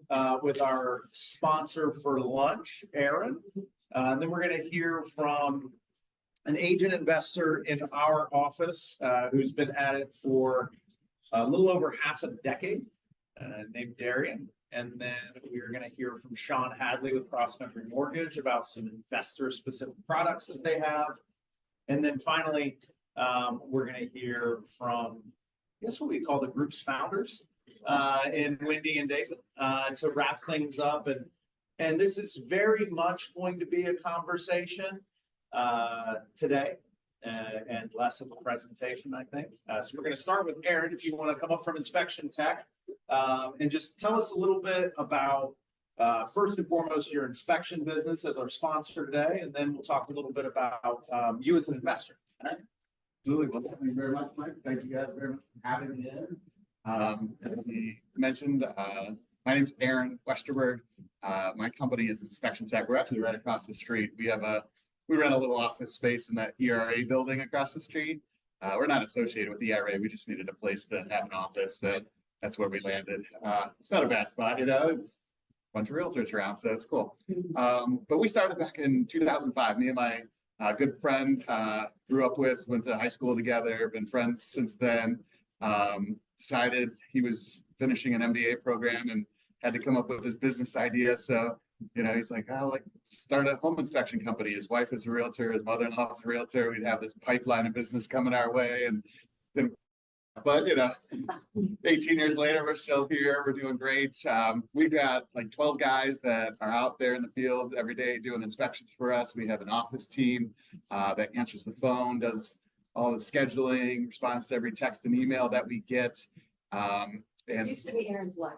Thomas with our sponsor for lunch, Aaron. And then we're going to hear from an agent investor in our office who's been at it for a little over half a decade, named Darian. And then we're going to hear from Sean Hadley with CrossCountry Mortgage about some investor-specific products that they have. And then finally, we're going to hear from, I guess what we call the group's founders, in Wendy and David, to wrap things up. And this is very much going to be a conversation today and less of a presentation, I think. So we're going to start with Aaron, if you want to come up from Inspection Tech and just tell us a little bit about, first and foremost, your inspection business as our sponsor today, and then we'll talk a little bit about you as an investor. All right? Absolutely. Well, thank you very much, Mike. Thank you guys very much for having me in. As he mentioned, my name's Aaron Westerberg. My company is Inspection Tech. We're actually right across the street. We rent a little office space in that ERA building across the street. We're not associated with the ERA. We just needed a place to have an office. So that's where we landed. It's not a bad spot, you know, it's a bunch of realtors around, so it's cool. But we started back in 2005. Me and my good friend grew up with, went to high school together, been friends since then. Decided he was finishing an MBA program and had to come up with his business idea. So, you know, he's like, oh, like start a home inspection company. His wife is a realtor, his mother-in-law is a realtor. We'd have this pipeline of business coming our way. And then, but you know, 18 years later, we're still here. We're doing great. We've got like 12 guys that are out there in the field every day doing inspections for us. We have an office team that answers the phone, does all the scheduling, responds to every text and email that we get. And it used to be Aaron's wife.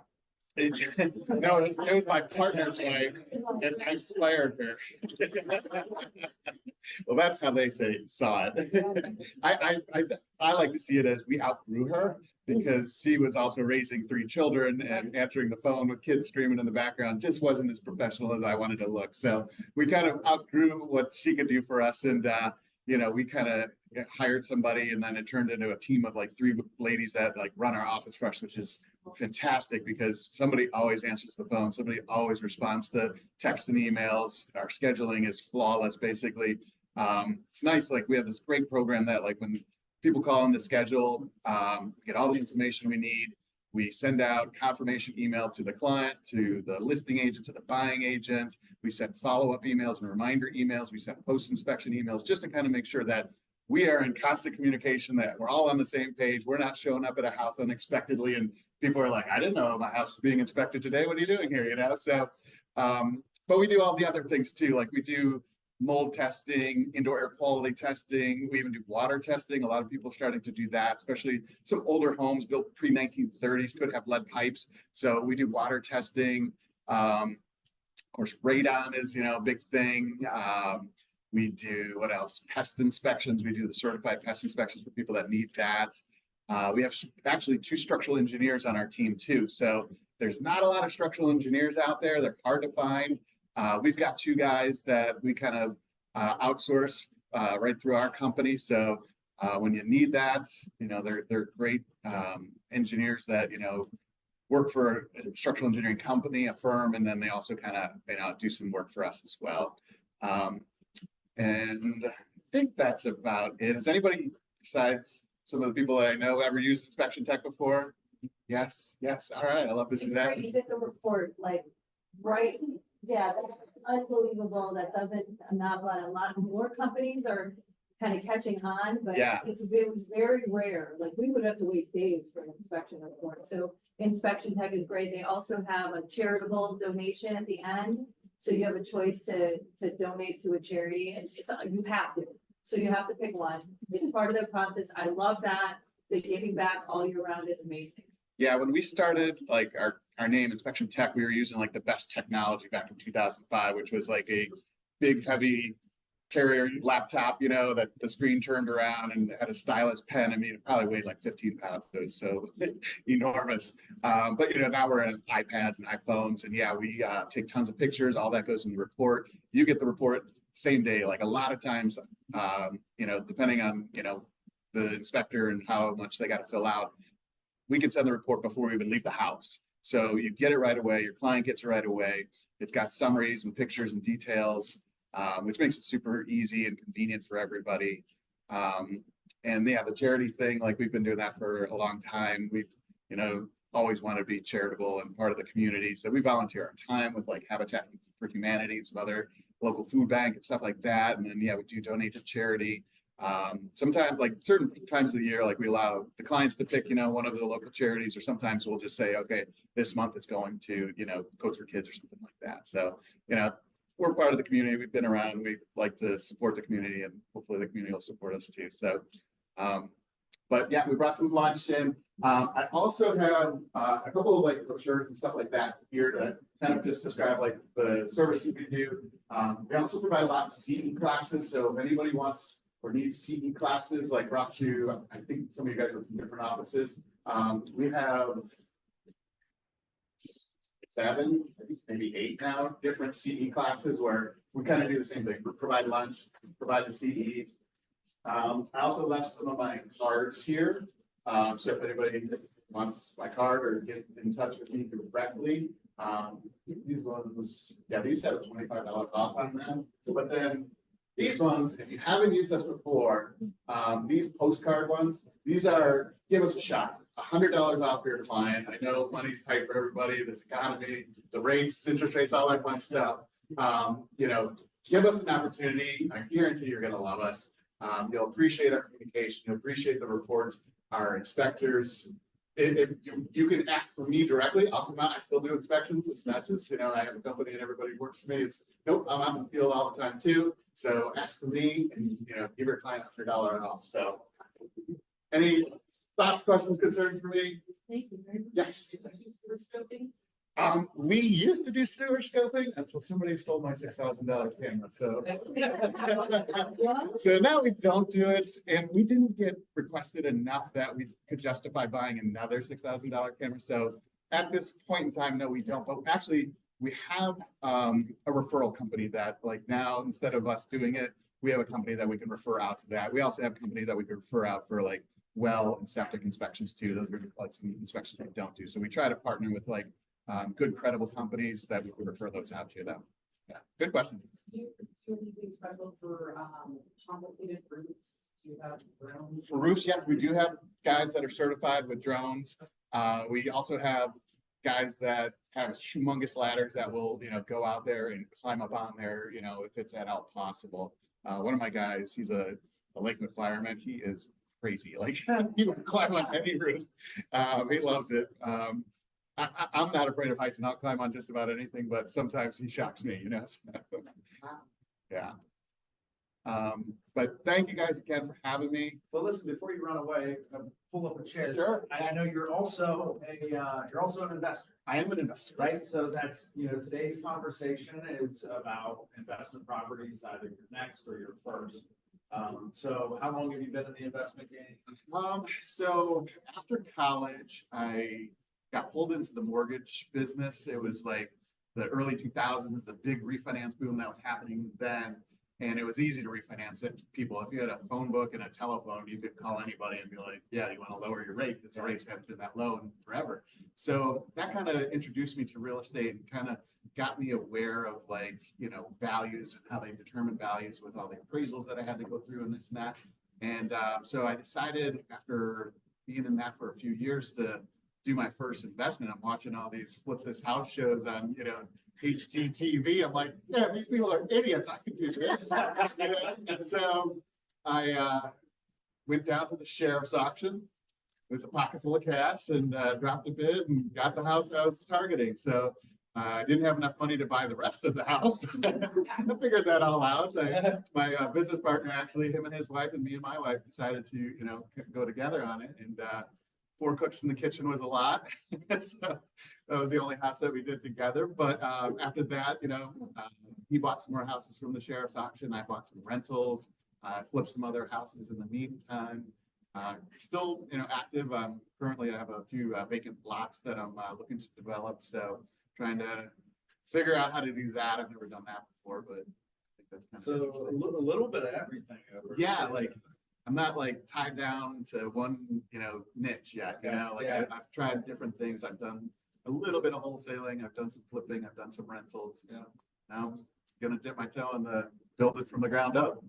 No, it was my partner's wife, and I fired her. Well, that's how they saw it. I like to see it as we outgrew her, because she was also raising 3 children and answering the phone with kids screaming in the background. Just wasn't as professional as I wanted to look. So we kind of outgrew what she could do for us, and you know, we kind of hired somebody, and then it turned into a team of like 3 ladies that like run our office for us, which is fantastic because somebody always answers the phone, somebody always responds to text and emails. Our scheduling is flawless, basically. It's nice, like we have this great program that like when people call in to schedule, get all the information we need. We send out confirmation email to the client, to the listing agent, to the buying agent. We send follow-up emails and reminder emails. We send post-inspection emails just to kind of make sure that we are in constant communication, that we're all on the same page. We're not showing up at a house unexpectedly and people are like, I didn't know my house was being inspected today. What are you doing here? You know, so, but we do all the other things too. Like we do mold testing, indoor air quality testing. We even do water testing. A lot of people are starting to do that, especially some older homes built pre-1930s could have lead pipes. So we do water testing. Of course, radon is, you know, a big thing. We do, what else? Pest inspections. We do the certified pest inspections for people that need that. We have actually 2 structural engineers on our team too. So there's not a lot of structural engineers out there. They're hard to find. We've got 2 guys that we kind of outsource right through our company. So when you need that, you know, they're great engineers that, you know, work for a structural engineering company, a firm, and then they also kind of, you know, do some work for us as well. And I think that's about it. Has anybody besides some of the people that I know ever used Inspection Tech before? Yes. All right. I love this. It's great. You get the report, like, right. Yeah, that's unbelievable. That doesn't, not a lot of more companies are kind of catching on, but yeah, it was very rare. Like we would have to wait days for an inspection report. So Inspection Tech is great. They also have a charitable donation at the end. So you have a choice to donate to a charity, and you have to. So you have to pick one. It's part of the process. I love that. The giving back all year round is amazing. Yeah, when we started, like our name Inspection Tech, we were using like the best technology back in 2005, which was like a big, heavy carrier laptop, you know, that the screen turned around and had a stylus pen. I mean, it probably weighed like 15 pounds. It was so enormous. But, you know, now we're on iPads and iPhones, and yeah, we take tons of pictures. All that goes in the report. You get the report same day. Like a lot of times, you know, depending on, you know, the inspector and how much they got to fill out, we can send the report before we even leave the house. So you get it right away. Your client gets it right away. It's got summaries and pictures and details, which makes it super easy and convenient for everybody. And yeah, the charity thing, like we've been doing that for a long time. We've, always want to be charitable and part of the community. So we volunteer our time with like Habitat for Humanity and some other local food bank and stuff like that. And then, yeah, we do donate to charity. Sometimes, like certain times of the year, like we allow the clients to pick, one of the local charities, or sometimes we'll just say, okay, this month it's going to, Coach for Kids or something like that. So, we're part of the community. We've been around. We like to support the community, and hopefully the community will support us too. So, but yeah, we brought some lunch in. I also have a couple of like brochures and stuff like that here to kind of just describe like the services we do. We also provide a lot of CE classes. So if anybody wants or needs CE classes, like we're up to, I think some of you guys are from different offices. We have 7, maybe 8 now, different CE classes where we kind of do the same thing. We provide lunch, provide the CE. I also left some of my cards here. So if anybody wants my card or get in touch with me directly, these ones, yeah, these have $25 off on them. But then these ones, if you haven't used us before, these postcard ones, these are, give us a shot. $100 off for your client. I know money's tight for everybody, this economy, the rates, interest rates, all that fun stuff. Give us an opportunity. I guarantee you're gonna love us. You'll appreciate our communication. You'll appreciate the reports, our inspectors. If you can ask for me directly, I'll come out. I still do inspections. It's not just, I have a company and everybody works for me. It's nope, I'm out in the field all the time too. So ask for me and, give your client $100 off. So any thoughts, questions, concerns for me? Thank you very much. Yes. Scoping. We used to do sewer scoping until somebody stole my $6,000 camera. So, so now we don't do it, and we didn't get requested enough that we could justify buying another $6,000 camera. So at this point in time, no, we don't. But actually, we have a referral company that, like now, instead of us doing it, we have a company that we can refer out to that. We also have a company that we can refer out for like well and septic inspections too. Those are like some inspections we don't do. So we try to partner with like good credible companies that we would refer those out to them. Yeah, good question. Do you do anything special for complicated roofs? Do you have drones? For roofs, yes, we do have guys that are certified with drones. We also have guys that have humongous ladders that will, go out there and climb up on there, if it's at all possible. One of my guys, he's a Lakewood fireman. He is crazy. Like he would climb on any roof. He loves it. I'm not afraid of heights, and I'll climb on just about anything, but sometimes he shocks me, So, yeah. But thank you guys again for having me. Well, listen, before you run away, pull up a chair. Sure. I know you're also an investor. I am an investor. Right, so that's, today's conversation is about investment properties, either your next or your first. So how long have you been in the investment game? So after college, I got pulled into the mortgage business. It was like the early 2000s, the big refinance boom that was happening then. And it was easy to refinance it. People, if you had a phone book and a telephone, you could call anybody and be like, yeah, you want to lower your rate because the rates haven't been that low in forever. So that kind of introduced me to real estate and kind of got me aware of like, values and how they determine values with all the appraisals that I had to go through and this and that. And so I decided after being in that for a few years to do my first investment. I'm watching all these flip this house shows on, HGTV. I'm like, yeah, these people are idiots. I can do this. And so I went down to the sheriff's auction with a pocket full of cash and dropped a bid and got the house I was targeting. So I didn't have enough money to buy the rest of the house. I figured that all out. My business partner, actually, him and his wife and me and my wife decided to, go together on it. And 4 cooks in the kitchen was a lot. So that was the only house that we did together. But after that, he bought some more houses from the sheriff's auction. I bought some rentals, flipped some other houses in the meantime. Still, active. Currently, I have a few vacant lots that I'm looking to develop. So trying to figure out how to do that. I've never done that before, but I think that's kind of so a little bit of everything. Yeah, like I'm not like tied down to one, niche yet, I've tried different things. I've done a little bit of wholesaling. I've done some flipping. I've done some rentals. Yeah. Now I'm gonna dip my toe in the build it from the ground up.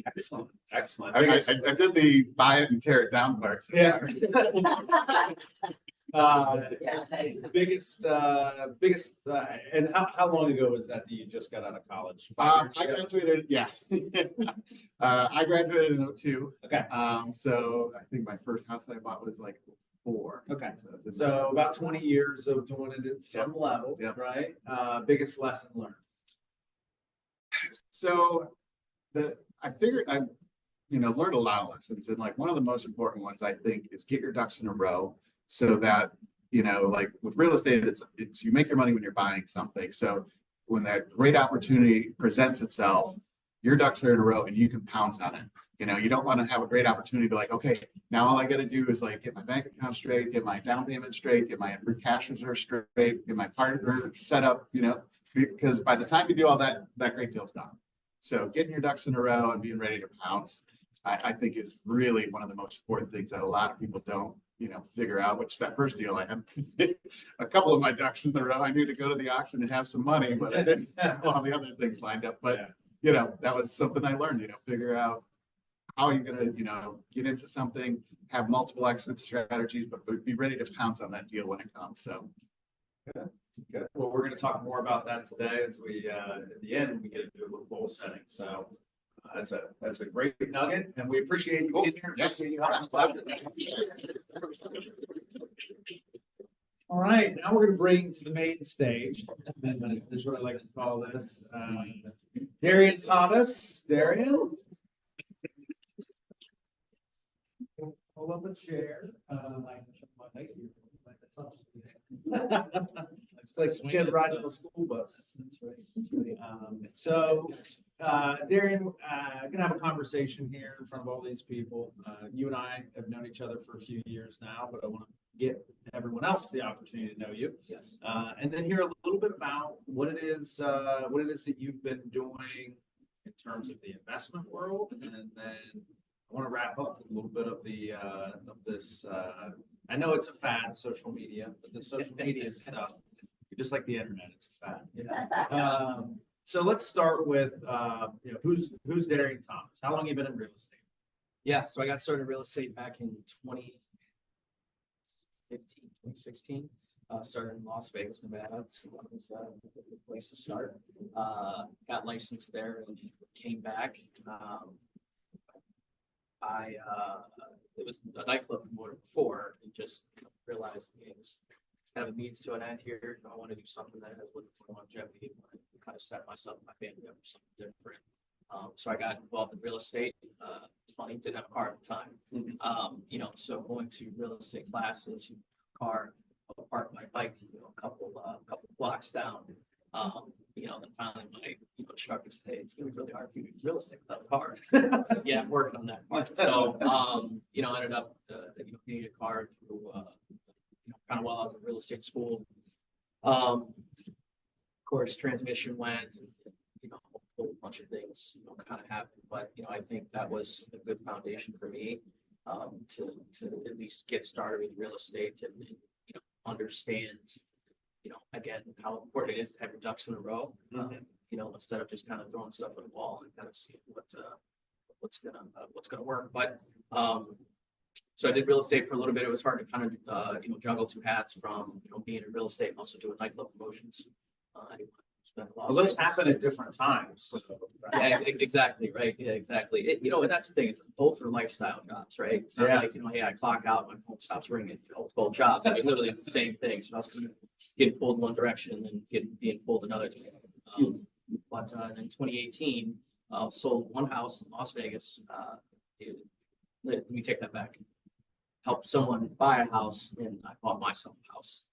Excellent, excellent. I did the buy it and tear it down part. Yeah. Yeah. Biggest, and how long ago was that you just got out of college? I 5 years ago? graduated, yes. I graduated in 02. Okay, So I think my first house that I bought was like 4. okay. it's So about 20 years of doing it at some level, Yep. right? Biggest lesson learned. So I figured I, learned a lot of lessons, and like one of the most important ones I think is get your ducks in a row so that, like with real estate, it's you make your money when you're buying something. So when that great opportunity presents itself, your ducks are in a row and you can pounce on it. You don't want to have a great opportunity to be like, okay, now all I got to do is like get my bank account straight, get my down payment straight, get my cash reserve straight, get my partner set up, because by the time you do all that, that great deal's gone. So getting your ducks in a row and being ready to pounce, I think is really one of the most important things that a lot of people don't, figure out, which that first deal I had a couple of my ducks in a row. I knew to go to the auction and have some money, but I didn't have all the other things lined up. But, that was something I learned, figure out how you're going to, get into something, have multiple exit strategies, but be ready to pounce on that deal when it comes. So. Good. Well, we're going to talk more about that today as we, at the end, we get into a little goal setting. So that's a great nugget, and we appreciate you being here. Yes. Appreciate you hopping on the podcast. All right, now we're going to bring to the main stage, and is what I like to call this, Darian Thomas. Darian. Pull up a chair. It's like some kid riding the school bus. That's right. That's right. So, Darian, gonna have a conversation here in front of all these people. You and I have known each other for a few years now, but I want to get everyone else the opportunity to know you. Yes. And then hear a little bit about what it is that you've been doing in terms of the investment world, and then I want to wrap up with a little bit of the of this. I know it's a fad, social media, but the social media stuff, just like the internet, it's a fad. So let's start with who's Darian Thomas? How long have you been in real estate? Yeah, so I got started in real estate back in 2016. Started in Las Vegas, Nevada. So that was a good place to start. Got licensed there and came back. It was a nightclub promoter before, and just realized it was kind of a means to an end here. I want to do something that has a little more longevity. I kind of set myself and my family up for something different. So I got involved in real estate. It's funny, didn't have a car at the time. So going to real estate classes, car, park my bike, a couple blocks down. Then finally my instructor said, hey, it's gonna be really hard for you to do real estate without a car. So yeah, I'm working on that part. So ended up getting a car through kind of while I was in real estate school. Of course, transmission went, and a whole bunch of things kind of happened. But I think that was a good foundation for me to at least get started with real estate and understand again how important it is to have your ducks in a row. Instead of just kind of throwing stuff at the wall and kind of seeing what's gonna work. But so I did real estate for a little bit. It was hard to kind of juggle two hats from being in real estate and also doing nightclub promotions. Well, those happen at different times. So, right? Yeah, exactly. Right. Yeah, exactly. And that's the thing. It's both are lifestyle jobs, right? It's not like, hey, I clock out, my phone stops ringing, both jobs. I mean, literally it's the same thing. So I was getting pulled one direction and then being pulled another. But in 2018, sold one house in Las Vegas. Let me take that back. Helped someone buy a house and I bought myself a house.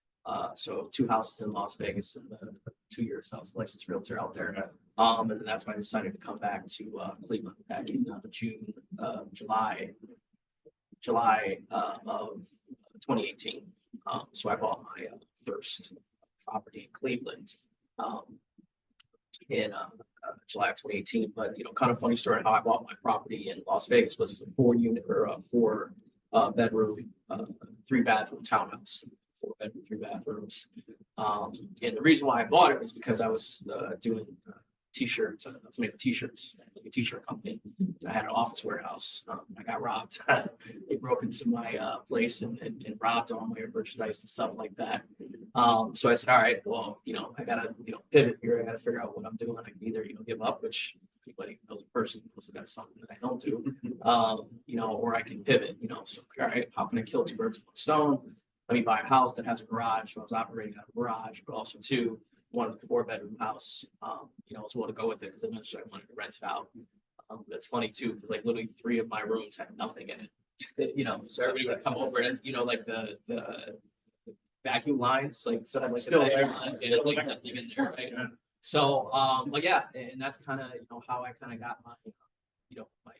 So 2 houses in Las Vegas in 2 years. I was a licensed realtor out there. And then that's when I decided to come back to Cleveland back in July of 2018. So I bought my first property in Cleveland in July of 2018. But kind of funny story how I bought my property in Las Vegas was a 4 bedroom, 3 bathroom townhouse. 4-bedroom, 3 bathrooms. And the reason why I bought it was because I was doing t-shirts. I was making t-shirts, like a t-shirt company. I had an office warehouse. I got robbed. They broke into my place and robbed all my merchandise and stuff like that. So I said, all right, well, I gotta, pivot here. I gotta figure out what I'm doing. I can either, give up, which anybody knows a person knows that's something that I don't do, or I can pivot, so all right, how can I kill 2 birds with 1 stone? Let me buy a house that has a garage. So I was operating out of a garage, but also 2, wanted a 4-bedroom house, as well to go with it because eventually I wanted to rent it out. That's funny too, because like literally 3 of my rooms had nothing in it. So everybody would come over and like the vacuum lines, like so like Still the vacuum there. lines, and like nothing in there, right? So but yeah, and that's kind of how I kind of got my my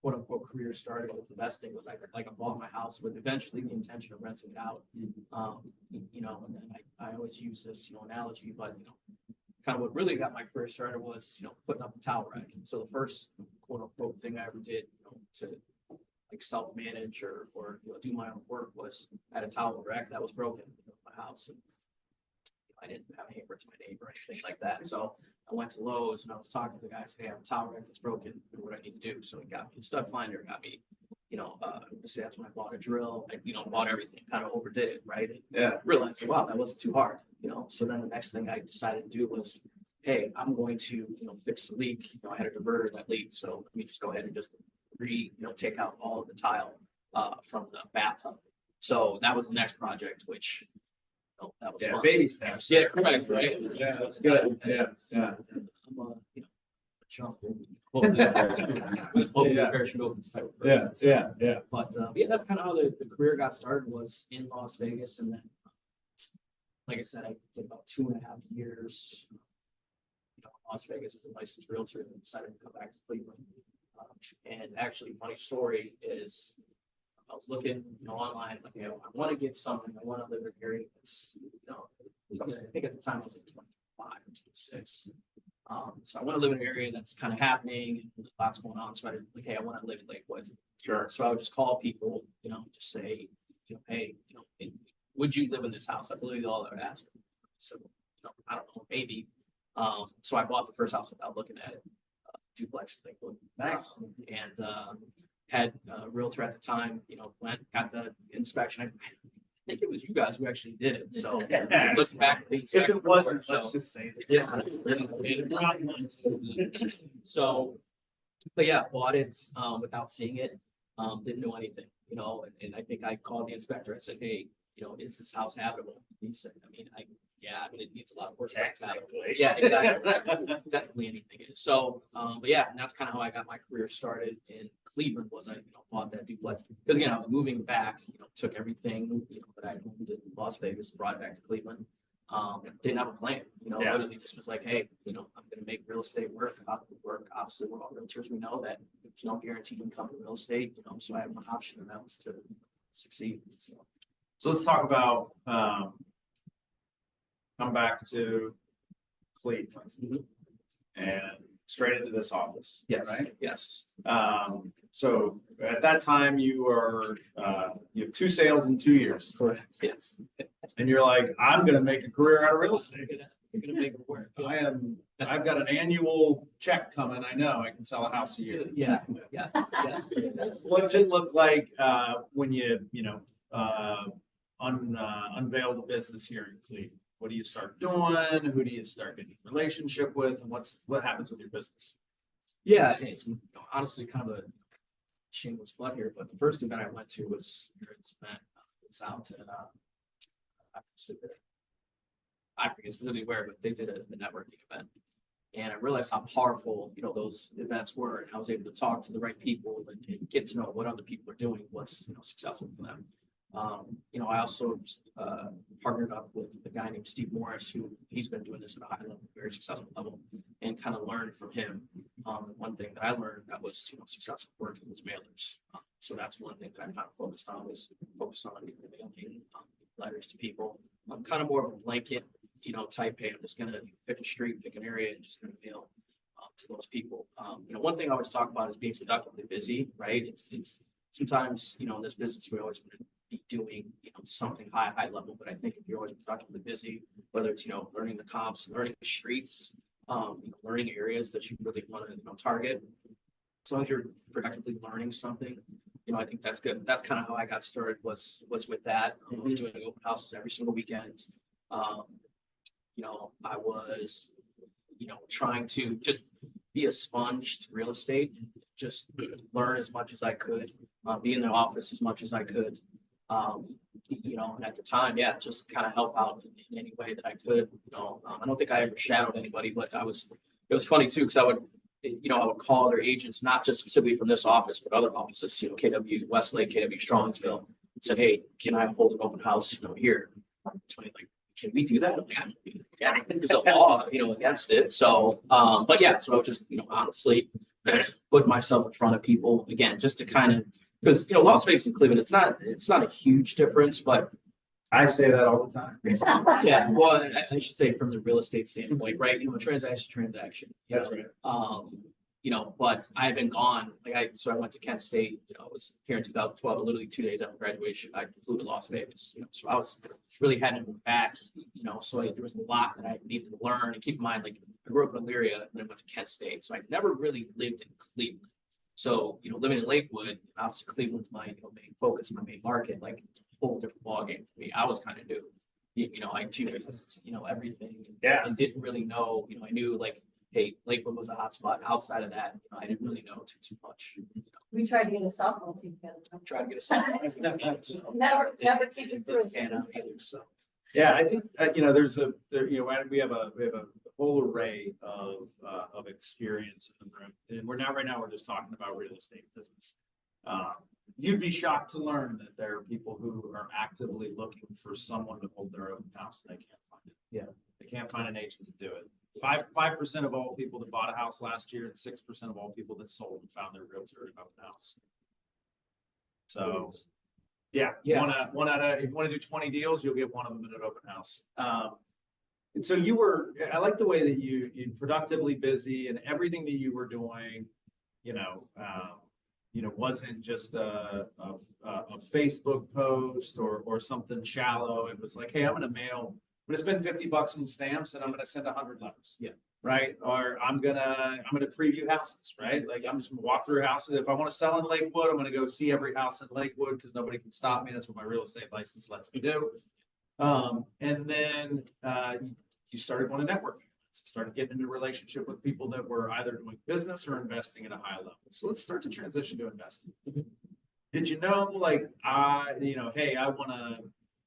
quote unquote career started with investing was I bought my house with eventually the intention of renting it out. And then I always use this analogy, but kind of what really got my career started was putting up a towel rack. So the first quote unquote thing I ever did to like self-manage or do my own work was at a towel rack that was broken in my house. And I didn't have a hamper to my neighbor or anything like that. So I went to Lowe's and I was talking to the guys, hey, I have a towel rack that's broken. What do I need to do? So he got me a stud finder, got me, so that's when I bought a drill. I, bought everything, kind of overdid it, right? And Yeah. realized, wow, that wasn't too hard, So then the next thing I decided to do was, hey, I'm going to, fix the leak. I had a diverter that leaked. So let me just go ahead and just take out all of the tile from the bathtub. So that was the next project, which that was fun. Baby steps. Yeah, correct, right? Yeah, that's good. Yeah. I'm a jump. Hopefully, Yeah. parachute opens type of person. Yeah. But yeah, that's kind of how the career got started, was in Las Vegas, and then, like I said, I did about 2.5 years. Las Vegas as a licensed realtor, and decided to come back to Cleveland. And actually, funny story is, I was looking, online, like, I want to get something. I want to live in an area that's, I think at the time I was like 25 or 26. So I want to live in an area that's kind of happening, and lots going on. So I like, hey, I want to live in Lakewood. Sure. So I would just call people, just say, hey, would you live in this house? That's literally all I would ask. So, I don't know, maybe. So I bought the first house without looking at it, duplex in Lakewood. Nice. And had a realtor at the time, went, got the inspection. I think it was you guys who actually did it. So looking back at the If inspection it wasn't, report, let's just say. yeah. So, but yeah, bought it without seeing it. Didn't know anything, and I think I called the inspector. I said, hey, is this house habitable? He said, I mean, it needs a lot of work. Yeah, exactly. Technically anything is. So, but yeah, and that's kind of how I got my career started in Cleveland. Was I, bought that duplex because again, I was moving back. Took everything that I owned in Las Vegas, brought it back to Cleveland. Didn't have a plan. Literally just was like, hey, I'm going to make real estate work. Obviously, we're all realtors. We know that there's no guaranteed income in real estate. So I had one option, and that was to succeed. So let's talk about come back to Cleveland and straight into this office. Yes. Right. Yes. So at that time you have 2 sales in 2 years. Correct. Yes. And you're like, I'm gonna make a career out of real estate. You're gonna make it work. I've got an annual check coming. I know I can sell a house a year. Yeah. Yes. What's it look like when you unveil the business here in Cleveland? What do you start doing? Who do you start getting a relationship with? And what happens with your business? Yeah, honestly, kind of a shameless plug here, but the first event I went to was here at this event. It was out at I forget specifically where, but they did a networking event. And I realized how powerful, those events were, and I was able to talk to the right people and get to know what other people are doing, what's successful for them. I also partnered up with a guy named Steve Morris, who he's been doing this at a high level, very successful level, and kind of learned from him. One thing that I learned that was successful working was mailers. So that's one thing that I kind of focused on mailing letters to people. I'm kind of more of a blanket, type, hey, I'm just gonna pick a street, pick an area, and just gonna mail to those people. One thing I always talk about is being productively busy, right? It's sometimes, in this business, we always want to be doing, something high level, but I think if you're always productively busy, whether it's, learning the comps, learning the streets, learning areas that you really want to, target, as long as you're productively learning something, I think that's good. That's kind of how I got started was with that. I was doing open houses every single weekend. I was, trying to just be a sponge to real estate, just learn as much as I could, be in the office as much as I could. And at the time, yeah, just kind of help out in any way that I could. I don't think I ever shadowed anybody, but it was funny too, because I would call other agents, not just specifically from this office, but other offices, KW Westlake, KW Strongsville, said, hey, can I hold an open house, here? It's funny, like, can we do that? I'm like, yeah, I think there's a law, against it. So, but yeah, so I would just, honestly put myself in front of people again, just to kind of, because, Las Vegas and Cleveland, it's not a huge difference, but I say that all the time. yeah, well, I should say from the real estate standpoint, right? Transaction. That's right. But I've been gone. So I went to Kent State. It was here in 2012. Literally 2 days after graduation, I flew to Las Vegas. So I was really hadn't been back. So there was a lot that I needed to learn. And keep in mind, I grew up in Elyria and then went to Kent State, so I never really lived in Cleveland. So living in Lakewood, obviously Cleveland's my main focus, my main market. It's a whole different ballgame for me. I was kind of new. I GPSed, everything. Yeah. And didn't really know. I knew hey, Lakewood was a hot spot. Outside of that, I didn't really know too much. We tried to get a softball team together. Tried to get a softball. So Never taken through. Pan out either. So Yeah, I think we have a whole array of experience in the room, and right now we're just talking about real estate business. You'd be shocked to learn that there are people who are actively looking for someone to hold their own house and they can't find it. Yeah, they can't find an agent to do it. 5% of all people that bought a house last year, and 6% of all people that sold and found their realtor in an open house. So. Yeah, Yeah. if you want to do 20 deals, you'll get one of them in an open house. And so I like the way that you productively busy, and everything that you were doing, wasn't just a Facebook post or something shallow. It was like, hey, I'm going to spend $50 on stamps and I'm going to send 100 letters. Yeah. Right. Or I'm gonna preview houses, right? I'm just gonna walk through houses. If I want to sell in Lakewood, I'm gonna go see every house in Lakewood because nobody can stop me. That's what my real estate license lets me do. And then you started going to networking. Started getting into a relationship with people that were either doing business or investing at a high level. So let's start to transition to investing. Did you know, hey, I want to,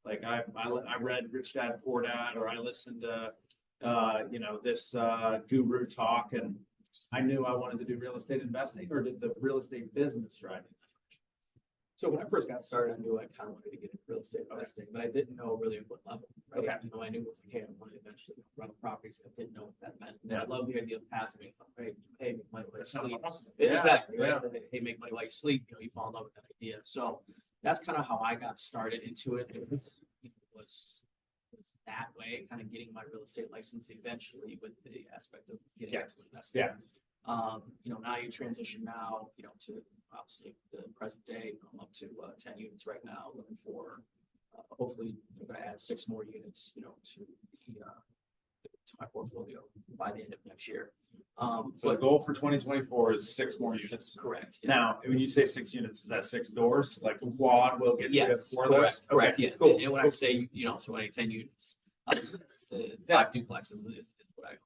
I read Rich Dad Poor Dad, or I listened to this guru talk, and I knew I wanted to do real estate investing, or did the real estate business drive me? So when I first got started, I knew I kind of wanted to get into real estate investing, but I didn't know really at what level. Right? Okay. I knew it was hey, I wanted to eventually run properties, but I didn't know what that meant. Yeah. I love the idea of passive income. Right? Hey, make money while you sleep. Awesome. Yeah, exactly. Yeah. Right? Hey, make money while you sleep. You fall in love with that idea. So that's kind of how I got started into it. It was that way, kind of getting my real estate license eventually with the aspect of getting into investing. Yeah. Now you transition to obviously the present day. I'm up to 10 units right now, looking for hopefully I'm going to add 6 more units, to my portfolio by the end of next year. So the goal for 2024 is 6 more units. Correct. Yeah. Now, when you say 6 units, is that 6 doors? Like a quad will get you 4 correct, doors? correct. Okay, Yeah. cool. And when I say, so when I 10 units, it's 5 duplexes is what I.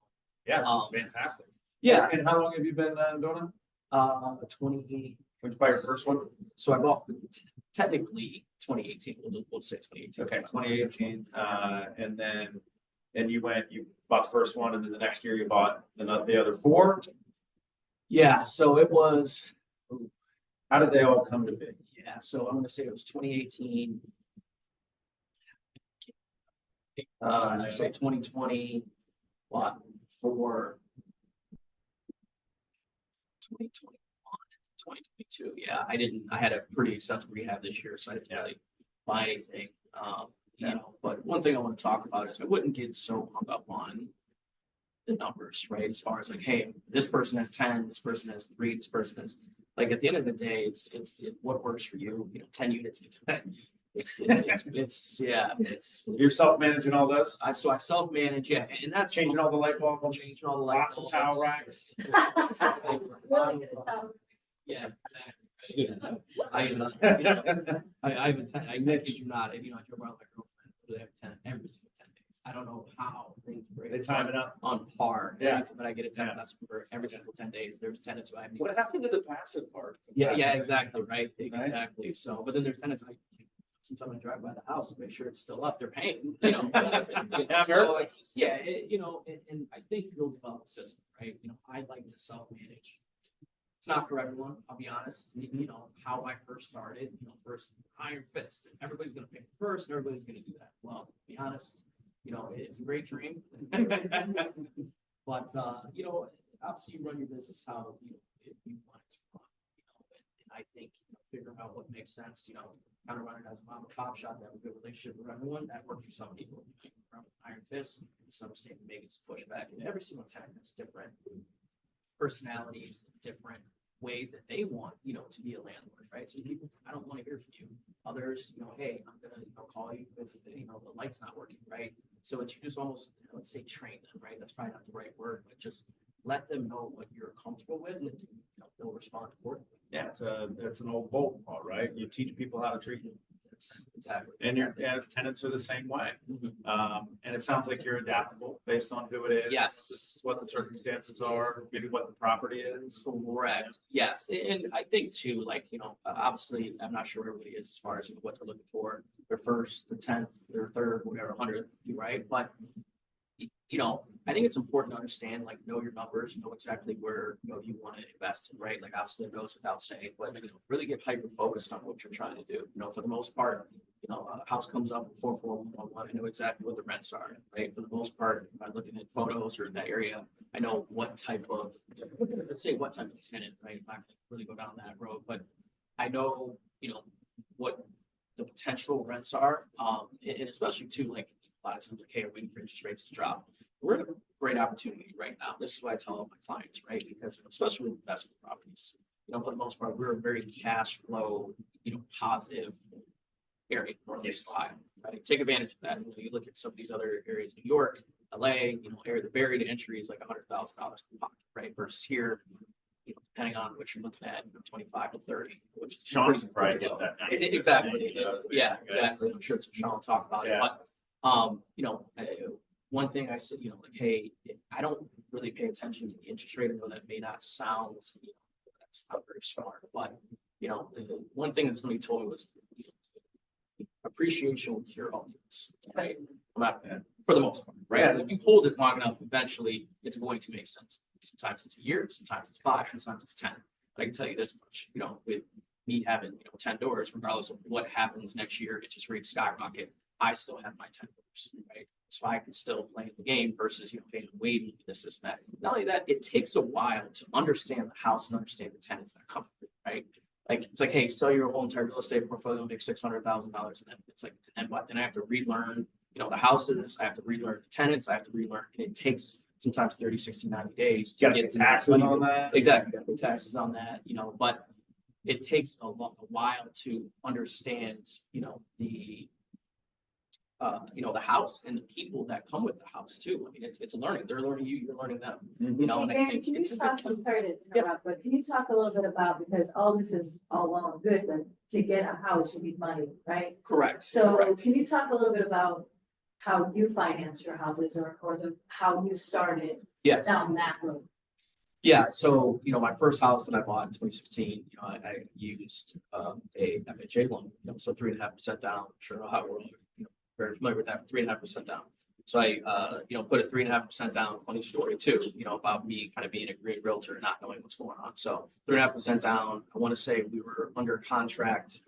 Yeah, fantastic. Yeah. And how long have you been doing it? 20. When you buy your first one? So I bought technically 2018. We'll say 2018. Okay, 2018. And you bought the first one, and then the next year you bought the other 4. Yeah. So it was. How did they all come to be? Yeah. So I'm going to say it was 2018. I say 2020. What for? 2021, 2022. Yeah, I had a pretty extensive rehab this year, so I didn't really buy anything. But one thing I want to talk about is I wouldn't get so hung up on the numbers, right? As far as hey, this person has 10, this person has 3, this person has at the end of the day, it's what works for you. 10 units. You're self-managing all those? I self-manage, yeah, and that's. Changing all the light bulbs? Changing all the light Lots of towel bulbs. racks? Really good towel. Yeah, exactly. I have a tenant, I kid you not, I drove around with my girlfriend, literally have a tenant every single 10 days. I don't know how things break. They time it up. On par. Yeah. Every time I get a tenant, that's for every single 10 days. There's tenants who I haven't. What happened to the passive part? Yeah, exactly, right, exactly. So, but then there's tenants I, sometimes I drive by the house and make sure it's still up, they're paying, So it's just, yeah, and I think you'll develop a system, right? I like to self-manage. It's not for everyone, I'll be honest. How I first started, first iron fist, and everybody's gonna pay first, and everybody's gonna do that. Well, to be honest, it's a great dream. But, obviously you run your business how, if you want it to run, and I think, figuring out what makes sense, kind of running as a mom and pop shop, that have a good relationship with everyone, that works for some people. Run with iron fist, some say make it pushback, and every single tenant has different personalities, different ways that they want, to be a landlord, right? Some people, I don't want to hear from you. Others, hey, I'm gonna, call you if, the light's not working, right? So it's just almost, let's say train them, right? That's probably not the right word, but just let them know what you're comfortable with and, they'll respond accordingly. Yeah, it's an old bolt, all right? You teach people how to treat you. That's exactly. And your tenants are the same way. And it sounds like you're adaptable based on who it is. Yes. What the circumstances are, maybe what the property is. Correct. Yes. And I think too, obviously, I'm not sure everybody is as far as what they're looking for. Their first, their 10th, their third, whatever, 100th, right? But, I think it's important to understand, know your numbers, know exactly where, you want to invest in, right? Obviously it goes without saying, but, really get hyper focused on what you're trying to do. For the most part, a house comes up 44111, I know exactly what the rents are, right? For the most part, by looking at photos or that area, I know what type of, let's say what type of tenant, right? I'm not gonna really go down that road, but I know, what the potential rents are. And especially too, a lot of times, we're waiting for interest rates to drop. We're in a great opportunity right now. This is what I tell all my clients, right? Because especially with investment properties, for the most part, we're a very cash flow, positive area, Northeast Ohio, right? Take advantage of that. You look at some of these other areas, New York, LA, area, the barrier to entry is like $100,000 in pocket, right? Versus here, depending on what you're looking at, 25 to 30, which is Sean pretty can probably low. get that. Exactly. Yeah, exactly. I'm sure Sean will talk about it, Yeah. but, one thing I said, hey, I don't really pay attention to the interest rate. I know that may not sound, that's not very smart, but, one thing that somebody told me was appreciation will cure all things, right? For the most part, right? Yeah. If you hold it long enough, eventually it's going to make sense. Sometimes it's a year, sometimes it's 5, sometimes it's 10. But I can tell you this much, with me having 10 doors, regardless of what happens next year, interest rates skyrocket, I still have my 10 doors, right? So I can still play the game versus, hey, I'm waiting, this, that. Not only that, it takes a while to understand the house and understand the tenants that come from it, right? It's hey, sell your whole entire real estate portfolio and make $600,000. And then it's and what? Then I have to relearn, the houses, I have to relearn the tenants, I have to relearn, and it takes sometimes 30, 60, 90 days to get taxes on that. Exactly, you gotta pay taxes on that, but it takes a while to understand, the house and the people that come with the house too. I mean, it's a learning. They're learning you, you're learning them. And I Aaron, think can you it's a talk, good. I'm sorry to interrupt, but can you talk a little bit about, because all this is all well and good, but to get a house, you need money, right? Correct. So correct. can you talk a little bit about how you finance your houses or how you started Yes. down that road? Yeah. So, my first house that I bought in 2016, I used a FHA loan, so 3.5% down. I'm sure how we're very familiar with that, 3.5% down. So I, put a 3.5% down. Funny story too, about me kind of being a great realtor and not knowing what's going on. So 3.5% down. I want to say we were under contract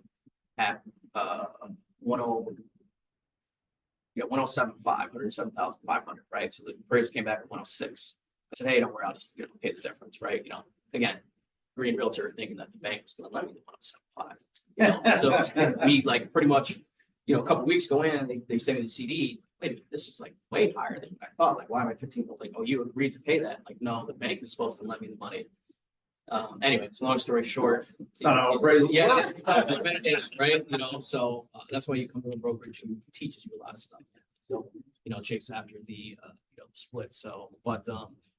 at 107,500, right? So the appraisal came back at 106. I said, hey, don't worry, I'll just pay the difference, right? Again, green realtor thinking that the bank was going to lend me the 107.5. So we pretty much, a couple weeks go in, they send me the CD. Wait a minute, this is way higher than what I thought. Why am I 15? Oh, you agreed to pay that? No, the bank is supposed to lend me the money. Anyway, so long story short. It's not how appraisals Yeah, work. exactly, right, so that's why you come to a brokerage who teaches you a lot of stuff. Don't, chase after the, split, so, but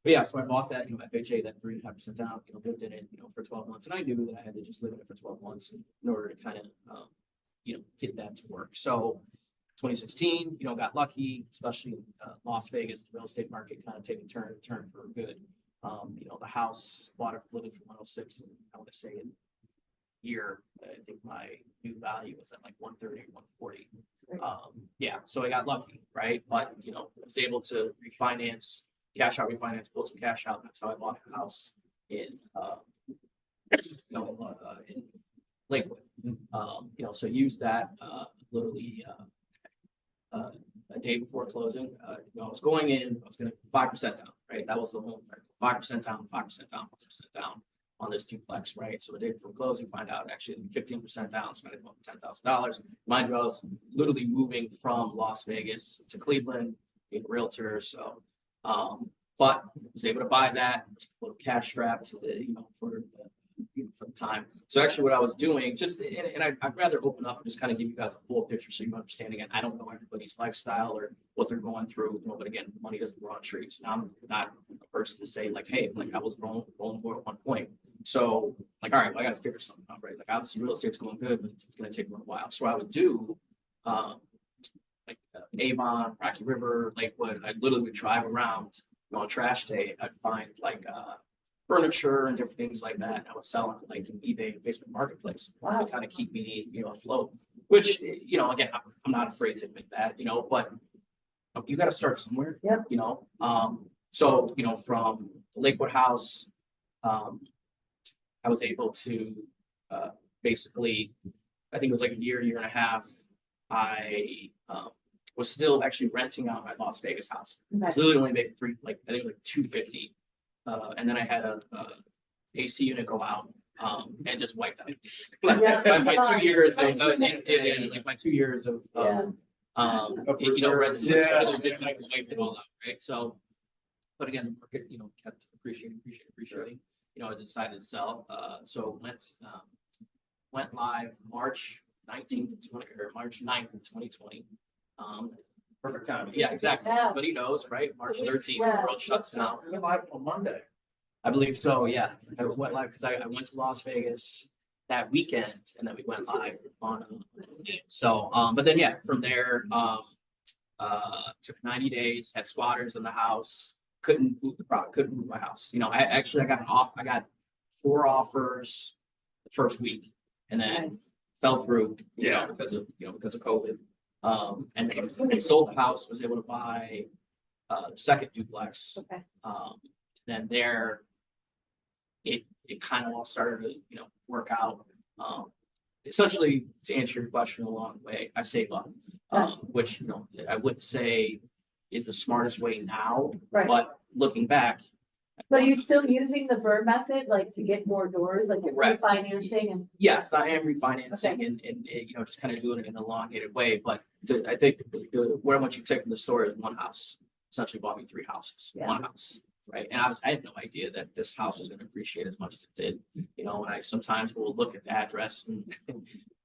yeah, so I bought that, FHA, that 3.5% down, lived in it, for 12 months, and I knew that I had to just live in it for 12 months in order to kind of, get that to work, so 2016, got lucky, especially in Las Vegas, the real estate market kind of taking turn for good. The house bought it living for 106, and I want to say in year, I think my new value was at like 130 or 140. Yeah, so I got lucky, right? But was able to refinance, cash out, refinance, pull some cash out. That's how I bought a house in in Lakewood. So use that literally a day before closing. I was going in, I was gonna 5% down, right? That was the whole 5% down, 5% down, 5% down on this duplex, right? So the day before closing, find out actually 15% down, spending about $10,000. Mind you, I was literally moving from Las Vegas to Cleveland, being a realtor. So, but was able to buy that, a little cash strapped, for the time. So actually what I was doing, and I'd rather open up and just kind of give you guys a full picture so you understand. Again, I don't know everybody's lifestyle or what they're going through, but again, money doesn't grow on trees. And I'm not a person to say like, hey, like I was rolling at one point. So like, all right, well, I got to figure something out, right? Like obviously real estate's going good, but it's going to take a little while. So I would do Avon, Rocky River, Lakewood. I literally would drive around on trash day. I'd find like furniture and different things like that. I would sell on like an eBay and Facebook marketplace to kind of keep me, afloat. Which, again, I'm not afraid to admit that, but you got to start somewhere. Yep. So from the Lakewood house, I was able to basically, I think it was like a year and a half. I was still actually renting out my Las Vegas house. Okay. So literally only making I think it was like $250. And then I had a AC unit go out and just wiped out. my 2 years of like my 2 years of reserves. wiped it all out, right? So, but again, the market kept appreciating. I decided to sell. So went live March 19th or March 9th of 2020. Perfect time. Yeah, exactly. Yeah. Everybody knows, right? March 13th, the world shuts down. We're live on Monday. I believe so, yeah. I went live because I went to Las Vegas that weekend and then we went live on so but then yeah, from there took 90 days, had squatters in the house, couldn't move the product, couldn't move my house. I got 4 offers the first week and then Nice. fell through, because of COVID. And then sold the house, was able to buy the second duplex. Okay. Then there, it kind of all started to work out. Essentially, to answer your question along the way, I save up, which I wouldn't say is the smartest way now, Right. but looking back. But are you still using the Bird method, like to get more doors, like you're Correct. refinancing and? Yes, I am refinancing and just kind of doing it in an elongated way. But I think what I want you to take from the story is one house. Essentially bought me 3 houses, Yeah. one house, right? And I had no idea that this house was going to appreciate as much as it did. And I sometimes will look at the address and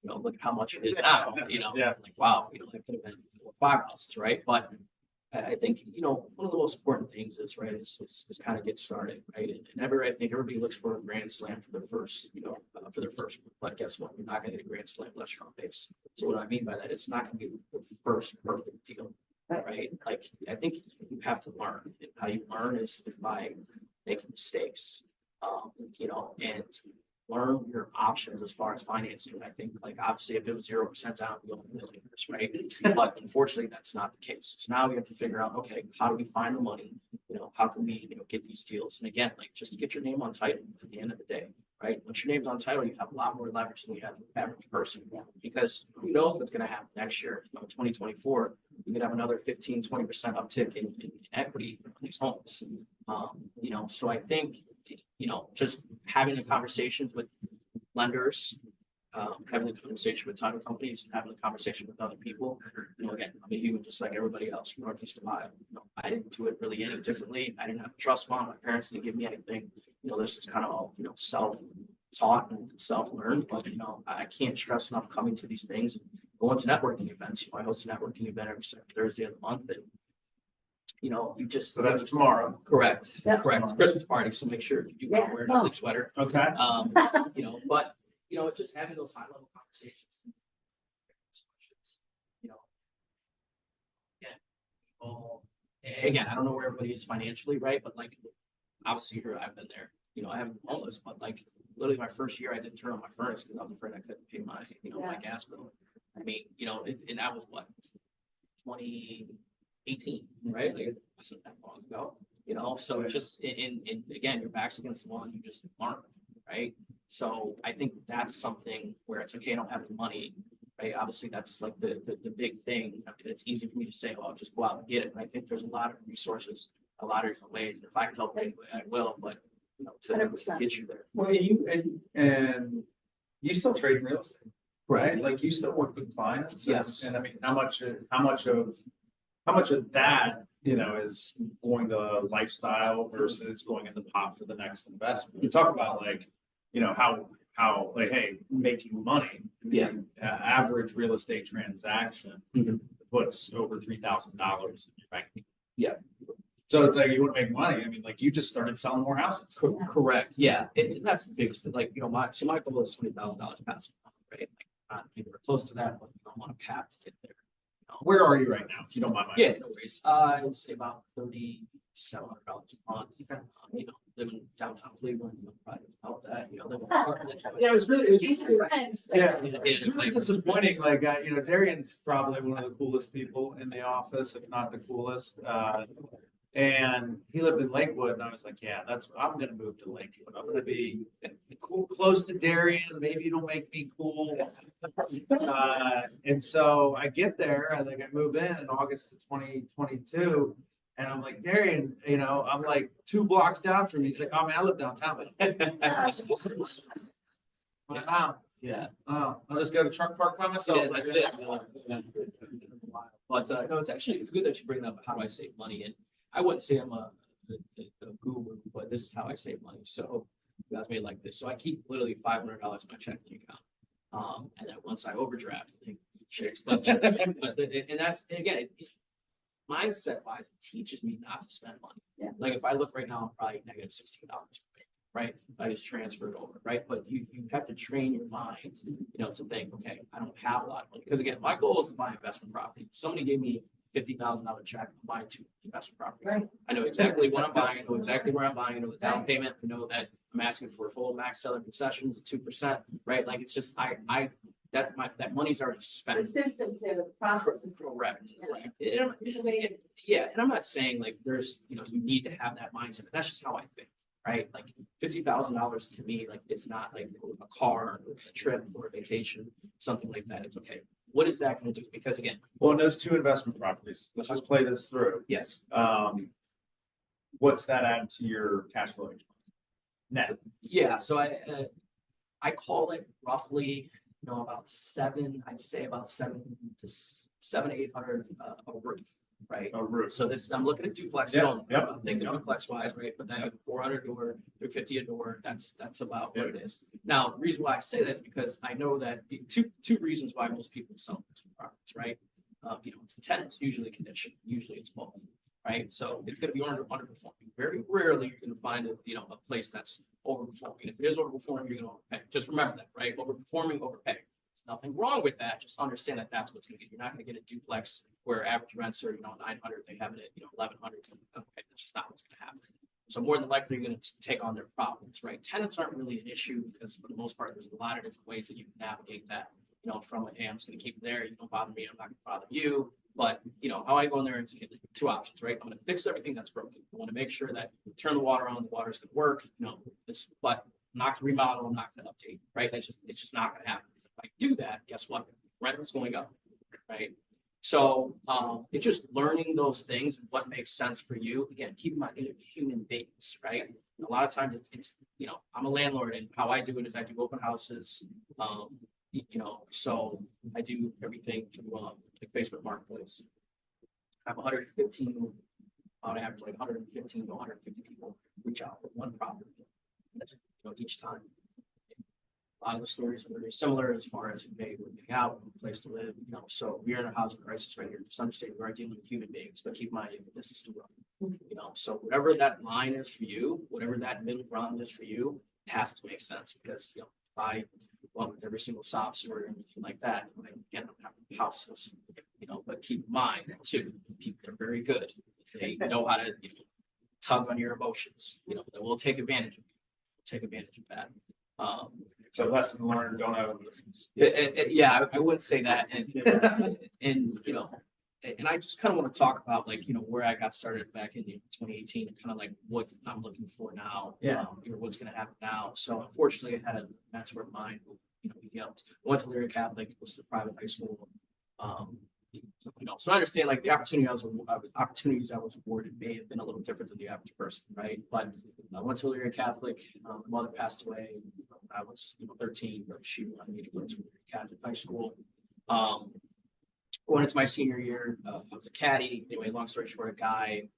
look at how much it is now. Yeah. Like wow, that could have been 4 or 5 houses, right? But I think one of the most important things is right is kind of get started, right? And I think everybody looks for a grand slam for their first but guess what? You're not going to get a grand slam unless you're on base. So what I mean by that, it's not going to be the first perfect deal, right? Like I think you have to learn. And how you learn is by making mistakes, and learn your options as far as financing. I think like obviously if it was 0% down, we own millionaires, right? But unfortunately, that's not the case. So now we have to figure out, okay, how do we find the money? How can we, get these deals? And again, like just get your name on title at the end of the day, right? Once your name's on title, you have a lot more leverage than you have the average person. Because who knows what's going to happen next year? 2024, you could have another 15-20% uptick in equity on these homes. So I think, just having the conversations with lenders, having the conversation with title companies, and having the conversation with other people. Again, I'm a human just like everybody else from Northeast Ohio. I didn't do it really any differently. I didn't have a trust fund. My parents didn't give me anything. this is kind of all, self-taught and self-learned, but, I can't stress enough coming to these things, going to networking events. I host a networking event every second Thursday of the month, and, you just. So that's tomorrow. Correct, Yeah. correct. Christmas party, so make sure if you do Yeah, wear an come. ugly sweater. Okay. But, it's just having those high level conversations. You know, again, I don't know where everybody is financially, right? But like, obviously here I've been there, I haven't been homeless, but like literally my first year I didn't turn on my furnace because I was afraid I couldn't pay my, my gas bill. I mean, and that was what, 2018, right? Like it wasn't that long ago, so it's just, and again, your back's against the wall and you just learn, right? So I think that's something where it's okay, I don't have any money, right? Obviously, that's like the big thing. And it's easy for me to say, "Oh, just go out and get it." And I think there's a lot of resources, a lot of different ways. And if I can help anyway, I will. But to 100%. get you there, Well, and you still trade in real estate, right? Like you still work with clients. Yes. And I mean, how much of that, is going to lifestyle versus going in the pot for the next investment? You talk about like, how like, hey, making money. I mean, Yeah. Average real estate transaction Mhm. puts over $3,000 in your bank. Yeah. So it's like you want to make money. I mean, like you just started selling more houses. Correct. Yeah, and that's the biggest thing. Like my goal is $20,000 passive, right? Like not anywhere close to that, but I want a path to get there. Where are you right now, if you don't mind my Yes, no worries. I would say about $3,700 a month. Living downtown Cleveland, probably about that. Living. Yeah, it was really Friends. yeah, Yeah, it's really disappointing. Like, Darian's probably one of the coolest people in the office, if not the coolest. And he lived in Lakewood, and I was like, yeah, I'm gonna move to Lakewood. I'm gonna be cool, close to Darian. Maybe it'll make me cool. And so I get there, I move in August of 2022. And I'm like, Darian, I'm like 2 blocks down from you. He's like, oh man, I live downtown. Wow. Yeah. Oh, I'll just go to truck park by myself. Yeah, that's it. But no, it's good that you bring up how do I save money, and I wouldn't say I'm a guru, but this is how I save money. So you guys made like this. So I keep literally $500 in my checking account, and then once I overdraft, I think Chase doesn't. But and that's and again, mindset wise, it teaches me not to spend money. Yeah. Like if I look right now, I'm probably negative $16. Right? I just transferred over, right? But you have to train your mind, to think, okay, I don't have a lot of money. Because again, my goal is to buy investment property. If somebody gave me $50,000 check, I'm buying 2 investment properties. Right. I know exactly what I'm buying, I know exactly where I'm buying, I know the down payment, I know that I'm asking for full max seller concessions at 2%, right? Like it's just that money's already spent. The systems there, the process is Correct. Yeah. Correct. It's amazing. Yeah, and I'm not saying like there's, you need to have that mindset, but that's just how I think. Right, like $50,000 to me, like it's not like a car, or a trip, or a vacation, something like that. It's okay. What is that going to do? Because again, Well, and those 2 investment properties, let's just play this through. yes, What's that add to your cash flow each month? Net. yeah. So I call it roughly, about I'd say about 800 a roof, right? A roof. So I'm looking at duplex. Yeah, only. yeah. I'm thinking duplex wise, right? But then 400 door, 350 a door. That's about what it is. Now, the reason why I say that is because I know that two reasons why most people sell investment properties, right? It's the tenants, usually condition, usually it's both, right? So it's going to be underperforming. Very rarely you're going to find a place that's overperforming. If it is overperforming, you're going to overpay. Just remember that, right? Overperforming, overpay. There's nothing wrong with that. Just understand that that's what's going to get. You're not going to get a duplex where average rents are 900. They have it at 1100. Okay, that's just not what's going to happen. So more than likely, you're going to take on their problems, right? Tenants aren't really an issue because for the most part, there's a lot of different ways that you can navigate that. From hey, I'm just going to keep it there. You don't bother me. I'm not going to bother you. But how I go in there and say 2 options, right? I'm going to fix everything that's broken. I want to make sure that you turn the water on, the water's going to work. But I'm not going to remodel. I'm not going to update, right? It's just not going to happen. If I do that, guess what? Rent is going up, right? So it's just learning those things and what makes sense for you. Again, keep in mind these are human beings, right? A lot of times it's I'm a landlord, and how I do it is I do open houses. So I do everything through like Facebook Marketplace. I have 115 on average, like 115 to 150 people reach out for one property. each time. A lot of the stories are very similar as far as maybe we're getting out, a place to live, so we're in a housing crisis right here. Just understand we are dealing with human beings, but keep in mind, this is to run. So whatever that line is for you, whatever that middle ground is for you, it has to make sense because, if I went with every single sob story or anything like that, I get houses, but keep in mind too, people are very good. They know how to tug on your emotions, they will take advantage of you, take advantage of that. So lesson learned, don't have emotions. Yeah, I would say that, and I just kind of want to talk about where I got started back in 2018 and kind of like what I'm looking for now. Yeah. What's going to happen now. So unfortunately, I had a mentor of mine who he helped. I went to Lyric Catholic, was to a private high school. So I understand the opportunities I was awarded may have been a little different than the average person, right? But I went to Lyric Catholic. My mother passed away when I was 13, but she wanted me to go to Lyric Catholic high school. Going into my senior year, I was a caddy. Anyway, long story short, I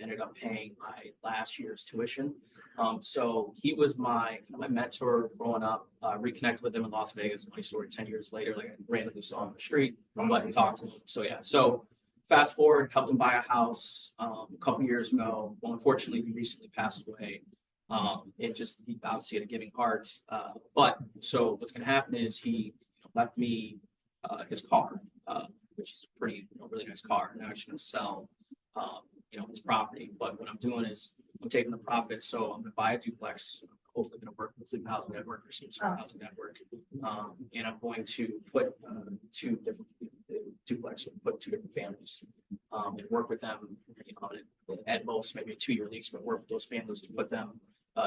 ended up paying my last year's tuition. So he was my mentor growing up. Reconnected with him in Las Vegas. Funny story, 10 years later, I randomly saw him on the street. I'm letting him talk to him. So yeah. So fast forward, helped him buy a house a couple years ago. Well, unfortunately, he recently passed away. He obviously had a giving heart. But so what's going to happen is he left me his car, which is a pretty really nice car. And I'm actually going to sell his property. But what I'm doing is I'm taking the profits. So I'm going to buy a duplex. Hopefully going to work with the housing network or some sort of housing network. And I'm going to put two different duplex, put two different families and work with them, at most maybe a 2-year lease, but work with those families to put them,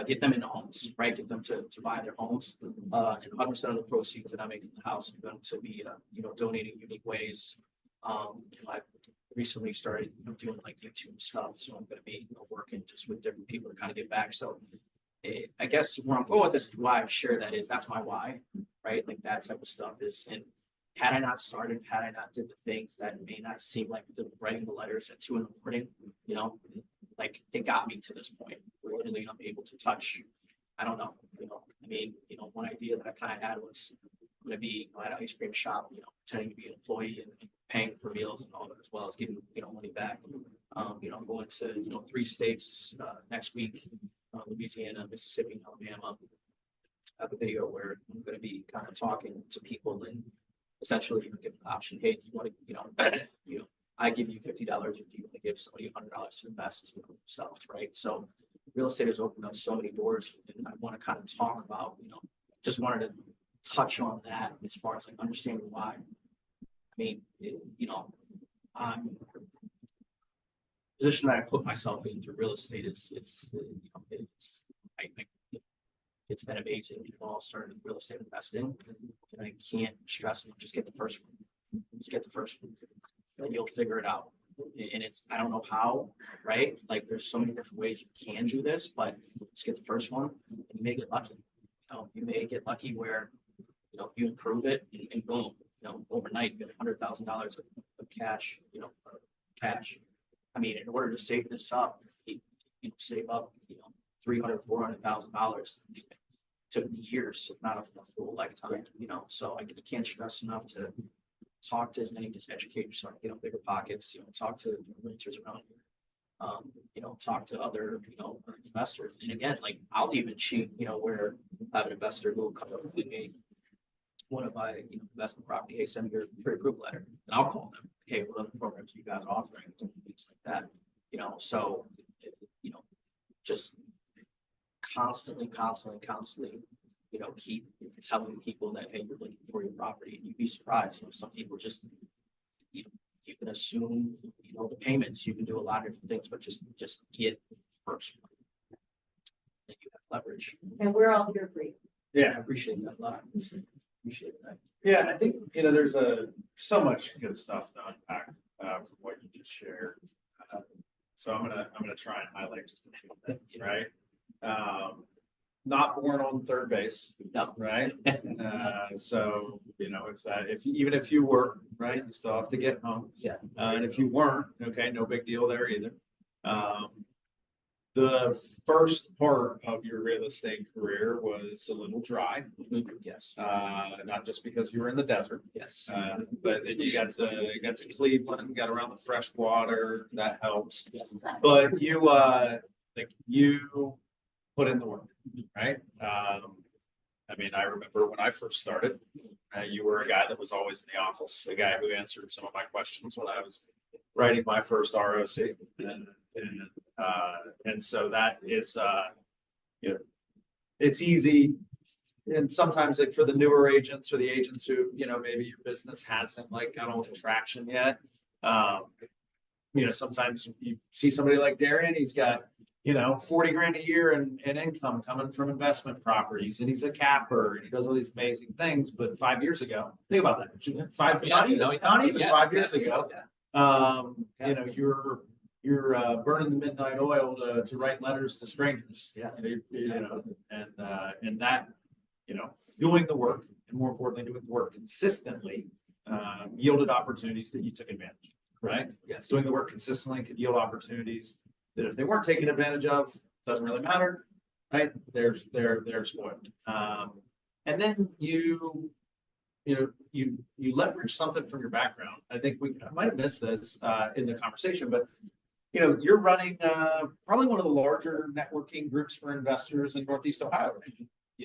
get them into homes, right? Get them to buy their homes. And 100% of the proceeds that I make in the house are going to be, donating unique ways. I recently started doing YouTube stuff, so I'm going to be working just with different people to kind of get back. So I guess where I'm going with this is why I share that is that's my why, right? That type of stuff is, and had I not started, had I not did the things that may not seem like the writing the letters at 2 a.m, it got me to this point. Literally, I'm able to touch. I don't know. One idea that I kind of had was I'm going to be at an ice cream shop, pretending to be an employee and paying for meals and all that, as well as giving money back. I'm going to 3 states next week. Louisiana, Mississippi, Alabama. I have a video where I'm going to be kind of talking to people and essentially give the option. Hey, do you want to, I give you $50, or do you want to give somebody $100 to invest yourself, right? So real estate has opened up so many doors, and I want to kind of talk about, just wanted to touch on that as far as understanding why. I'm position that I put myself in through real estate it's been amazing. It all started in real estate investing, and I can't stress enough. Just get the first one. Just get the first one, and you'll figure it out. And I don't know how, right? There's so many different ways you can do this, but just get the first one, and you may get lucky. You may get lucky where you improve it, and boom, overnight you get $100,000 of cash. Cash. In order to save this up, you save up, $300,000, $400,000. Took me years, if not a full lifetime. So I can't stress enough to talk to as many, just educate yourself, get on bigger pockets. Talk to renters around here. Talk to other, investors. And again, I'll even cheat, where I have an investor who will come up with me one of my investment property. Hey, send me your pre-approved letter, and I'll call them. Hey, what other programs are you guys offering? Things like that. So just constantly, keep telling people that, hey, you're looking for your property, and you'd be surprised. Some people just, you can assume, the payments, you can do a lot of different things, but just get the first one. And you have leverage. And we're all here for you. Yeah. I appreciate that a lot. Appreciate that. Yeah, I think, there's so much good stuff to unpack from what you just shared. So I'm gonna try and highlight just a few things, right? Not born on third base, No. right? So even if you were, right, you still have to get home. Yeah. And if you weren't, okay, no big deal there either. the first part of your real estate career was a little dry, Yes, not just because you were in the desert, yes. but then you got to Cleveland, got around the fresh water, that helps. But you, like you put in the work, right? I mean, I remember when I first started, you were a guy that was always in the office, a guy who answered some of my questions when I was writing my first ROC. And so that is, you know, it's easy. And sometimes like for the newer agents or the agents who, you know, maybe your business hasn't like got all the traction yet. You know, sometimes you see somebody like Darian, he's got, you know, 40 grand a year in income coming from investment properties, and he's a capper and he does all these amazing things. But 5 years ago, think about that. Not even 5 years ago. You know, you're burning the midnight oil to write letters to strangers. Yeah. You know, and that, you know, doing the work, and more importantly, doing the work consistently, yielded opportunities that you took advantage of, right? Yes. Doing the work consistently could yield opportunities that if they weren't taken advantage of, doesn't really matter, right? They're spoiled. And then you leverage something from your background. I think I might have missed this in the conversation, but you know, you're running probably one of the larger networking groups for investors in Northeast Ohio,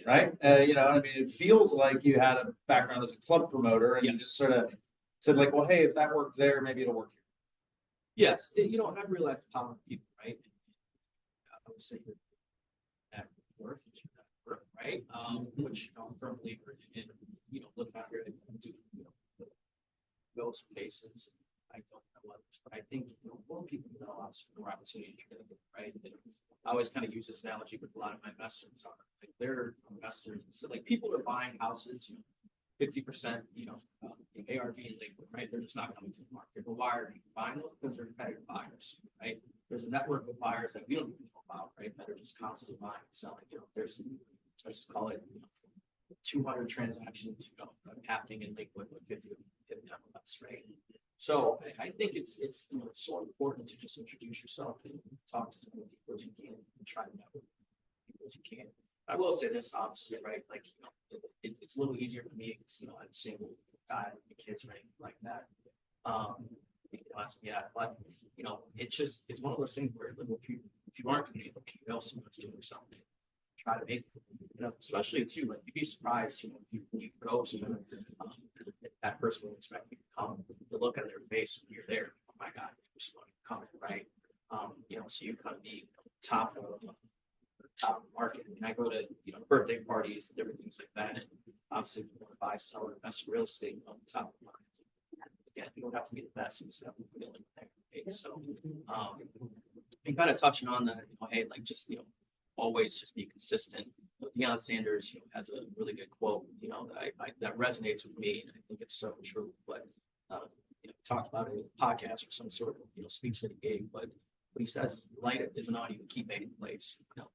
right? You know, I mean, it feels like you had a background as a club promoter, and you just sort of said like, well, hey, if that worked there, maybe it'll work here. Yes, you know, I realized the power of people, right? I would say that worth, right? Which, you know, I'm a firm believer in, you know, look out here and do, you know, those places. I don't know others, but I think, you know, more people know us, more opportunities you're gonna get, right? And I always kind of use this analogy with a lot of my investors are like they're investors. So like people are buying houses, you know, 50%, you know, ARV and liquid, right? They're just not coming to the market. But why are you buying those? Because they're competitive buyers, right? There's a network of buyers that we don't even know about, right? That are just constantly buying and selling. You know, there's, let's just call it, you know, 200 transactions, you know, happening in liquid with 50 MLS, right? So I think it's you know, it's so important to just introduce yourself and talk to as many people as you can and try to network with people as you can. I will say this, obviously, right? Like, you know, it's a little easier for me because, you know, I'm single guy, with kids or anything like that. Yeah, but you know, it's one of those things where if you aren't doing it, you know someone's doing something. Try to make, you know, especially too, like you'd be surprised, you know, if you go somewhere, that person will expect you to come, to look at their face when you're there. Oh my God, there's someone coming, right? You know, so you kind of be top of the market. I mean, I go to, you know, birthday parties and different things like that. And obviously, if you want to buy, sell, or invest in real estate on the top of the market. Again, you don't have to be the best, you just have to be willing to pay. So, and kind of touching on that, you know, hey, like just, you know, always just be consistent. Deion Sanders, you know, has a really good quote, you know, that resonates with me, and I think it's so true. But you know, talked about it in a podcast or some sort of, you know, speech that he gave. But what he says is, light isn't on you, keep making plays. You know,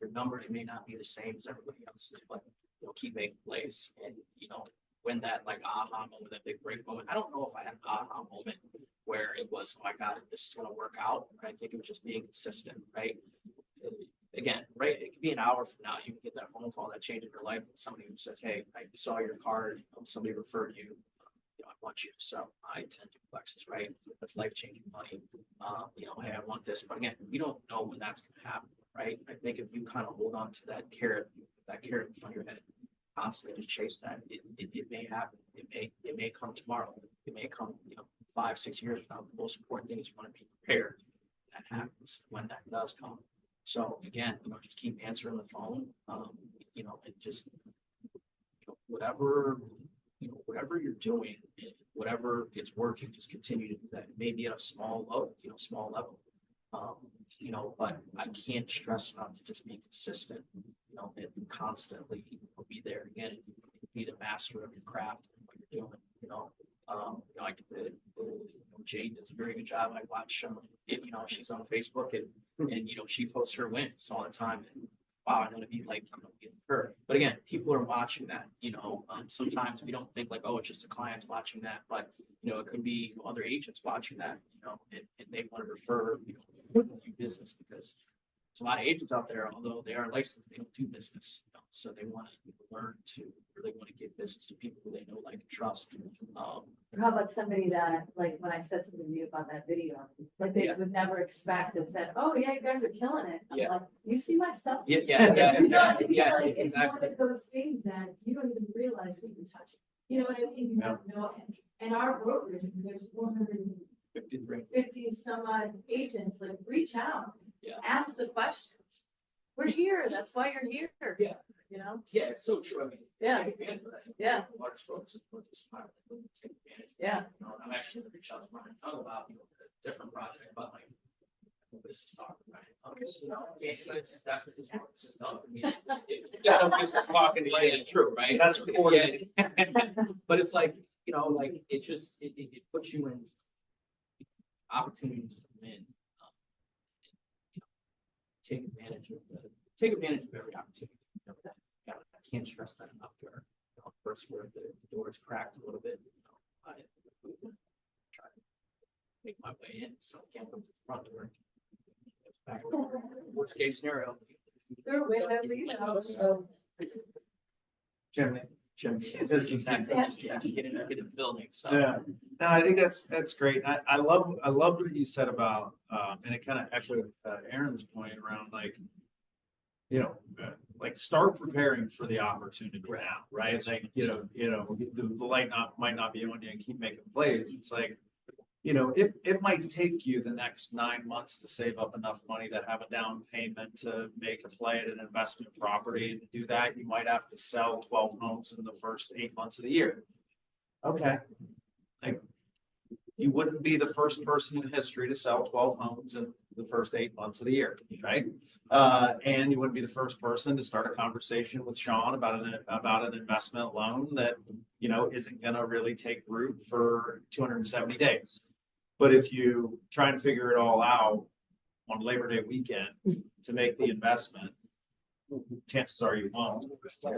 your numbers may not be the same as everybody else's, but you know, keep making plays. And you know, when that like aha moment, that big break moment. I don't know if I had an aha moment where it was, oh my God, this is going to work out. I think it was just being consistent, right? Again, right? It could be an hour from now. You can get that phone call that changes your life with somebody who says, hey, I saw your card. Somebody referred you. You know, I want you to sell I-10 duplexes, right? That's life-changing money. You know, hey, I want this. But again, we don't know when that's going to happen, right? I think if you kind of hold on to that carrot in front of your head, constantly just chase that, it may happen. It may come tomorrow. It may come, you know, 5-6 years from now. The most important thing is you want to be prepared. That happens when that does come. So again, you know, just keep answering the phone, you know, and just, you know, whatever you're doing, whatever it's working, just continue to do that. Maybe at a small level, you know, but I can't stress enough to just be consistent, you know, and constantly be there again, be the master of your craft and what you're doing, you know. Like Jade does a very good job. I watch, you know, she's on Facebook and you know, she posts her wins all the time. And wow, I want to be like, you know, getting her. But again, people are watching that. You know, sometimes we don't think like, oh, it's just a client watching that, but you know, it could be other agents watching that. You know, and they want to refer, you know, new business because there's a lot of agents out there, although they are licensed, they don't do business. So they want to learn to really want to give business to people who they know, like, and trust. Or how about somebody that, like, when I said something to you about that video, like they would never expect and said, oh, yeah, you guys are killing it. I'm Yeah. like, you see my stuff? Yeah, You know what I mean? yeah, Like, it's one exactly. of those things that you don't even realize who you're touching. You know what I mean? You have no, and our brokerage, there's 450 some odd agents, like, reach out. Yeah. Ask the questions. We're here, that's why you're here. Yeah. You know? Yeah, it's so true. I mean, Yeah. take advantage of that. Yeah. Large folks put this part, take advantage. Yeah. I'm actually gonna reach out to Brian Young about, a different project, about like business talk, right? Yeah, so that's what this work has done for me. Yeah, business talking, yeah, true, right? That's recorded. Yeah. But it's like, like it just, it puts you in opportunities to win. Take advantage of every opportunity. I can't stress that enough. First where the door is cracked a little bit, I try to make my way in, so I can't come to the front door. Worst case scenario. Jimmy. Get in the building, so. Yeah, no, I think that's great. I love what you said about, and it kind of echoed Aaron's point around like, like start preparing for the opportunity now, right? Like, the light might not be on you and keep making plays. It's like, it might take you the next 9 months to save up enough money to have a down payment to make a play at an investment property. And to do that, you might have to sell 12 homes in the first 8 months of the year. Okay. Like, you wouldn't be the first person in history to sell 12 homes in the first 8 months of the year, right? And you wouldn't be the first person to start a conversation with Sean about an investment loan that, isn't going to really take root for 270 days. But if you try and figure it all out on Labor Day weekend to make the investment, chances are you won't.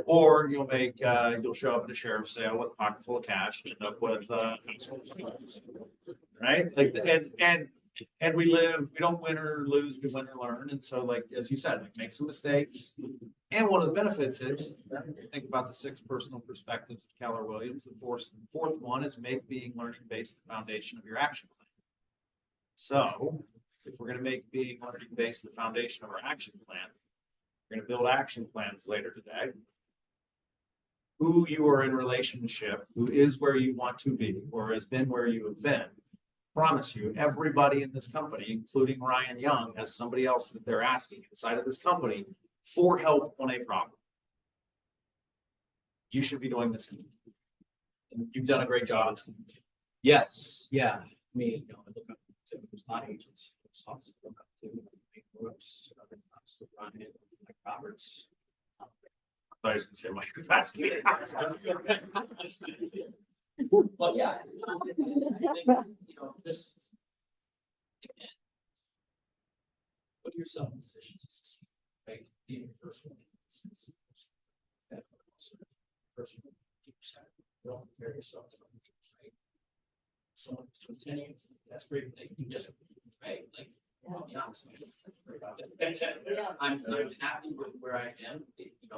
Or you'll show up at a sheriff's sale with a pocket full of cash and end up with right? Like, and we don't win or lose, we win or learn. And so, like, as you said, like, make some mistakes. And one of the benefits is, think about the 6 personal perspectives of Keller Williams. The fourth one is make being learning based the foundation of your action plan. So if we're going to make being learning based the foundation of our action plan, we're going to build action plans later today. Who you are in relationship, who is where you want to be, or has been where you have been. Promise you, everybody in this company, including Ryan Young, has somebody else that they're asking inside of this company for help on a problem. You should be doing this. You've done a great job. Yes, yeah. I mean, I look up to, there's a lot of agents. I look up to Brooks, Ryan, Mike Roberts. I thought I was going to say Mike Capacity. But yeah, I think, just again, put yourself in position to succeed. Right? Being the first one. That first one, keep yourself. Don't compare yourself to other people, right? Someone who's 10 years, that's great. They can just, right? Like, I'll be honest, I'm happy with where I am, in my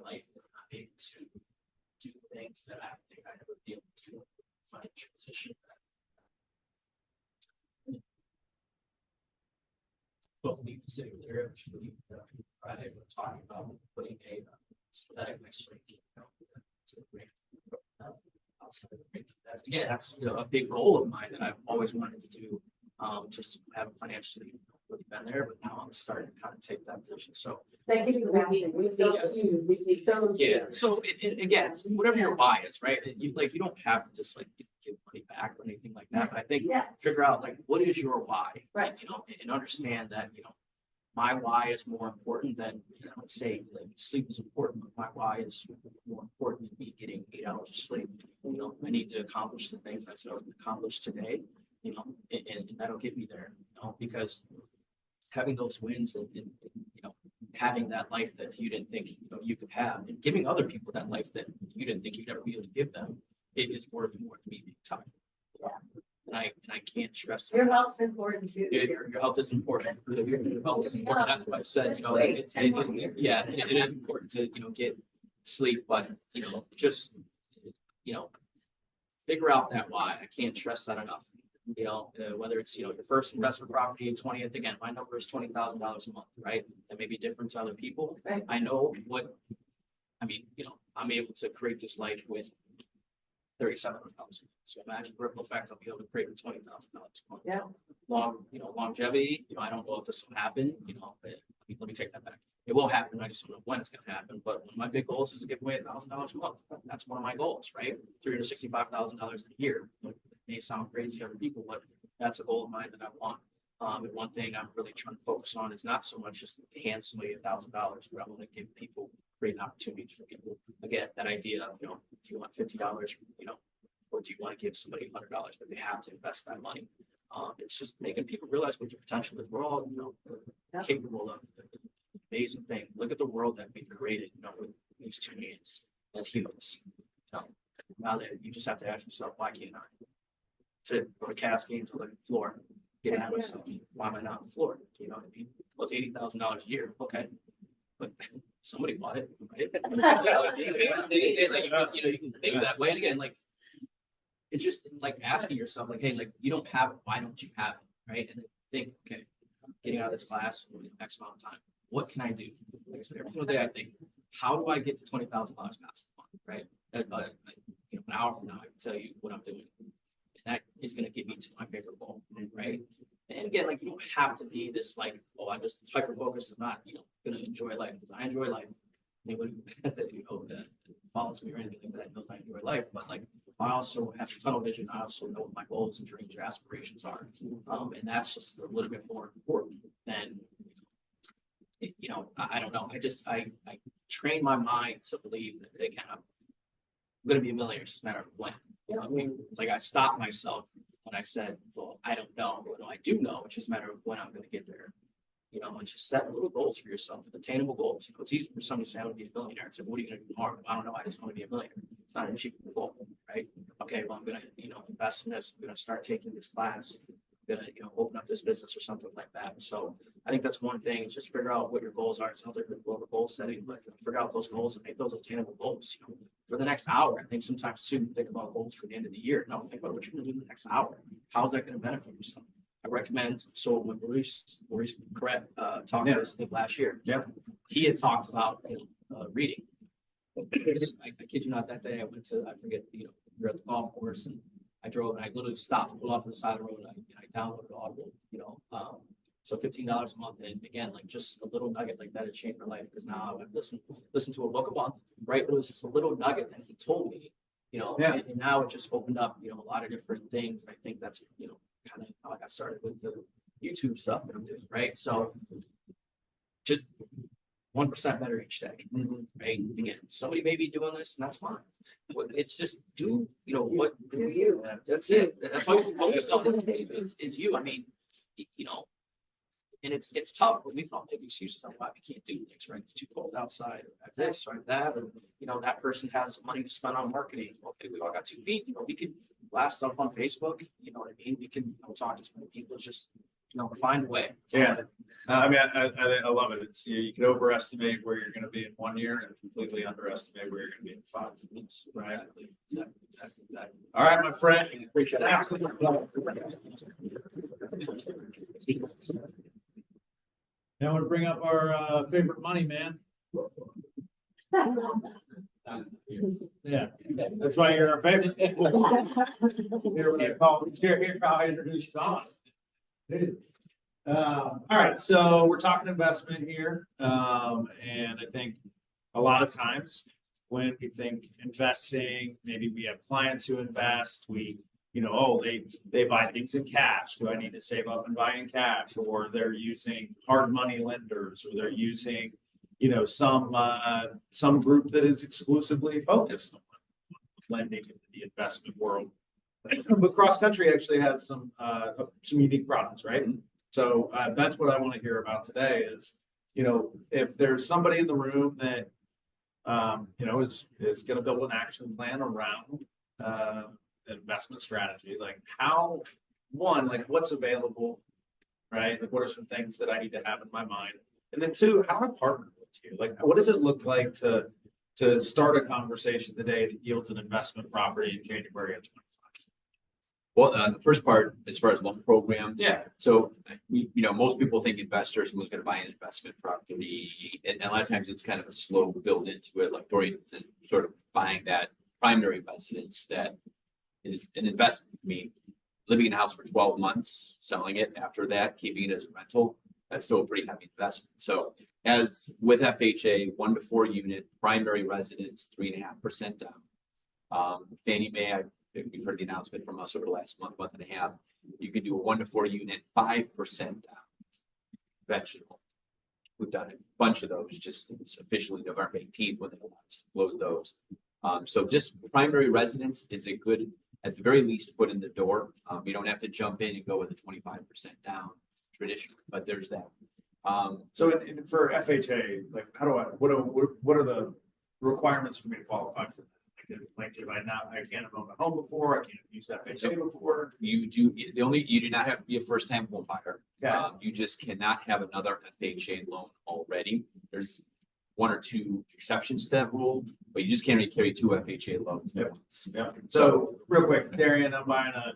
life. I'm able to do things that I don't think I'd ever be able to do in a financial position. Well, we consider there, actually, Friday, we're talking about putting a aesthetic next week. That's a big goal of mine that I've always wanted to do. Just haven't financially really been there, but now I'm starting to kind of take that position. So Thank you for that. yeah. So again, it's whatever your why is, right? You don't have to just like give money back or anything like that. But I think figure out like what is your why, right? And understand that my why is more important than let's say like sleep is important, but my why is more important than me getting 8 hours of sleep. I need to accomplish the things I said I was going to accomplish today. And that'll get me there. Because having those wins and having that life that you didn't think you could have, and giving other people that life that you didn't think you'd ever be able to give them, it is worth more to me big time. I can't stress that. Your health's important too. Your health is important. Your health is important. That's why I said, it is important to, get sleep, but, just, figure out that why. I can't stress that enough. Whether it's, your first investment property at 20th, again, my number is $20,000 a month, right? That may be different to other people. Right. I know I'm able to create this life with $3,700. So imagine the ripple effect I'll be able to create with $20,000 a month. Yeah. Longevity, I don't know if this will happen, but let me take that back. It will happen. I just don't know when it's gonna happen. But one of my big goals is to give away $1,000 a month. That's one of my goals, right? $365,000 a year. It may sound crazy to other people, but that's a goal of mine that I want. And one thing I'm really trying to focus on is not so much just hand somebody $1,000, but I want to give people create opportunities for people. Again, that idea of, do you want $50, or do you want to give somebody $100, but they have to invest that money. It's just making people realize what your potential is. We're all, capable of amazing thing. Look at the world that we've created, with these two hands as humans. Now that you just have to ask yourself, why can't I? To go to Cavs games, to look at the floor, get at myself. Why am I not on the floor? You know what I mean? Well, it's $80,000 a year. Okay. But somebody bought it, right? You can think that way. And again, it's just like asking yourself, hey, you don't have it. Why don't you have it? Right. And then think, okay, I'm getting out of this class in the next amount of time. What can I do? Like, so every single day I think, how do I get to $20,000 passive month? Right. An hour from now, I can tell you what I'm doing. And that is going to get me to my favorite goal. Right. And again, you don't have to be this I'm just hyper focused and not, going to enjoy life, because I enjoy life. Anybody that follows me or anything like that knows I enjoy life, but I also have tunnel vision. I also know what my goals and dreams or aspirations are. And that's just a little bit more important than, I don't know. I train my mind to believe that, again, I'm going to be a millionaire. It's just a matter of when. I stopped myself when I said, well, I don't know. Well, I do know. It's just a matter of when I'm going to get there. And just set little goals for yourself, attainable goals. It's easy for somebody to say, I want to be a millionaire. It's what are you going to do tomorrow? I don't know. I just want to be a millionaire. It's not an achievable goal, right? Okay, well, I'm going to, invest in this. I'm going to start taking this class. I'm going to, open up this business or something like that. So I think that's one thing. Just figure out what your goals are. It sounds like we're goal setting, but figure out those goals and make those attainable goals. For the next hour, I think sometimes too, think about goals for the end of the year. No, think about what you're going to do in the next hour. How's that going to benefit yourself? I recommend, so when Maurice Correct talked to us, I think last year, he had talked about reading. I kid you not, that day I went to, I forget, we were at the golf course and I drove and I literally stopped, pulled off to the side of the road and I downloaded Audible, so $15 a month. And again, just a little nugget like that had changed my life, because now I would listen to a book a month, right? But it was just a little nugget that he told me, and now it just opened up, a lot of different things. I think that's, kind of how I got started with the YouTube stuff that I'm doing, right? So just 1% better each day, right? Again, somebody may be doing this, and that's fine. It's just do what do you? That's it. That's all you can focus on is you. I mean, and it's tough, but we can all make excuses on why we can't do things, right? It's too cold outside, or this or that, or that person has money to spend on marketing. Okay, we all got 2 feet. We could blast stuff on Facebook. You know what I mean? We can talk to as many people. Just find a way. Yeah. I love it. It's you can overestimate where you're going to be in 1 year and completely underestimate where you're going to be in 5 months. Right. Exactly. All right, my friend. Appreciate it. Absolutely. Now I want to bring up our favorite money man. Yeah, that's why you're our favorite. Here, I introduce Don. All right, so we're talking investment here. And I think a lot of times when we think investing, maybe we have clients who invest, they buy things in cash. Do I need to save up and buy in cash? Or they're using hard money lenders, or they're using, some group that is exclusively focused on lending in the investment world. But CrossCountry actually has some unique products, right? So that's what I want to hear about today is, if there's somebody in the room that, is going to build an action plan around investment strategy, how one, like what's available, right? Like what are some things that I need to have in my mind? And then two, how do I partner with you? Like, what does it look like to start a conversation today that yields an investment property in January of 25? Well, the first part, as far as loan programs. Yeah. So, most people think investors, someone's gonna buy an investment property, and a lot of times it's kind of a slow build into it, like Dorian said, sort of buying that primary residence that is an investment. I mean, living in a house for 12 months, selling it after that, keeping it as a rental, that's still a pretty heavy investment. So as with FHA, 1 to 4 unit, primary residence, 3.5% down. Fannie Mae, we've heard the announcement from us over the last month and a half. You can do a 1 to 4 unit, 5% down. Conventional. We've done a bunch of those, just it's officially November 18th when they close those. So just primary residence is a good, at the very least, foot in the door. You don't have to jump in and go with a 25% down traditional, but there's that. So for FHA, like how do I, what are the requirements for me to qualify for that? Like if I can't have owned a home before, I can't use FHA before. You do not have to be a first time home buyer. Okay. You just cannot have another FHA loan already. There's 1 or 2 exceptions to that rule, but you just can't really carry 2 FHA loans at once. Yeah. So real quick, Darian, I'm buying a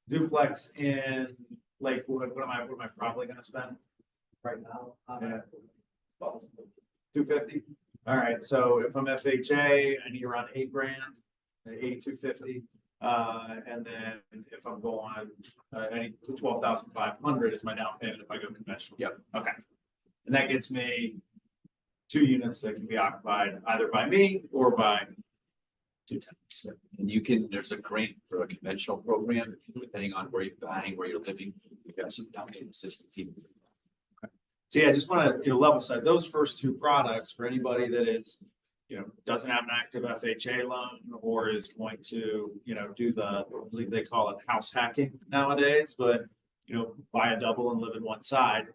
duplex in Lakewood. What am I probably gonna spend right now? Yeah. 250. All right. So if I'm FHA, I need around $8,000, 8,250. And then if I'm going, I need 12,500 is my down payment if I go conventional. Yep. Okay. And that gets me 2 units that can be occupied either by me or by 2 tenants. And there's a grant for a conventional program, depending on where you're buying, where you're living. We've got some down payment assistance even. So yeah, I just want to, level set those first 2 products for anybody that is, doesn't have an active FHA loan or is going to, do I believe they call it house hacking nowadays, but, buy a double and live in one side,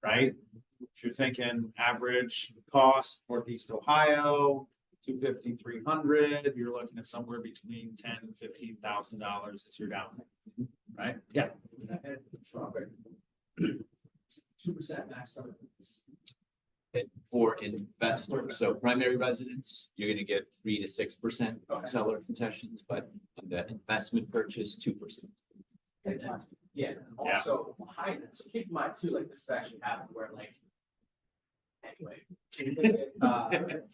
right? If you're thinking average cost, Northeast Ohio, 250, 300, you're looking at somewhere between $10,000 and $15,000 as your down payment, right? Yeah. 2% max on For investors, so primary residence, you're gonna get 3 to 6% seller concessions, but on the investment purchase, 2%. Yeah, also behind it, so keep in mind too, like this has actually happened where like. Anyway,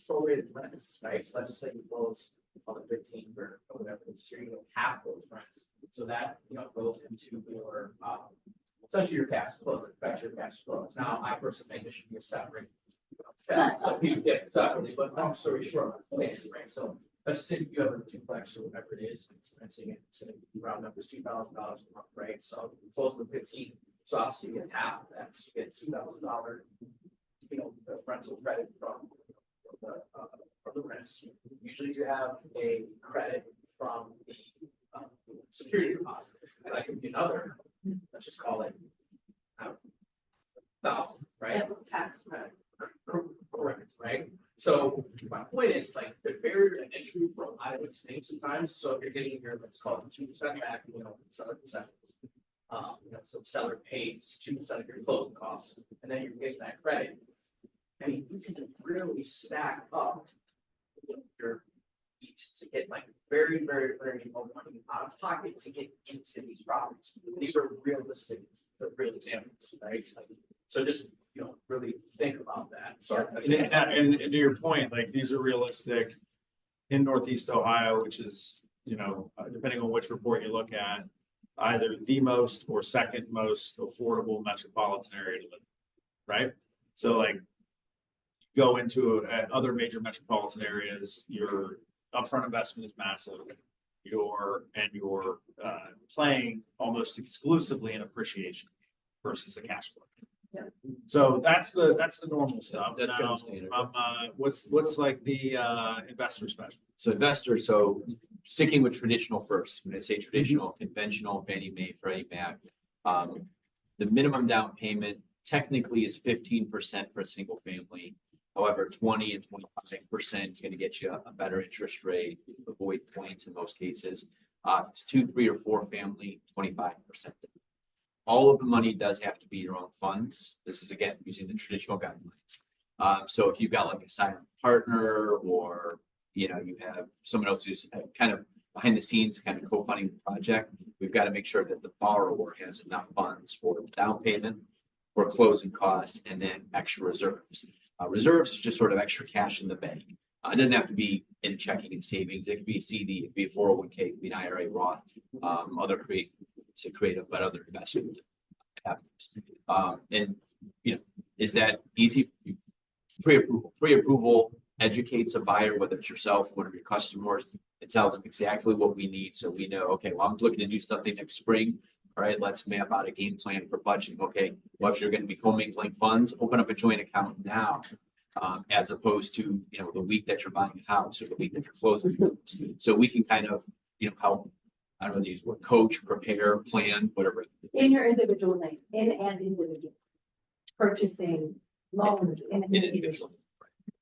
prorated rents, right? So let's just say you close on the 15th or whatever, so you're gonna have those rents. So that, goes into your, essentially your cash flow, it affects your cash flow. Now, I personally think it should be a separate. Some people get it separately, but long story short, it is, right? So let's say you have a duplex or whatever it is, it's renting it, it's gonna be round numbers, $2,000 a month, right? So close to 15, so obviously you get half of that, so you get $2,000, rental credit from the rents. Usually you have a credit from the security deposit. That could be another, let's just call it 1,000, right? Tax credit. Correct, right? So my point is like the barrier to entry for a lot of things sometimes. So if you're getting your, let's call it 2% back, seller concessions. Some seller pays 2% of your closing costs, and then you're getting that credit. I mean, you can really stack up your fees to get like very, very, very low money out of pocket to get into these properties. These are realistic, they're real examples, right? So just really think about that. So And to your point, like these are realistic in Northeast Ohio, which is, depending on which report you look at, either the most or second most affordable metropolitan area to live in, right? So like go into other major metropolitan areas, your upfront investment is massive. You're playing almost exclusively in appreciation versus a cash flow. Yeah. So that's the normal stuff. That's Now, fairly standard. What's like the investor special? So investors, so sticking with traditional first, when I say traditional, conventional, Fannie Mae, Freddie Mac, the minimum down payment technically is 15% for a single family. However, 20 and 25% is going to get you a better interest rate, avoid points in most cases. It's 2, 3, or 4 family, 25%. All of the money does have to be your own funds. This is again using the traditional guidelines. So if you've got like a silent partner, or you have someone else who's kind of behind the scenes, kind of co-funding the project, we've got to make sure that the borrower has enough funds for the down payment, for closing costs, and then extra reserves. Reserves is just sort of extra cash in the bank. It doesn't have to be in checking and savings. It could be a CD, it could be a 401k, it could be an IRA, Roth, other creative, but other investment avenues. And is that easy? Pre-approval educates a buyer, whether it's yourself, one of your customers. It tells them exactly what we need, so we know, okay, well, I'm looking to do something next spring. All right, let's map out a game plan for budgeting. Okay, well, if you're going to be commingling funds, open up a joint account now, as opposed to the week that you're buying a house or the week that you're closing. So we can kind of help. I don't know the use word, coach, prepare, plan, whatever. In your individual name, in and individual purchasing loans in Individual.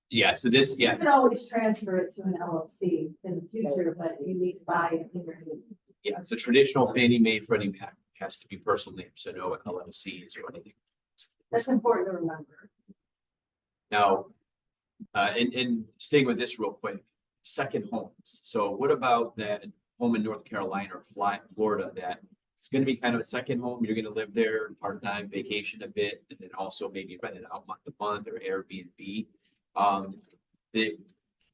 Yeah. So this, You can always transfer it to an LLC in the future, but you need to buy it in your name. Yeah, it's a traditional Fannie Mae, Freddie Mac, has to be personal name, so no LLCs or anything. That's important to remember. Now, and staying with this real quick, second homes. So what about that home in North Carolina or Florida that it's going to be kind of a second home? You're going to live there part-time, vacation a bit, and then also maybe rent it out month to month or Airbnb. The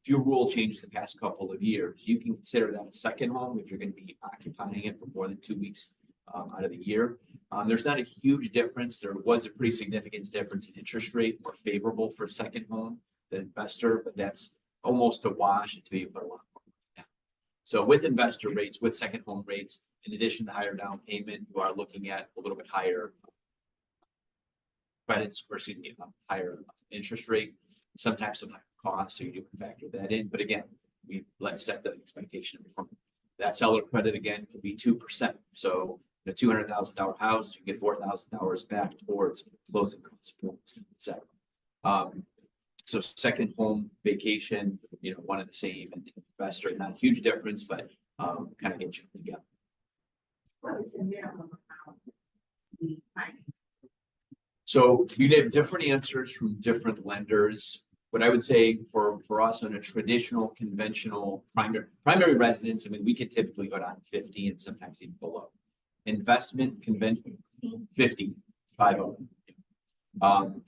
few rule changes the past couple of years. You can consider that a second home if you're going to be occupying it for more than 2 weeks out of the year. There's not a huge difference. There was a pretty significant difference in interest rate, more favorable for a second home than investor, but that's almost a wash until you put a lot more money down. So with investor rates, with second home rates, in addition to higher down payment, you are looking at a little bit higher credits, or excuse me, higher interest rate, sometimes some higher costs, so you do factor that in. But again, we set the expectation from that seller credit again could be 2%. So a $200,000 house, you get $4,000 back towards closing costs, points, etc. So second home, vacation, one of the same, and investor, not a huge difference, but kind of get you together. What is the minimum amount we finance? So you get different answers from different lenders. What I would say for us on a traditional, conventional primary residence, I mean, we could typically go down 50 and sometimes even below. Investment conventional 50.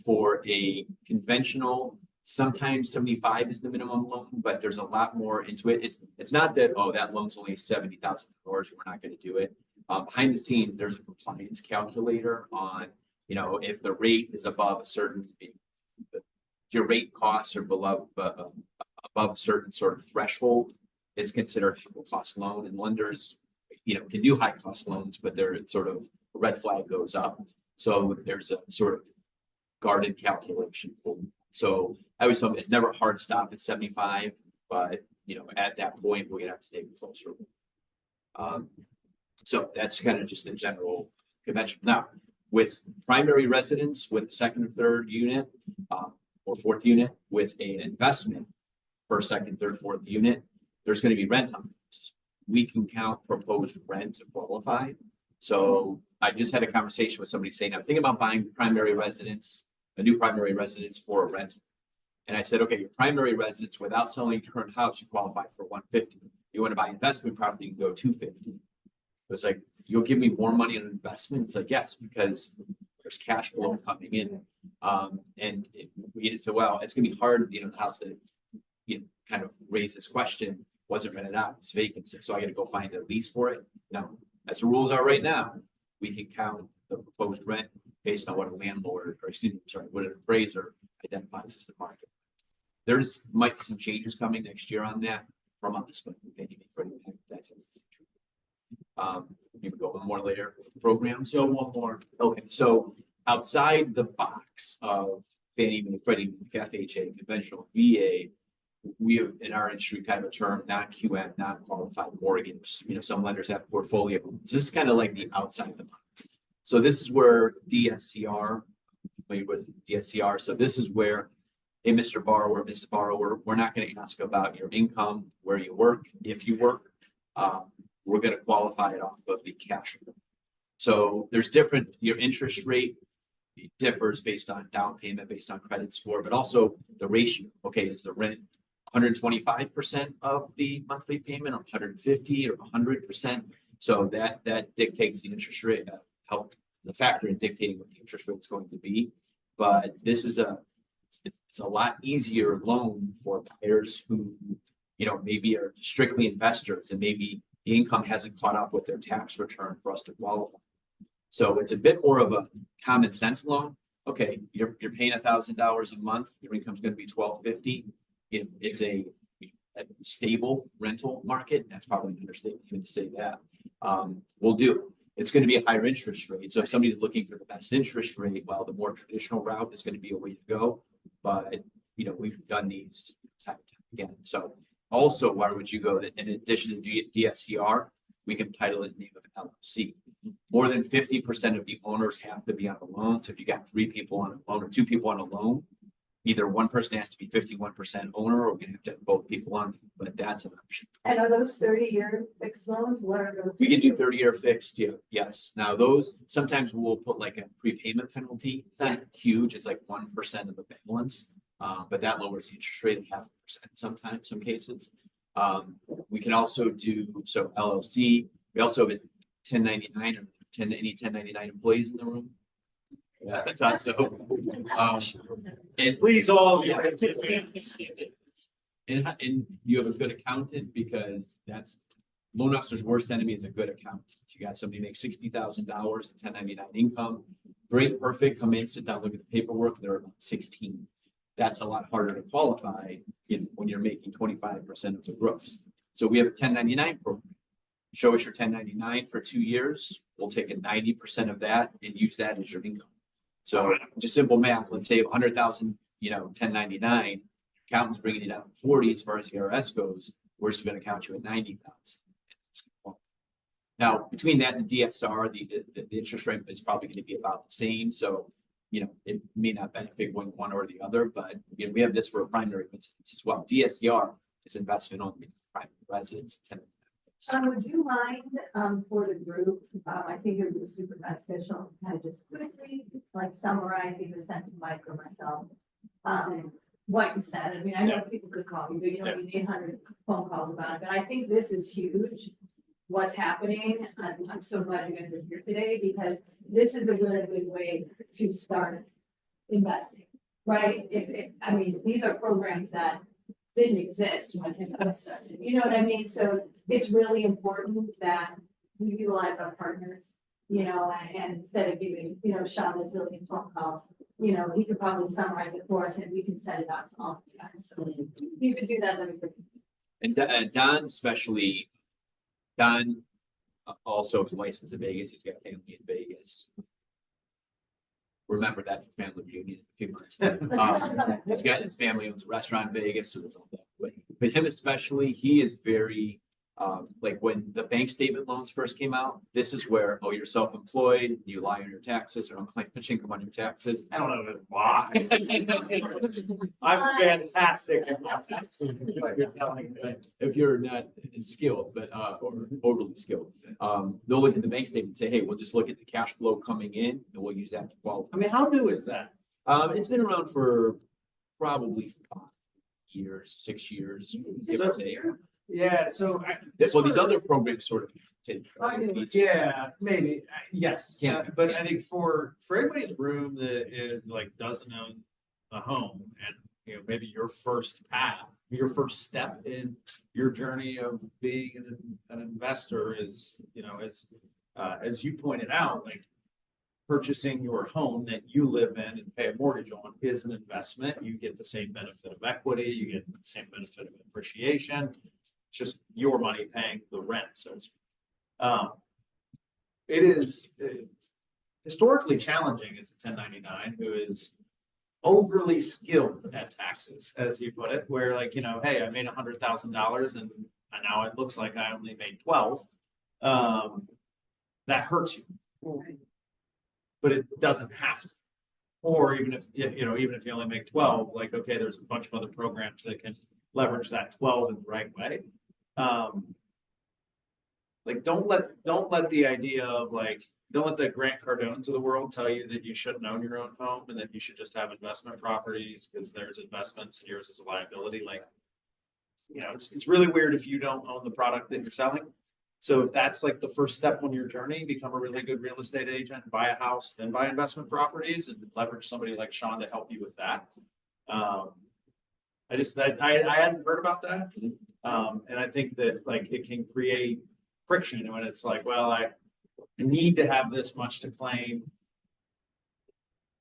For a conventional, sometimes 75 is the minimum loan, but there's a lot more into it. It's not that, oh, that loan's only $70,000, we're not going to do it. Behind the scenes, there's a compliance calculator on, if the rate is above a certain, your rate costs are below above a certain sort of threshold, it's considered a cost loan, and lenders, can do high cost loans, but they're sort of a red flag goes up. So there's a sort of guarded calculation for. So I always thought it's never a hard stop at 75, but at that point we're gonna have to take a closer look. So that's kind of just the general convention. Now, with primary residence, with the second or third unit, or fourth unit, with an investment for second, third, fourth unit, there's going to be rent on it. We can count proposed rent to qualify. So I just had a conversation with somebody saying, I'm thinking about buying primary residence, a new primary residence for a rent. And I said, okay, your primary residence without selling your current house, you qualify for 150. You want to buy investment property, you can go 250. It was like, you'll give me more money on investment? It's like, yes, because there's cash flow coming in. And we said, well, it's gonna be hard, the house that kind of raised this question wasn't rented out, it's vacant. So I got to go find a lease for it. Now, as the rules are right now, we can count the proposed rent based on what a landlord, or excuse me, sorry, what an appraiser identifies as the market. There's might be some changes coming next year on that from on this, but you can go one more later programs. So one more. Okay, so outside the box of Fannie Mae, Freddie Mac, FHA, conventional VA, we have in our industry kind of a term non-QM, non-qualified mortgage. Some lenders have portfolio. So this is kind of like the outside the box. So this is where DSCR, with DSCR. So this is where, hey, Mr. Borrower, Mrs. Borrower, we're not going to ask about your income, where you work, if you work. we're gonna qualify it off of the cash flow. So there's different, your interest rate differs based on down payment, based on credit score, but also the ratio. Okay, is the rent 125% of the monthly payment, or 150 or 100%? So that dictates the interest rate, help the factor in dictating what the interest rate is going to be. But this is it's a lot easier loan for buyers who, you know, maybe are strictly investors and maybe the income hasn't caught up with their tax return for us to qualify. So it's a bit more of a common sense loan. Okay, you're paying $1,000 a month, your income's gonna be $1,250. It's a stable rental market. That's probably an understatement even to say that. We'll do it. It's gonna be a higher interest rate. So if somebody's looking for the best interest rate, well, the more traditional route is gonna be a way to go. But, you know, we've done these time and time again. So also, why would you go in addition to DSCR, we can title it in the name of an LLC. More than 50% of the owners have to be on a loan. So if you got 3 people on a loan or 2 people on a loan, either one person has to be 51% owner, or we're gonna have to have both people on, but that's an option. And are those 30-year fixed loans? What are those? We can do 30-year fixed, yeah, yes. Now those, sometimes we'll put like a prepayment penalty. It's not huge, it's like 1% of the balance. But that lowers the interest rate 0.5% sometimes, some cases. We can also do, so LLC, we also have a 1099 or any 1099 employees in the room. Yeah, I thought so. And Please all. Yeah. And you have a good accountant, because that's loan officer's worst enemy is a good accountant. You got somebody make $60,000 in 1099 income, great, perfect, come in, sit down, look at the paperwork, they're about 16. That's a lot harder to qualify when you're making 25% of the gross. So we have a 1099 program. Show us your 1099 for 2 years. We'll take a 90% of that and use that as your income. So just simple math, let's say 100,000, 1099, accountant's bringing it down to 40 as far as the IRS goes. We're just going to count you at 90,000. Now, between that and DSR, the interest rate is probably going to be about the same. So, it may not benefit going one or the other, but we have this for a primary residence as well. DSCR is investment only primary residence. Would you mind, for the group, I think it would be super beneficial to kind of just quickly, like summarizing the sentiment Mike or myself, what you said. I mean, I know people could call you, but you don't need 800 phone calls about it, but I think this is huge. What's happening. I'm so glad you guys are here today, because this is a really good way to start investing, right? I mean, these are programs that didn't exist when it started, you know what I mean? So it's really important that we utilize our partners, and instead of giving, Sean a zillion phone calls, he could probably summarize it for us and we can send it out to all of you guys. So you could do that. And Don especially, Don also is licensed in Vegas. He's got family in Vegas. Remember that for family reunion in a few months. He's got his family owns a restaurant in Vegas, so there's all that. But him especially, he is very like when the bank statement loans first came out. This is where you're self-employed, you lie on your taxes, or don't claim much income on your taxes. I don't know why. I'm fantastic at my taxes. If you're not skilled, but or overly skilled, they'll look at the bank statement and say, "Hey, we'll just look at the cash flow coming in, and we'll use that to qualify." I mean, how new is that? It's been around for probably 5 years, 6 years, give or take. Yeah, so. Well, these other programs sort of take. Yeah, maybe, yes, Yeah. But I think for everybody in the room that doesn't own a home, and maybe your first path, your first step in your journey of being an investor is, as you pointed out, like purchasing your home that you live in and pay a mortgage on is an investment. You get the same benefit of equity, you get the same benefit of appreciation. Just your money paying the rent. So it is historically challenging as a 1099 who is overly skilled at taxes, as you put it, where hey, I made $100,000 and now it looks like I only made 12. That hurts you, but it doesn't have to. Or even if you only make 12, okay, there's a bunch of other programs that can leverage that 12 in the right way. like, don't let the idea of like, don't let the Grant Cardones of the world tell you that you shouldn't own your own home and that you should just have investment properties because there's investments and yours is a liability. Like, it's really weird if you don't own the product that you're selling. So if that's like the first step on your journey, become a really good real estate agent, buy a house, then buy investment properties and leverage somebody like Sean to help you with that. I hadn't heard about that. And I think that like it can create friction when it's like, well, I need to have this much to claim.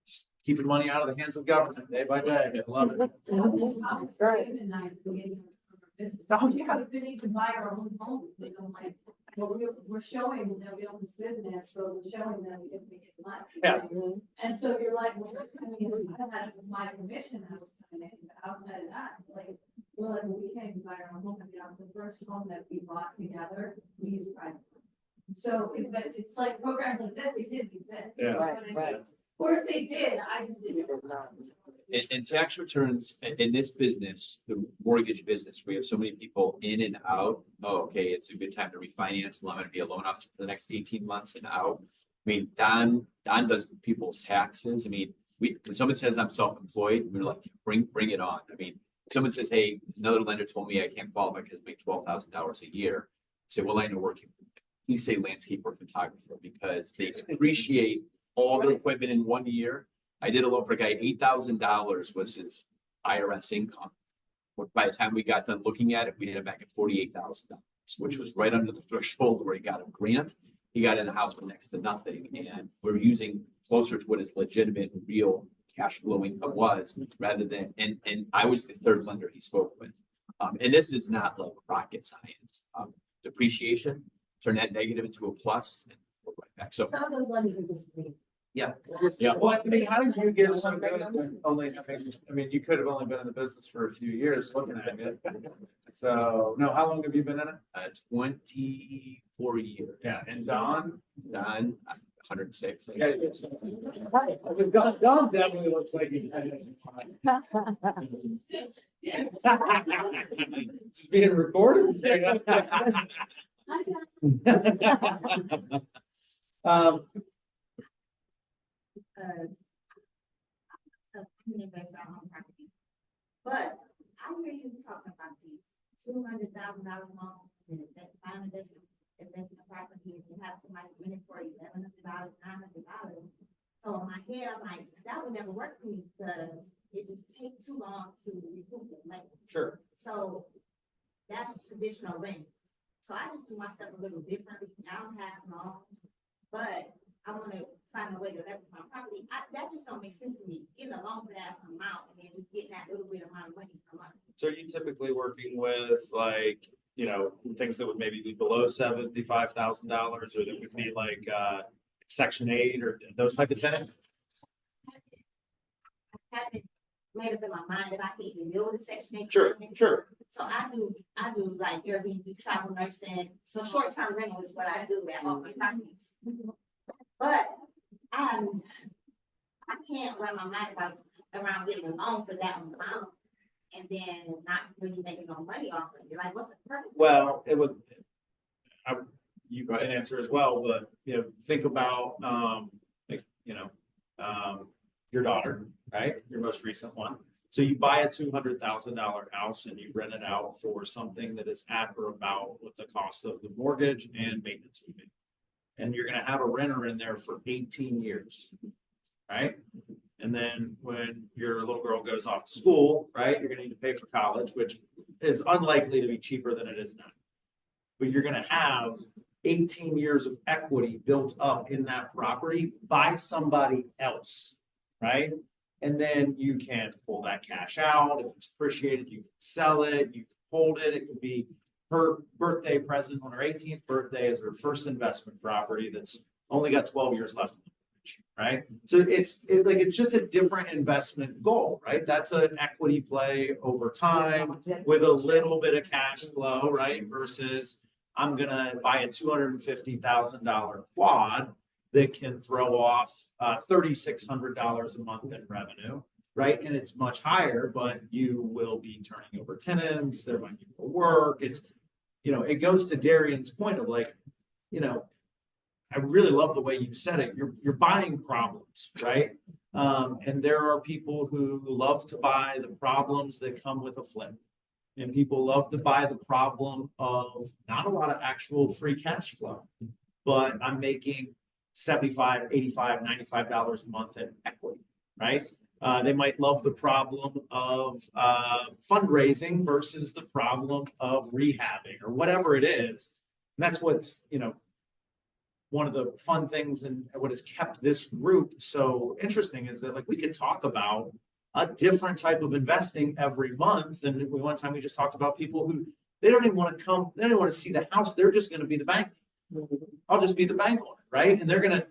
Just keeping money out of the hands of government day by day. I love it. Right. Oh, yeah. We need to buy our own home, like, well, we're showing that we own this business, so we're showing that we didn't make it much. Yeah. And so you're like, well, I mean, I don't have my permission that was coming in, but outside of that, like, we're like, well, we can't even buy our own home. I mean, the first home that we bought together, we used private. So, but it's like programs like this, they didn't exist. Yeah. Right. Or if they did, I just didn't. And tax returns in this business, the mortgage business, we have so many people in and out. Oh, okay, it's a good time to refinance. I'm going to be a loan officer for the next 18 months and out. I mean, Don does people's taxes. I mean, when someone says I'm self-employed, we're like, bring it on. I mean, someone says, hey, another lender told me I can't qualify because I make $12,000 a year. I say, well, I know working. Please say landscape or photographer because they appreciate all their equipment in 1 year. I did a loan for a guy, $8,000 was his IRS income. By the time we got done looking at it, we had it back at $48,000, which was right under the threshold where he got a grant. He got in a house with next to nothing, and we're using closer to what his legitimate, real cash flow income was, rather than. And I was the third lender he spoke with, and this is not like rocket science. Depreciation, turn that negative into a plus, and we're right back. So Some of those lenders are just. yeah. Well, I mean, how did you get so good at only having, I mean, you could have only been in the business for a few years looking at it. So, no, how long have you been in it? 24 years. Yeah, and Don? 106. Yeah, I mean, Don definitely looks like he had it. It's being recorded. Because I'm an investor on property. But I hear you talking about these $200,000 loans and buying investment property, and you have somebody doing it for $1,100, $900. So in my head, I'm like, that would never work for me because it just takes too long to recoup the money. Sure. So that's traditional rent. So I just do my stuff a little differently. I don't have loans, but I want to find a way to leverage my property. That just don't make sense to me. Getting a loan for that amount and then just getting that little bit amount of money per month. So are you typically working with like, things that would maybe be below $75,000 or that would be like Section 8 or those type of tenants? I haven't made up in my mind that I can even deal with a Section 8. Sure. So I do like Airbnb, travel nursing. So short-term rental is what I do at all my properties. But I can't wrap my mind around getting a loan for that amount and then not really making no money off of it. Like, what's the purpose? Well, you can answer as well, but think about your daughter, right? Your most recent one. So you buy a $200,000 house and you rent it out for something that is at or about what the cost of the mortgage and maintenance would be. And you're gonna have a renter in there for 18 years, right? And then when your little girl goes off to school, right, you're gonna need to pay for college, which is unlikely to be cheaper than it is now. But you're gonna have 18 years of equity built up in that property by somebody else, right? And then you can pull that cash out. If it's appreciated, you can sell it, you can hold it. It could be her birthday present on her 18th birthday as her first investment property that's only got 12 years left, right? So it's just a different investment goal, right? That's an equity play over time with a little bit of cash flow, right? Versus I'm gonna buy a $250,000 quad that can throw off $3,600 a month in revenue, right? And it's much higher, but you will be turning over tenants. There might be more work. It goes to Darian's point of like, you know, I really love the way you said it. You're buying problems, right? And there are people who love to buy the problems that come with a flip. And people love to buy the problem of not a lot of actual free cash flow, but I'm making $75, $85, $95 a month in equity, right? They might love the problem of fundraising versus the problem of rehabbing or whatever it is. And that's what's, you know, one of the fun things and what has kept this group so interesting is that like we could talk about a different type of investing every month. And one time we just talked about people who they don't even want to come, they don't want to see the house. They're just going to be the bank. I'll just be the bank owner, right? And they're gonna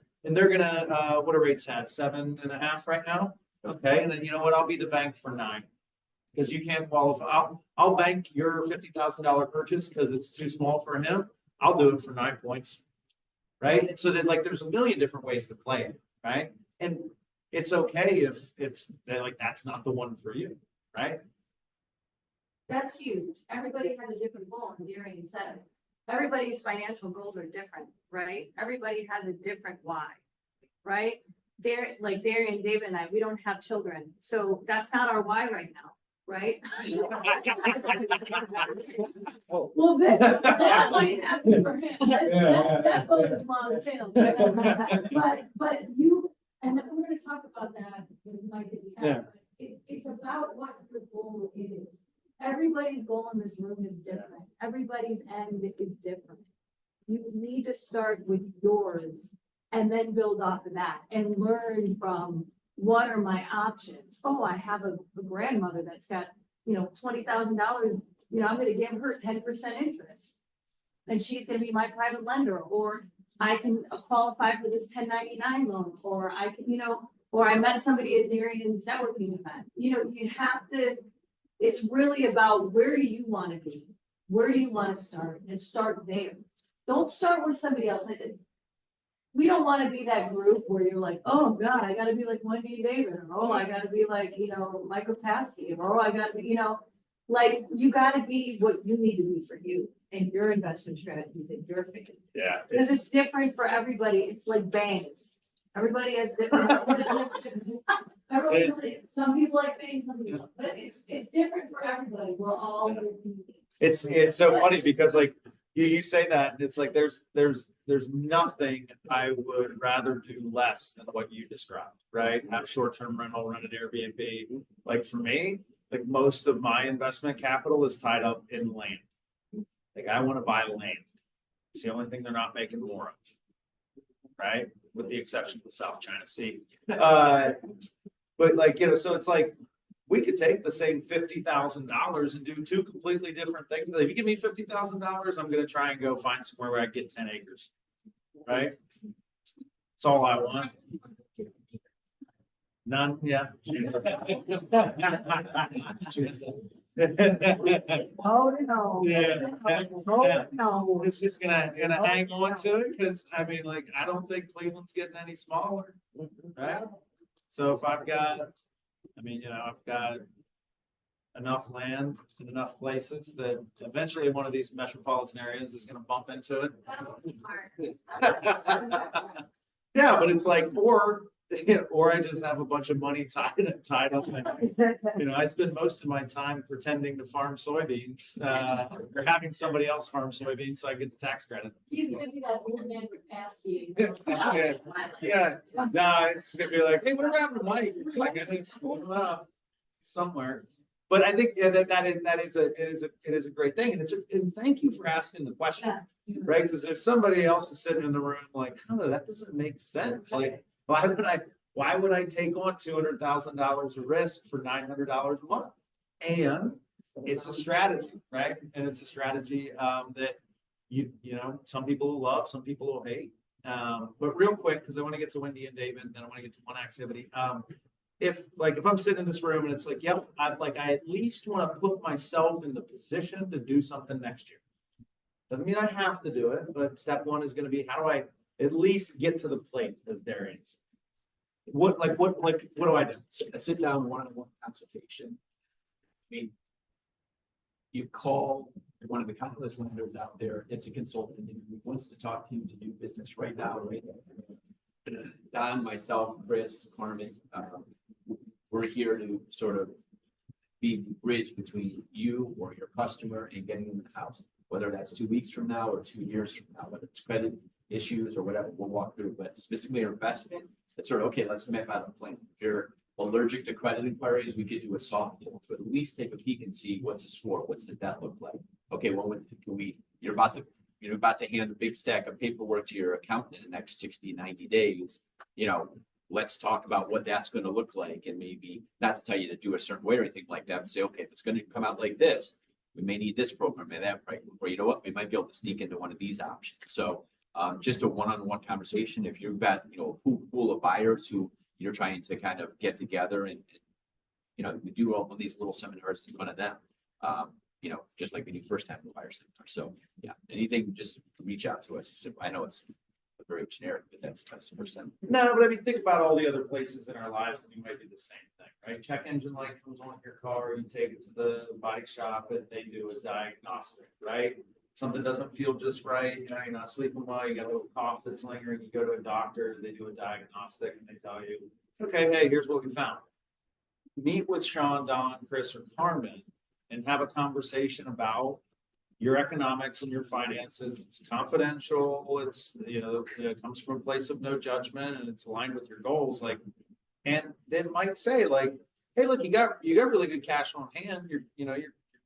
what are rates at 7.5 right now? Okay, and then you know what? I'll be the bank for 9 because you can't qualify. I'll bank your $50,000 purchase because it's too small for him. I'll do it for 9 points, right? And so then like there's a million different ways to play it, right? And it's okay if it's like that's not the one for you, right? That's huge. Everybody has a different goal, and Darian said it. Everybody's financial goals are different, right? Everybody has a different why, right? Like Darian, David, and I, we don't have children, so that's not our why right now, right? Well, that might happen for him. That boat is long sailed. But you, and we're gonna talk about that with Mike at the end. But it's about what your goal is. Everybody's goal in this room is different. Everybody's end is different. You need to start with yours and then build off of that and learn from what are my options. Oh, I have a grandmother that's got, you know, $20,000. You know, I'm going to give her 10% interest, and she's going to be my private lender. Or I can qualify for this 1099 loan, or I can, you know, or I met somebody at Darian's networking event. You know, you have to. It's really about where do you want to be? Where do you want to start? And start there. Don't start with somebody else. We don't want to be that group where you're like, oh God, I got to be like Wendy David, or oh, I got to be like, you know, Michael Paskey, or oh, I got to be, you know, like you got to be what you need to be for you and your investment strategies and your family. Yeah. Because it's different for everybody. It's like bangs. Everybody has different. Some people like bangs, some people don't. But it's different for everybody. We're all. It's so funny because like you say that and it's like there's nothing I would rather do less than what you described, right? Have short-term rental, run an Airbnb. Like for me, like most of my investment capital is tied up in land. Like I want to buy land. It's the only thing they're not making more of, right? With the exception of the South China Sea. But like, you know, so it's like, we could take the same $50,000 and do 2 completely different things. If you give me $50,000, I'm going to try and go find somewhere where I get 10 acres, right? That's all I want. None, yeah. Oh, no. Yeah. Oh, no. It's just gonna hang on to it because I mean, like, I don't think Cleveland's getting any smaller, right? So if I've got, I mean, you know, I've got enough land in enough places that eventually one of these metropolitan areas is gonna bump into it. Yeah, but it's like, or I just have a bunch of money tied up. You know, I spend most of my time pretending to farm soybeans, or having somebody else farm soybeans so I get the tax credit. He's gonna be that old man with Paskey. Yeah, no, it's gonna be like, hey, whatever happened to Mike? It's like, I think somewhere. But I think yeah, that is a great thing, and thank you for asking the question, right? Because if somebody else is sitting in the room like, oh, that doesn't make sense. Like, why would I take on $200,000 of risk for $900 a month? And it's a strategy, right? And it's a strategy that you know, some people will love, some people will hate. But real quick, because I want to get to Wendy and David, and then I want to get to one activity. If I'm sitting in this room and it's like, yep, I at least want to put myself in the position to do something next year. Doesn't mean I have to do it, but step one is going to be, how do I at least get to the plate, as Darian said? What do I do? I sit down one-on-one consultation. I mean, you call one of the countless lenders out there. It's a consultant who wants to talk to you to do business right now, right? Don, myself, Chris, Carmen, we're here to sort of be the bridge between you or your customer and getting them the house, whether that's 2 weeks from now or 2 years from now, whether it's credit issues or whatever, we'll walk through. But specifically our investment, it's sort of, okay, let's map out a plan. If you're allergic to credit inquiries, we could do a soft deal to at least take a peek and see what's the score, what's the debt look like. Okay, well, can we, you're about to hand a big stack of paperwork to your accountant in the next 60, 90 days, let's talk about what that's going to look like, and maybe not to tell you to do a certain way or anything like that, but say, okay, if it's going to come out like this, we may need this program and that program, or you know what, we might be able to sneak into one of these options. So just a one-on-one conversation. If you've got, a pool of buyers who you're trying to kind of get together and we do all of these little seminars in front of them, just like we do first time buyer seminar. So yeah, anything, just reach out to us. I know it's very generic, but that's the first time. No, but I mean, think about all the other places in our lives that you might do the same thing, right? Check engine light comes on your car, you take it to the body shop and they do a diagnostic, right? Something doesn't feel just right, you're not sleeping well, you got a little cough that's lingering, you go to a doctor, they do a diagnostic and they tell you, okay, hey, here's what we found. Meet with Sean, Don, Chris, or Carmen and have a conversation about your economics and your finances. It's confidential. It's, it comes from a place of no judgment and it's aligned with your goals. And they might say hey, look, you got really good cash on hand. Your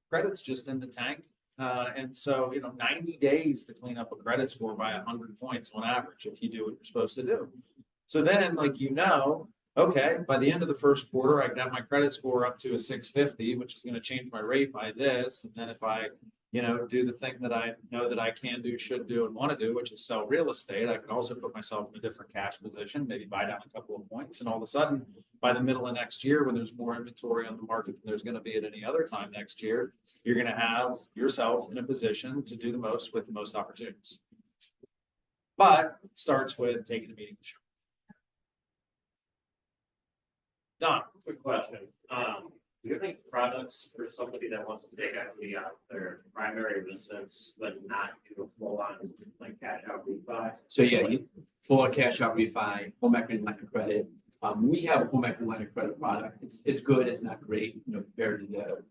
credit's just in the tank. And so, 90 days to clean up a credit score by 100 points on average, if you do what you're supposed to do. So then okay, by the end of the first quarter, I got my credit score up to a 650, which is going to change my rate by this. And then if I, do the thing that I know that I can do, should do, and want to do, which is sell real estate, I could also put myself in a different cash position, maybe buy down a couple of points. And all of a sudden, by the middle of next year, when there's more inventory on the market than there's going to be at any other time next year, you're going to have yourself in a position to do the most with the most opportunities. But it starts with taking a meeting with Sean. Don, quick question. Do you have any products for somebody that wants to take equity out of their primary residence, but not do a full on cash out refi? So yeah, full on cash out refi, home equity line of credit. We have a home equity line of credit product. It's good. It's not great, compared to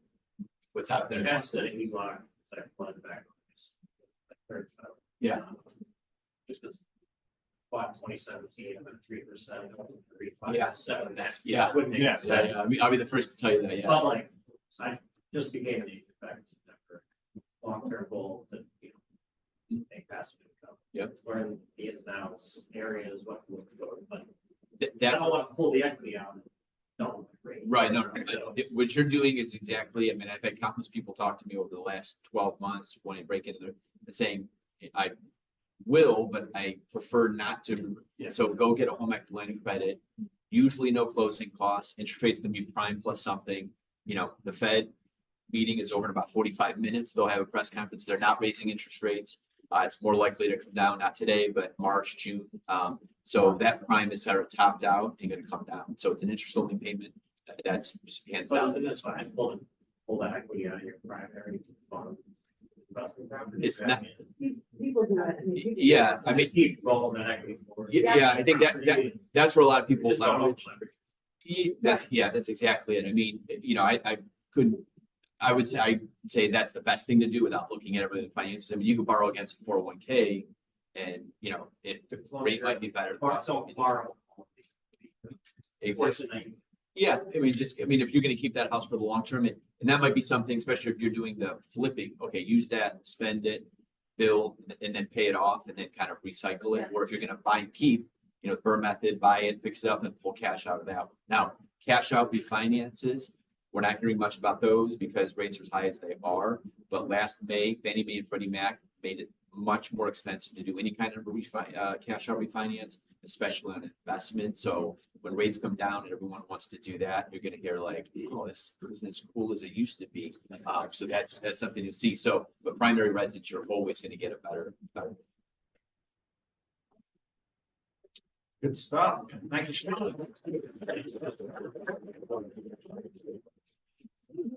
what's out there. That's these are that flood back. Yeah. Just because 2017 and then 3%. Yeah, 7. That's Wouldn't make sense. I'll be the first to tell you that. Yeah. But I just became an effect for long-term goal to make passive income. Yep. Learn the ins and outs, areas, what to look for, but I That's don't want to pull the equity out. Don't right. No. What you're doing is exactly. I've had countless people talk to me over the last 12 months when I break into the saying, I will, but I prefer not to. Yeah. So go get a home equity line of credit. Usually no closing costs. Interest rate's going to be prime plus something. The Fed meeting is over in about 45 minutes. They'll have a press conference. They're not raising interest rates. It's more likely to come down, not today, but March, June. So that prime is sort of topped out and going to come down. So it's an interest only payment. That's hands But down. isn't this fine? Pull that equity out of your primary fund. It's not. People do it. Yeah, keep rolling that equity forward. Yeah, I think that's where a lot of people Just don't leverage. That's exactly it. I would say that's the best thing to do without looking at everything finances. You could borrow against a 401k and the rate might be better. Yeah, if you're gonna keep that house for the long term, and that might be something, especially if you're doing the flipping, okay, use that, spend it, build, and then pay it off, and then kind of recycle it. Or if you're gonna buy and keep, BRRRR method, buy it, fix it up, and pull cash out of that. Now, cash out refinances, we're not hearing much about those because rates are as high as they are. But last May, Fannie Mae and Freddie Mac made it much more expensive to do any kind of cash out refinance, especially on investment. So when rates come down and everyone wants to do that, you're going to hear oh, this isn't as cool as it used to be. So that's something you'll see. So, but primary residence, you're always going to get a better. good stuff. Thank you, Sean.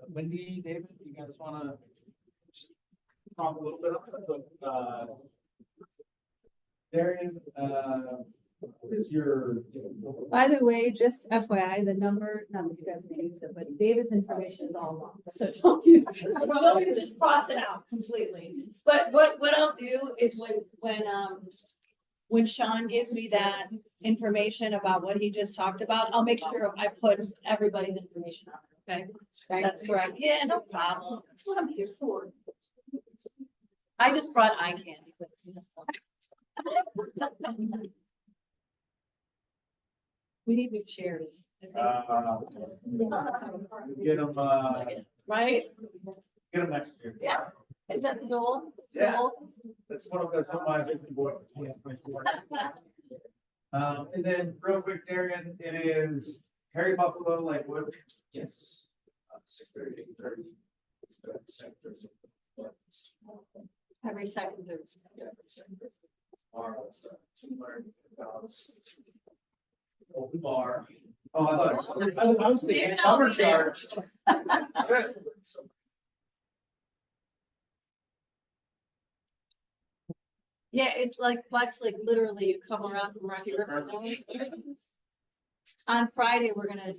Wendy, David, you guys want to talk a little bit about, Darian, what is your? By the way, just FYI, the number, not that you guys may use it, but David's information is all wrong, so don't use it. We're going to just cross it out completely. But what I'll do is when Sean gives me that information about what he just talked about, I'll make sure I put everybody's information on it, okay? That's correct. Yeah, no problem. That's what I'm here for. I just brought eye candy with me. That's all. We need new chairs. I think. Get them, Right? get them next year. Yeah. Is that the goal? Yeah. Goal? That's what my vision board. And then real quick, Darian, it is Harry Buffalo, like what? Yes. 6:30, 8:30. Every second Thursday. Yeah, every second Thursday. Tomorrow it's $200. Open bar. Oh, I was thinking summer charge. Yeah, it's like, Bucks, like literally you come around from Rocky River. On Friday, we're gonna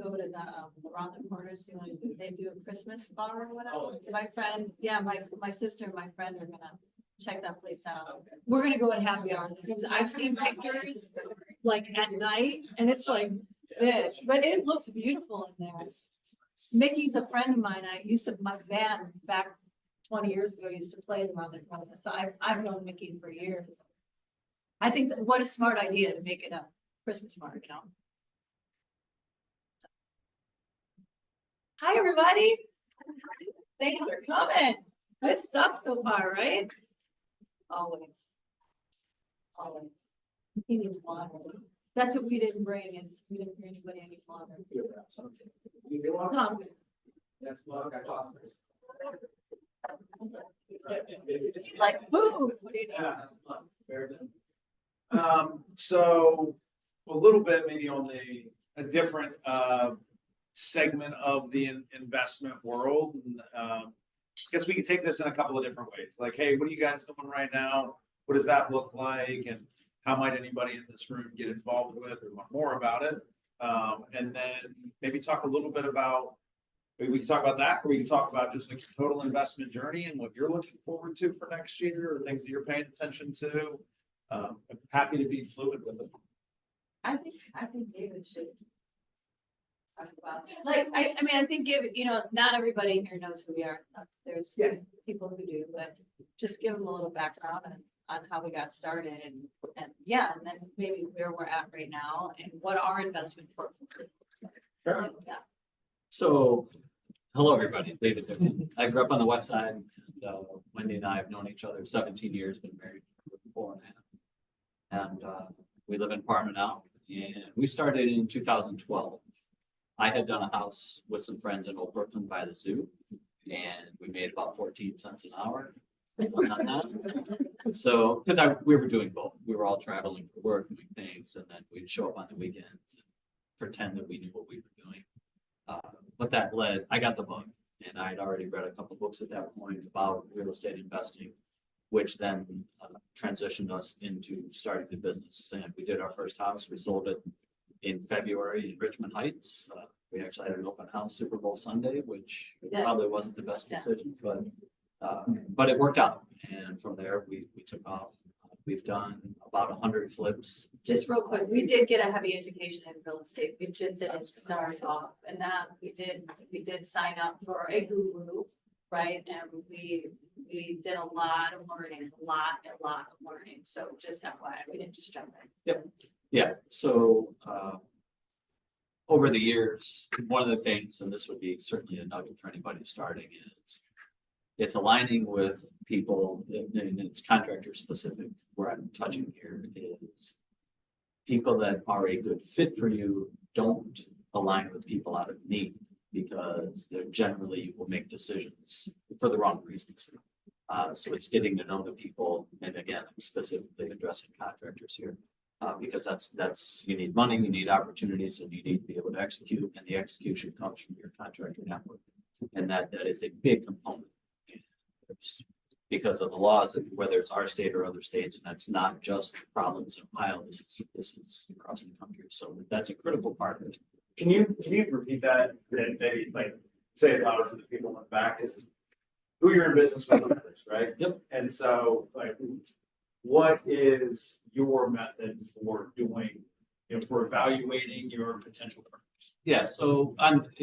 go to the around the corners doing, they do a Christmas bar or whatever. Oh. My friend, yeah, my sister and my friend are gonna check that place out. We're gonna go at happy hour because I've seen pictures like at night and it's like this, but it looks beautiful in there. Mickey's a friend of mine. My band back 20 years ago used to play around the corner. So I've known Mickey for years. I think that what a smart idea to make it a Christmas market, you know? Hi, everybody. Thanks for coming. Good stuff so far, right? Always. Always. He needs water. That's what we didn't bring is we didn't bring anybody any water. No, I'm good. That's what I got. Like, boom. Yeah. Very good. So a little bit maybe on a different segment of the investment world. And guess we could take this in a couple of different ways. Like, hey, what are you guys doing right now? What does that look like? And how might anybody in this room get involved with or learn more about it? And then maybe talk a little bit about, we can talk about that, or we can talk about just like total investment journey and what you're looking forward to for next year, or things that you're paying attention to. I'm happy to be fluid with it. I think David should talk about, like, I mean, I think not everybody here knows who we are. There's people who do, but just give them a little background on how we got started and then maybe where we're at right now and what our investment portfolio looks like. Sure. Yeah. So, hello, everybody. David Dickson. I grew up on the west side. And, Wendy and I have known each other 17 years, been married for 4.5. And we live in an apartment now. And we started in 2012. I had done a house with some friends in Old Brooklyn by the zoo. And we made about 14 cents an hour on that. So, because we were doing both. We were all traveling for work, doing things. And then we'd show up on the weekends and pretend that we knew what we were doing. But that led, I got the bug, and I'd already read a couple books at that point about real estate investing, which then transitioned us into starting the business. And we did our first house. We sold it in February in Richmond Heights. We actually had an open house Super Bowl Sunday, which probably wasn't the best decision, but it worked out. And from there, we took off. We've done about 100 flips. Just real quick, we did get a heavy education in real estate. We just didn't start off, and that we did sign up for a guru, right? And we did a lot of learning, a lot of learning. So just FYI, we didn't just jump in. Yep. Yeah. So over the years, one of the things, and this would be certainly a nugget for anybody starting, is it's aligning with people, and it's contractor specific. Where I'm touching here is people that are a good fit for you don't align with people out of need because they generally will make decisions for the wrong reasons. So it's getting to know the people, and again, I'm specifically addressing contractors here because that's you need money, you need opportunities, and you need to be able to execute, and the execution comes from your contractor network, and that is a big component. because of the laws, whether it's our state or other states, and that's not just problems in Ohio, this is across the country, so that's a critical part of it. Can you repeat that and maybe like say it louder for the people in the back is who you're in business with, right? Yep. And so like, what is your method for doing, for evaluating your potential partners? Yeah, so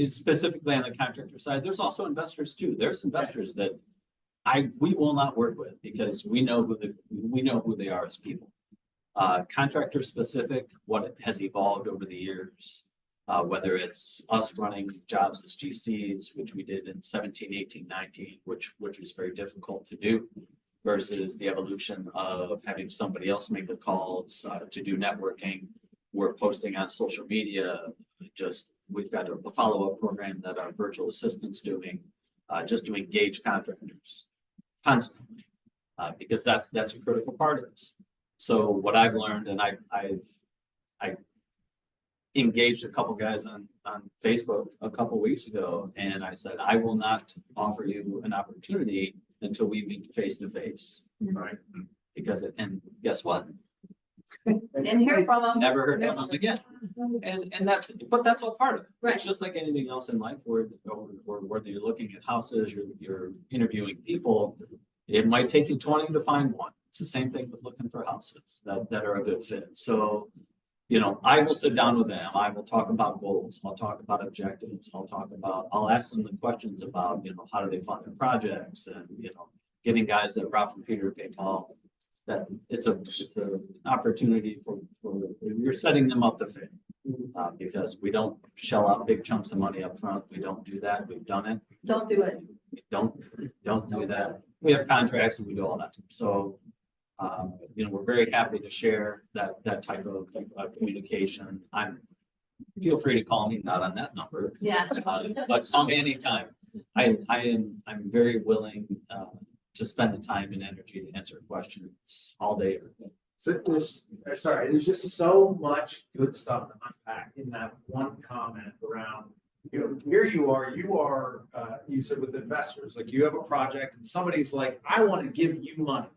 specifically on the contractor side, there's also investors too. There's investors that we will not work with because we know who they are as people. Contractor specific, what has evolved over the years, whether it's us running jobs as GCs, which we did in 17, 18, 19, which was very difficult to do, versus the evolution of having somebody else make the calls to do networking. We're posting on social media. We've got a follow-up program that our virtual assistant's doing, just to engage contractors constantly, because that's a critical part of this. So what I've learned, and I engaged a couple guys on Facebook a couple weeks ago, and I said, I will not offer you an opportunity until we meet face to face. Right. Because and guess what? Didn't hear from them. Never heard from them again. And that's all part of it. Right. It's just like anything else in life where whether you're looking at houses, you're interviewing people, it might take you 20 to find one. It's the same thing with looking for houses that are a good fit. So, I will sit down with them. I will talk about goals. I'll talk about objectives. I'll ask them the questions about, how do they fund their projects and, getting guys that route from Peter to pay Paul. That it's an opportunity for you're setting them up to fail. Because we don't shell out big chunks of money up front. We don't do that. We've done it. Don't do it. Don't do that. We have contracts and we do all that. So, we're very happy to share that type of communication. Feel free to call me, not on that number. Yeah. But call me anytime. I'm very willing to spend the time and energy to answer questions all day. So there's just so much good stuff to unpack in that one comment around, here you are, you said with investors, like you have a project and somebody's like, I want to give you money.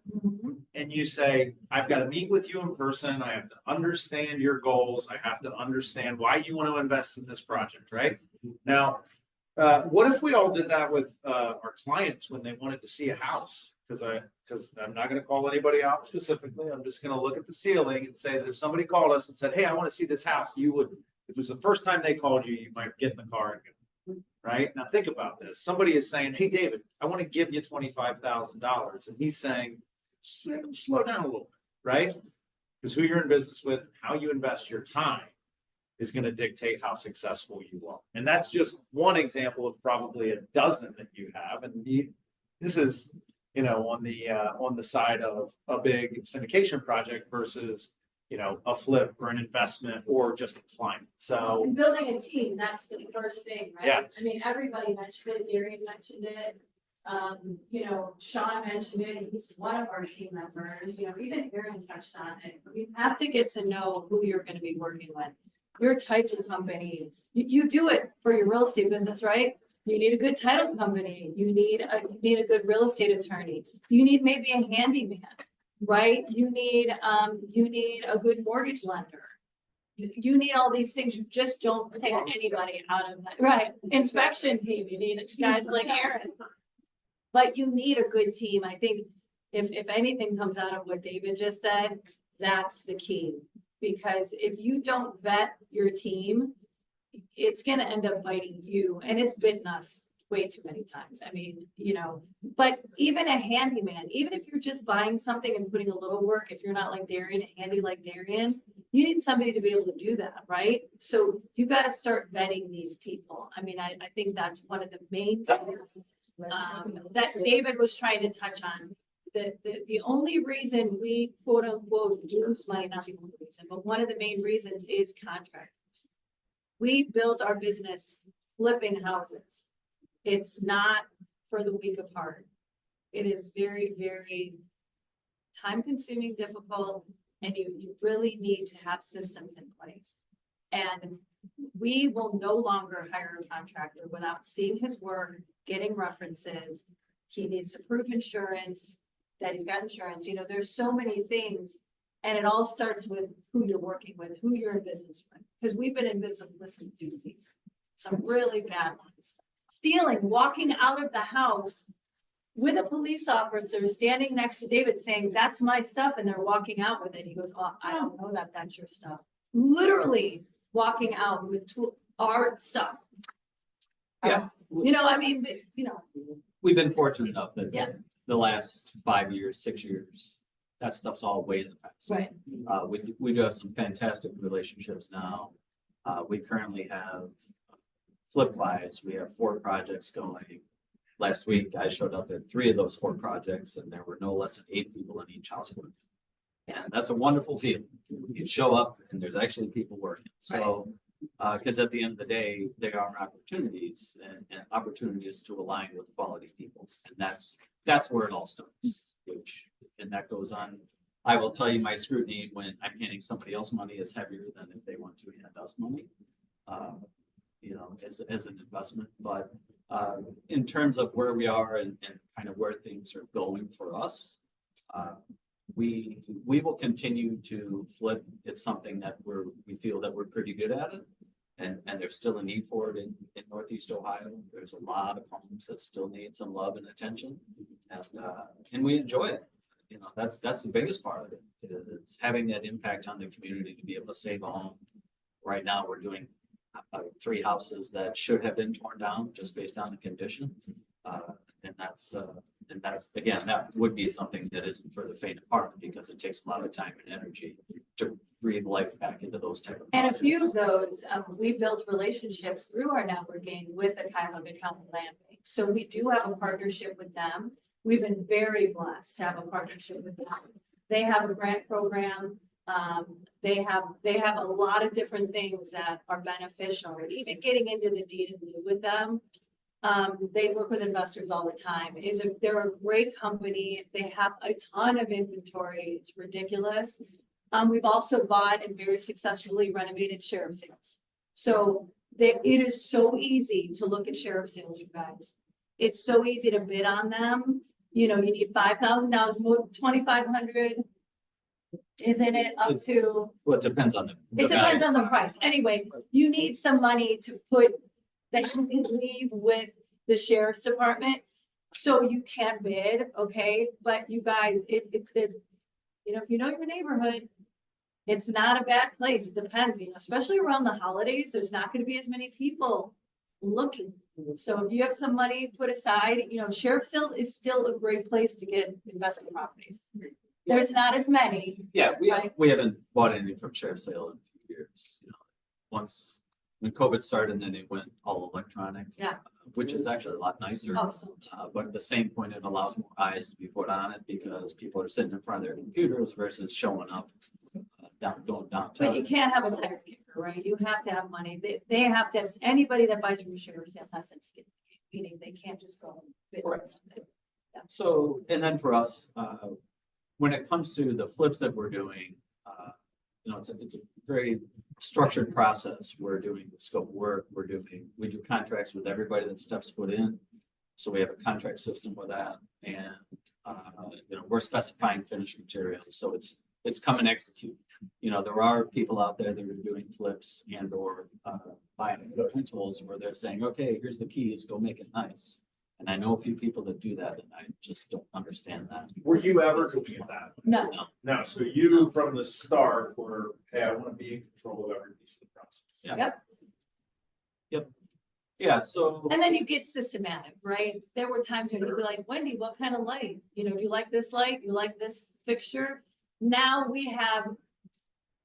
And you say, I've got to meet with you in person. I have to understand your goals. I have to understand why you want to invest in this project, right? Now, what if we all did that with our clients when they wanted to see a house? Because I'm not going to call anybody out specifically. I'm just going to look at the ceiling and say that if somebody called us and said, hey, I want to see this house, you would, if it was the first time they called you, you might get in the car and go, right? Now think about this. Somebody is saying, hey, David, I want to give you $25,000. And he's saying, slow down a little bit, right? Because who you're in business with, how you invest your time is going to dictate how successful you are. And that's just one example of probably a dozen that you have. And this is, on the side of a big syndication project versus, a flip or an investment or just a client. So And building a team, that's the first thing, right? Yeah. I mean, everybody mentioned it. Darian mentioned it. Sean mentioned it. He's one of our team members. Even Aaron touched on it. You have to get to know who you're going to be working with. Your type of company. You do it for your real estate business, right? You need a good title company. You need a good real estate attorney. You need maybe a handyman, right? You need a good mortgage lender. You need all these things. You just don't pick anybody out of that. Right. Inspection team. You need guys like Aaron. But you need a good team. I think if anything comes out of what David just said, that's the key. Because if you don't vet your team, it's going to end up biting you. And it's bitten us way too many times. I mean, but even a handyman, even if you're just buying something and putting a little work, if you're not like Darian, handy like Darian, you need somebody to be able to do that, right? So you got to start vetting these people. I mean, I think that's one of the main things that David was trying to touch on. The only reason we quote unquote lose money, not the only reason, but one of the main reasons is contractors. We built our business flipping houses. It's not for the weak of heart. It is very, very time consuming, difficult, and you really need to have systems in place. And we will no longer hire a contractor without seeing his work, getting references, he needs to prove insurance, that he's got insurance, you know, there's so many things. And it all starts with who you're working with, who you're in business with, because we've been in business with some doozies, some really bad ones. Stealing, walking out of the house with a police officer standing next to David saying, that's my stuff, and they're walking out with it. He goes, oh, I don't know that that's your stuff. Literally walking out with our stuff. Yes. You know, I mean, you know. We've been fortunate enough that Yeah. the last 5 years, 6 years, that stuff's all way in the past. Right. We do have some fantastic relationships now. We currently have flip-wise, we have 4 projects going. Last week, I showed up at 3 of those 4 projects, and there were no less than 8 people in each house working. And that's a wonderful feeling. You show up and there's actually people working. So, because at the end of the day, there are opportunities and opportunities to align with quality people. And that's where it all starts, and that goes on. I will tell you, my scrutiny when I'm handing somebody else money is heavier than if they want to hand us money, you know, as an investment. But in terms of where we are and kind of where things are going for us, we will continue to flip. It's something that we feel that we're pretty good at it. And there's still a need for it in Northeast Ohio. There's a lot of homes that still need some love and attention. And we enjoy it. You know, that's the biggest part of it, is having that impact on the community to be able to save a home. Right now, we're doing 3 houses that should have been torn down just based on the condition. And that's again, that would be something that isn't for the faint of heart, because it takes a lot of time and energy to breathe life back into those type of And a projects. few of those, we built relationships through our networking with the Cuyahoga County Land Bank. So we do have a partnership with them. We've been very blessed to have a partnership with them. They have a grant program. They have a lot of different things that are beneficial. Even getting into the deed in lieu with them. They work with investors all the time. They're a great company. They have a ton of inventory. It's ridiculous. We've also bought and very successfully renovated sheriff sales. So it is so easy to look at sheriff sales, you guys. It's so easy to bid on them. You know, you need $5,000, more $2,500. Isn't it up to? Well, it depends on It depends on the price. Anyway, you need some money to put that you can leave with the sheriff's department. So you can bid, okay? But you guys, you know, if you know your neighborhood, it's not a bad place. It depends, you know, especially around the holidays, there's not going to be as many people looking. So if you have some money put aside, you know, sheriff sales is still a great place to get investment properties. There's not as many. Yeah, right? we haven't bought anything from sheriff sale in a few years. You know, when COVID started, then it went all electronic. Yeah. Which is actually a lot nicer. Oh, so But at the same point, it allows more eyes to be put on it, because people are sitting in front of their computers versus showing up going downtown. But you can't have a tire kicker, right? You have to have money. They have to have, anybody that buys from a sheriff sale has to have skin, meaning they can't just go and bid on something. So, and then for us, when it comes to the flips that we're doing, you know, it's a very structured process. We're doing the scope of work, we do contracts with everybody that steps foot in. So we have a contract system with that, and you know, we're specifying finished materials. So it's come and execute. You know, there are people out there that are doing flips and or buying rentals where they're saying, okay, here's the keys, go make it nice. And I know a few people that do that, and I just don't understand that. Were you ever looking at that? No, No, so you from the start were, hey, I want to be in control of every piece of the process. Yeah. Yep. Yeah, so. and then you get systematic, right? There were times when you'd be like, Wendy, what kind of light? You know, do you like this light? You like this fixture? Now we have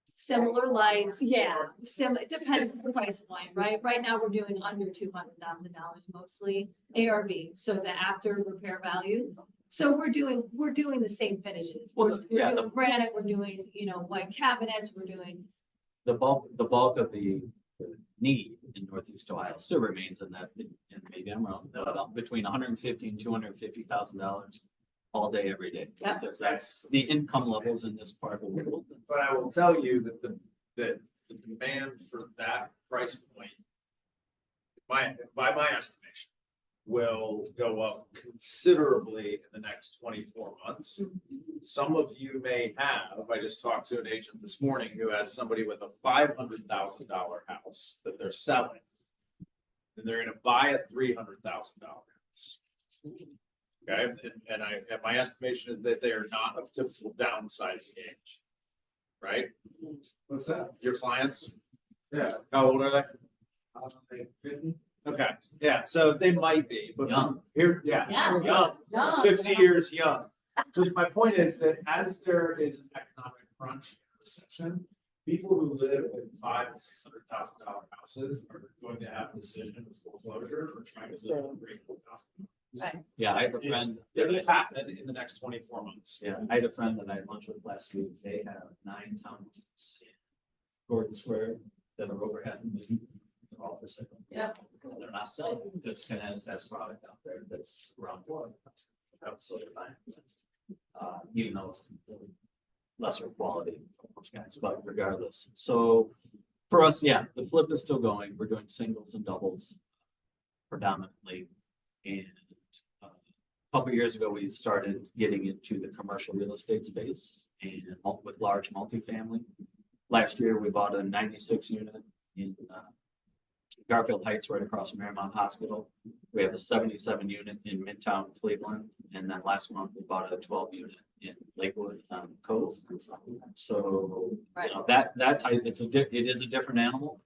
similar lights. Yeah, it depends on the price point, right? Right now we're doing under $200,000 mostly ARV, so the after repair value. So we're doing the same finishes. We're doing granite. We're doing, you know, white cabinets. We're doing The bulk of the need in Northeast Ohio still remains in that, and maybe I'm wrong, between $150,000 and $250,000 all day, every day. Yep. Because that's the income levels in this part of the world. But I will tell you that the demand for that price point, by my estimation, will go up considerably in the next 24 months. Some of you may have, I just talked to an agent this morning who has somebody with a $500,000 house that they're selling. And they're gonna buy a $300,000 house. Okay, and my estimation is that they are not of typical downsizing age. Right? What's that? Your clients, Yeah. how old are they? 50? Okay, yeah, so they might be, but Young. here, yeah, Yeah. young, Young. 50 years young. So my point is that as there is an economic crunch and recession, people who live in $500,000 and $600,000 houses are going to have a decision of foreclosure or trying to live in $300,000. Right. Yeah, I have a friend. It will happen in the next 24 months. Yeah, I had a friend that I had lunch with last week. They have 9 townhomes in Gordon Square that are over $500,000. They're all for sale. Yep. They're not selling. This kind of has product out there that's around $400,000. So they're buying. Even though it's completely lesser quality from those guys, but regardless. So for us, yeah, the flip is still going. We're doing singles and doubles predominantly. And a couple years ago, we started getting into the commercial real estate space and with large multifamily. Last year, we bought a 96 unit in Garfield Heights, right across from Marymount Hospital. We have a 77 unit in Midtown Cleveland. And then last month, we bought a 12 unit in Lakewood Cove. So, you know, that type, it is a different animal,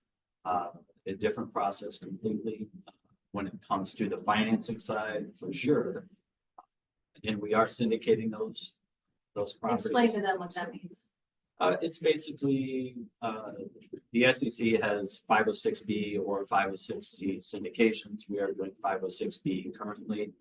a different process completely. When it comes to the financing side, for sure. And we are syndicating those properties. Explain to them what that means. It's basically, the SEC has 506B or 506C syndications. We are doing 506B currently,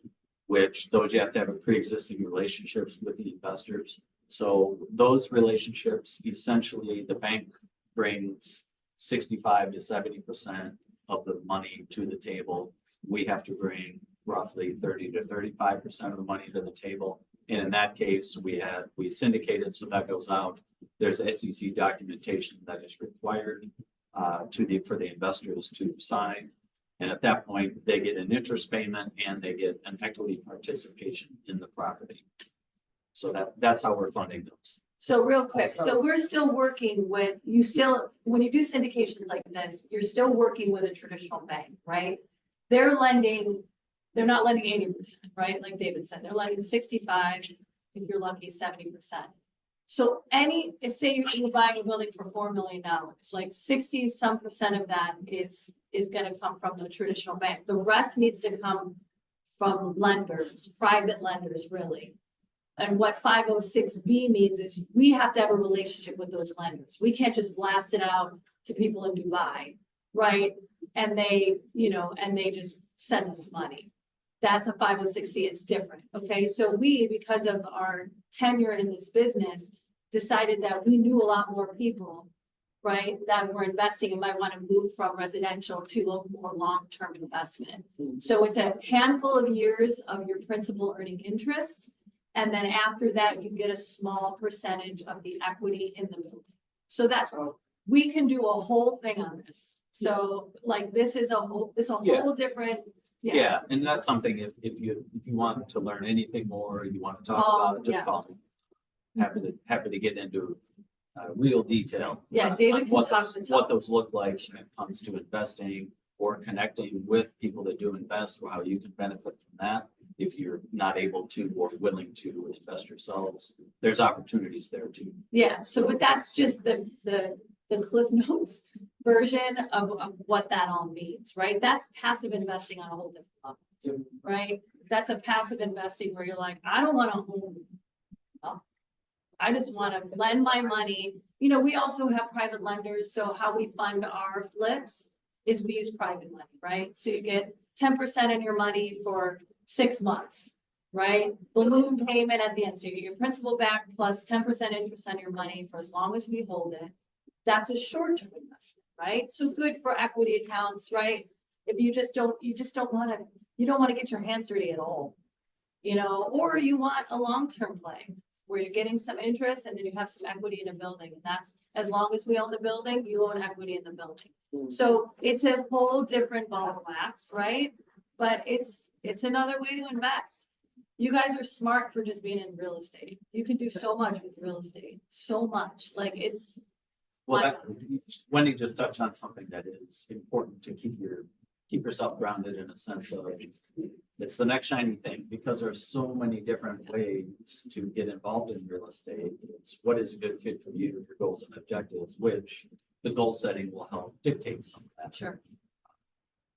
which those you have to have a pre-existing relationships with the investors. So those relationships, essentially the bank brings 65 to 70% of the money to the table. We have to bring roughly 30 to 35% of the money to the table. And in that case, we syndicated, so that goes out. There's SEC documentation that is required for the investors to sign. And at that point, they get an interest payment and they get an equity participation in the property. So that's how we're funding those. So real quick, so we're still working with, when you do syndications like this, you're still working with a traditional bank, right? They're not lending 80%, right? Like David said, they're lending 65, if you're lucky, 70%. So say you're buying a building for $4 million, like 60% of that is gonna come from the traditional bank. The rest needs to come from lenders, private lenders, really. And what 506B means is we have to have a relationship with those lenders. We can't just blast it out to people in Dubai, right? And they just send us money. That's a 506C, it's different, okay? So we, because of our tenure in this business, decided that we knew a lot more people, right? That were investing and might want to move from residential to a more long-term investment. So it's a handful of years of your principal earning interest. And then after that, you get a small percentage of the equity in the building. So we can do a whole thing on this. So like, this is a whole different. Yeah, and that's something if you want to learn anything more, you want to talk about it, just call me. Happy to get into real detail. Yeah, David can what those look like when it comes to investing or connecting with people that do invest, or how you can benefit from that. If you're not able to or willing to invest yourselves, there's opportunities there too. Yeah, so but that's just the Cliff Notes version of what that all means, right? That's passive investing on a whole different level, right? That's a passive investing where you're like, I don't want to own. I just want to lend my money. You know, we also have private lenders. So how we fund our flips is we use private money, right? So you get 10% in your money for 6 months, right? Balloon payment at the end. So you get your principal back plus 10% interest on your money for as long as we hold it. That's a short-term investment, right? So good for equity accounts, right? If you don't want to get your hands dirty at all, you know, or you want a long-term play where you're getting some interest and then you have some equity in a building. And that's, as long as we own the building, you own equity in the building. So it's a whole different ball of wax, right? but it's another way to invest. You guys are smart for just being in real estate. You can do so much with real estate, so much, like it's. Well, that, Wendy just touched on something that is important to keep yourself grounded in a sense of it's the next shiny thing, because there's so many different ways to get involved in real estate. It's what is a good fit for you, your goals and objectives, which the goal setting will help dictate some of that. Sure.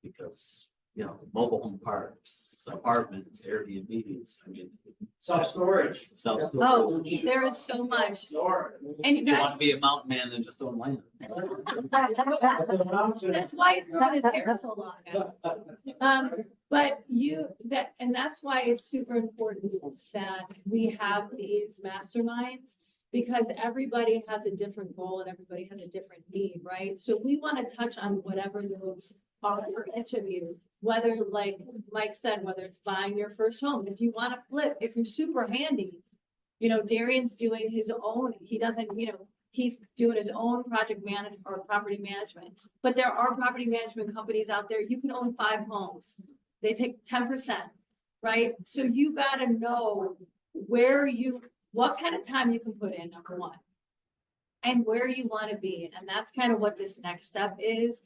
Because, you know, mobile home parks, apartments, Airbnbs, I mean. Self-storage. Oh, there is so much. And you If you want guys, to be a mountain man, then just own land. that's why it's growing his hair so long. But and that's why it's super important that we have these masterminds, because everybody has a different goal and everybody has a different need, right? So we want to touch on whatever those are for each of you, whether, like Mike said, whether it's buying your first home, if you want to flip, if you're super handy, you know, Darian's doing his own, he doesn't, you know, he's doing his own project management or property management. But there are property management companies out there. You can own 5 homes. They take 10%, right? So you got to know what kind of time you can put in, number one, and where you want to be. And that's kind of what this next step is.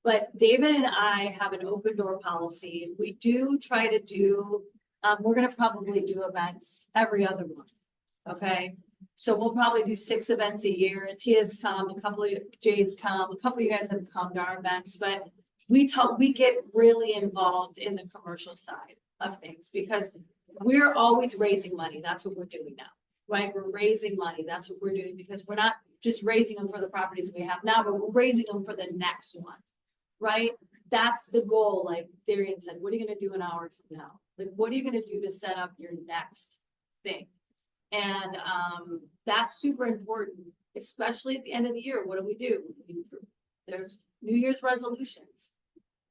But David and I have an open door policy. We do try to do, we're going to probably do events every other month. Okay. So we'll probably do 6 events a year. Tia's come, a couple of Jade's come, a couple of you guys have come to our events, but we get really involved in the commercial side of things because we're always raising money. That's what we're doing now, right? We're raising money. That's what we're doing because we're not just raising them for the properties we have now, but we're raising them for the next one, right? That's the goal. Like Darian said, what are you going to do an hour from now? Like, what are you going to do to set up your next thing? And that's super important, especially at the end of the year. What do? There's New Year's resolutions,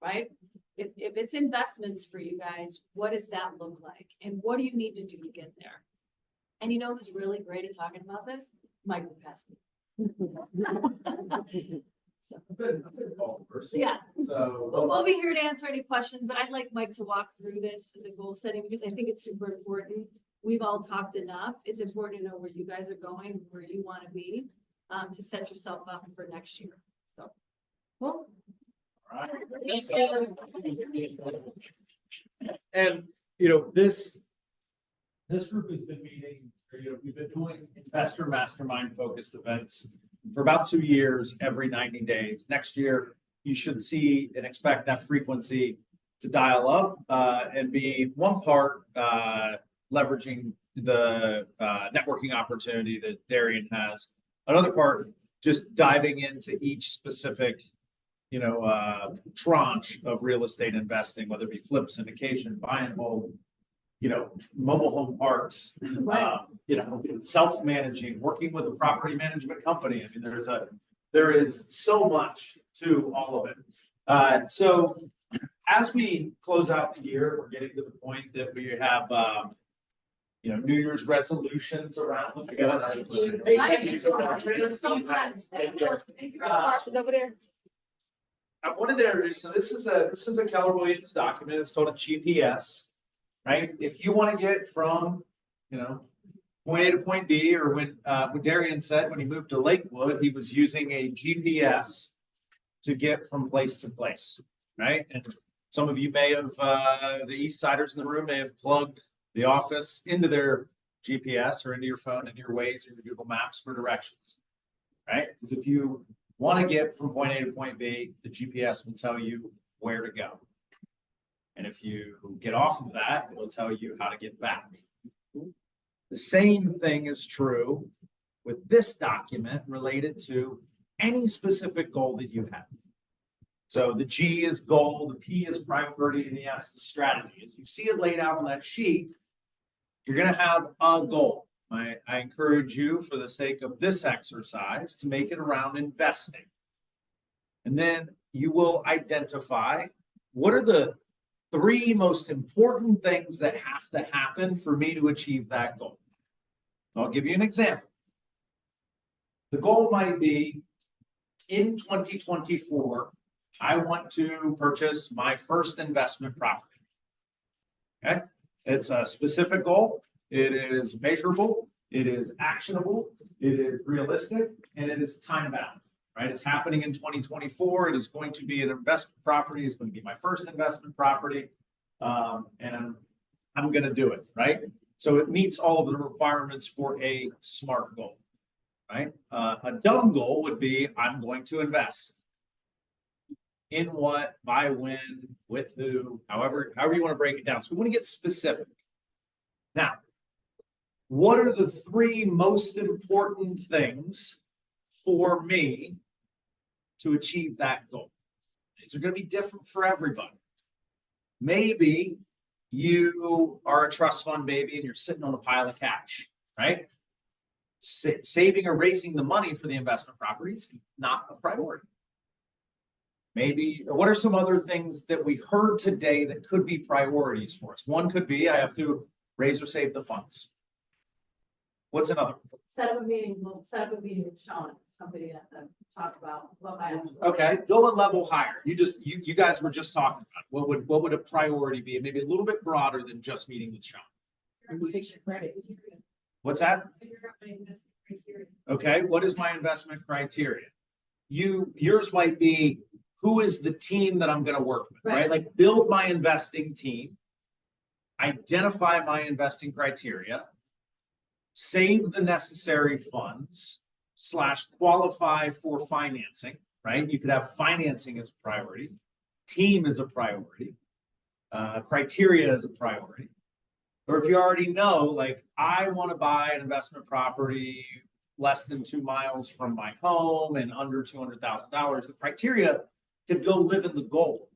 right? If it's investments for you guys, what does that look like? And what do you need to do to get there? And you know who's really great at talking about this? Michael Pesky. So, yeah. So we'll be here to answer any questions, but I'd like Mike to walk through the goal setting, because I think it's super important. We've all talked enough. It's important to know where you guys are going, where you want to be, to set yourself up for next year. So, cool. All right. And, you know, this group has been meeting, we've been doing investor mastermind focused events for about 2 years, every 90 days. Next year, you should see and expect that frequency to dial up and be one part leveraging the networking opportunity that Darian has. Another part, just diving into each specific, tranche of real estate investing, whether it be flip, syndication, buying home, mobile home parks, self-managing, working with a property management company. I mean, there is so much to all of it. So as we close out the year, we're getting to the point that we have, New Year's resolutions around them. Over there. I wanted to, so this is a Keller Williams document. It's called a GPS, right? If you want to get from, point A to point B, or when Darian said when he moved to Lakewood, he was using a GPS to get from place to place, right? And some of you may have, the East Siders in the room may have plugged the office into their GPS or into your phone, into your Waze or your Google Maps for directions, right? Because if you want to get from point A to point B, the GPS will tell you where to go. And if you get off of that, it will tell you how to get back. The same thing is true with this document related to any specific goal that you have. So the G is goal, the P is priority, and the S is strategy. As you see it laid out on that sheet, you're going to have a goal. I encourage you, for the sake of this exercise, to make it around investing. And then you will identify what are the 3 most important things that have to happen for me to achieve that goal. I'll give you an example. The goal might be, in 2024, I want to purchase my first investment property. Okay, it's a specific goal, it is measurable, it is actionable, it is realistic, and it is time bound, right? It's happening in 2024. It is going to be an investment property. It's going to be my first investment property. And I'm going to do it, right? So it meets all of the requirements for a SMART goal, right? A dumb goal would be, I'm going to invest. In what, by when, with who, however you want to break it down. So we want to get specific. Now, what are the three most important things for me to achieve that goal? These are going to be different for everybody. Maybe you are a trust fund baby and you're sitting on a pile of cash, right? Saving or raising the money for the investment property is not a priority. Maybe, what are some other things that we heard today that could be priorities for us? One could be, I have to raise or save the funds. What's another? Set up a meeting with Sean, somebody to talk about what my actual. Okay, go a level higher. You guys were just talking about what would a priority be? Maybe a little bit broader than just meeting with Sean. What's that? Okay, what is my investment criteria? Yours might be, who is the team that I'm going to work with, right? Like build my investing team, identify my investing criteria, save the necessary funds / qualify for financing, right? You could have financing as a priority, team is a priority, criteria is a priority. Or if you already know, like I want to buy an investment property less than 2 miles from my home and under $200,000, the criteria could go live in the goal,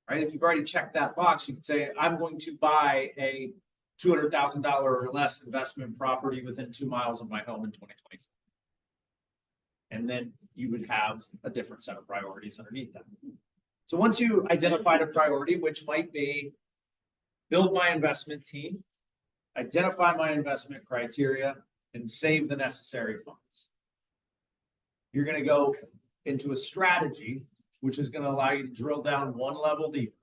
right? If you've already checked that box, you could say, I'm going to buy a $200,000 or less investment property within 2 miles of my home in 2024. And then you would have a different set of priorities underneath that. So once you identified a priority, which might be build my investment team, identify my investment criteria, and save the necessary funds, you're going to go into a strategy, which is going to allow you to drill down one level deeper.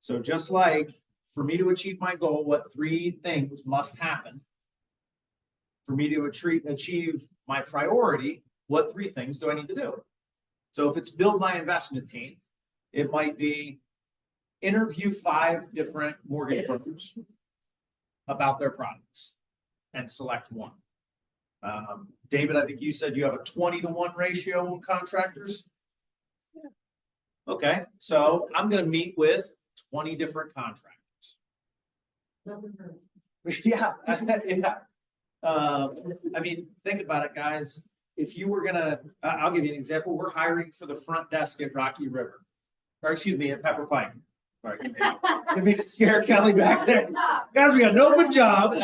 So just like for me to achieve my goal, what 3 things must happen? For me to achieve my priority, what 3 things do I need to do? So if it's build my investment team, it might be interview 5 different mortgage brokers about their products and select one. David, I think you said you have a 20-to-1 ratio on contractors. Okay, so I'm going to meet with 20 different contractors. Yeah, yeah. I mean, think about it, guys. If you were gonna, I'll give you an example. We're hiring for the front desk at Rocky River, or excuse me, at Pepper Pike. Sorry, didn't mean to scare Kelly back there. Guys, we got an open job.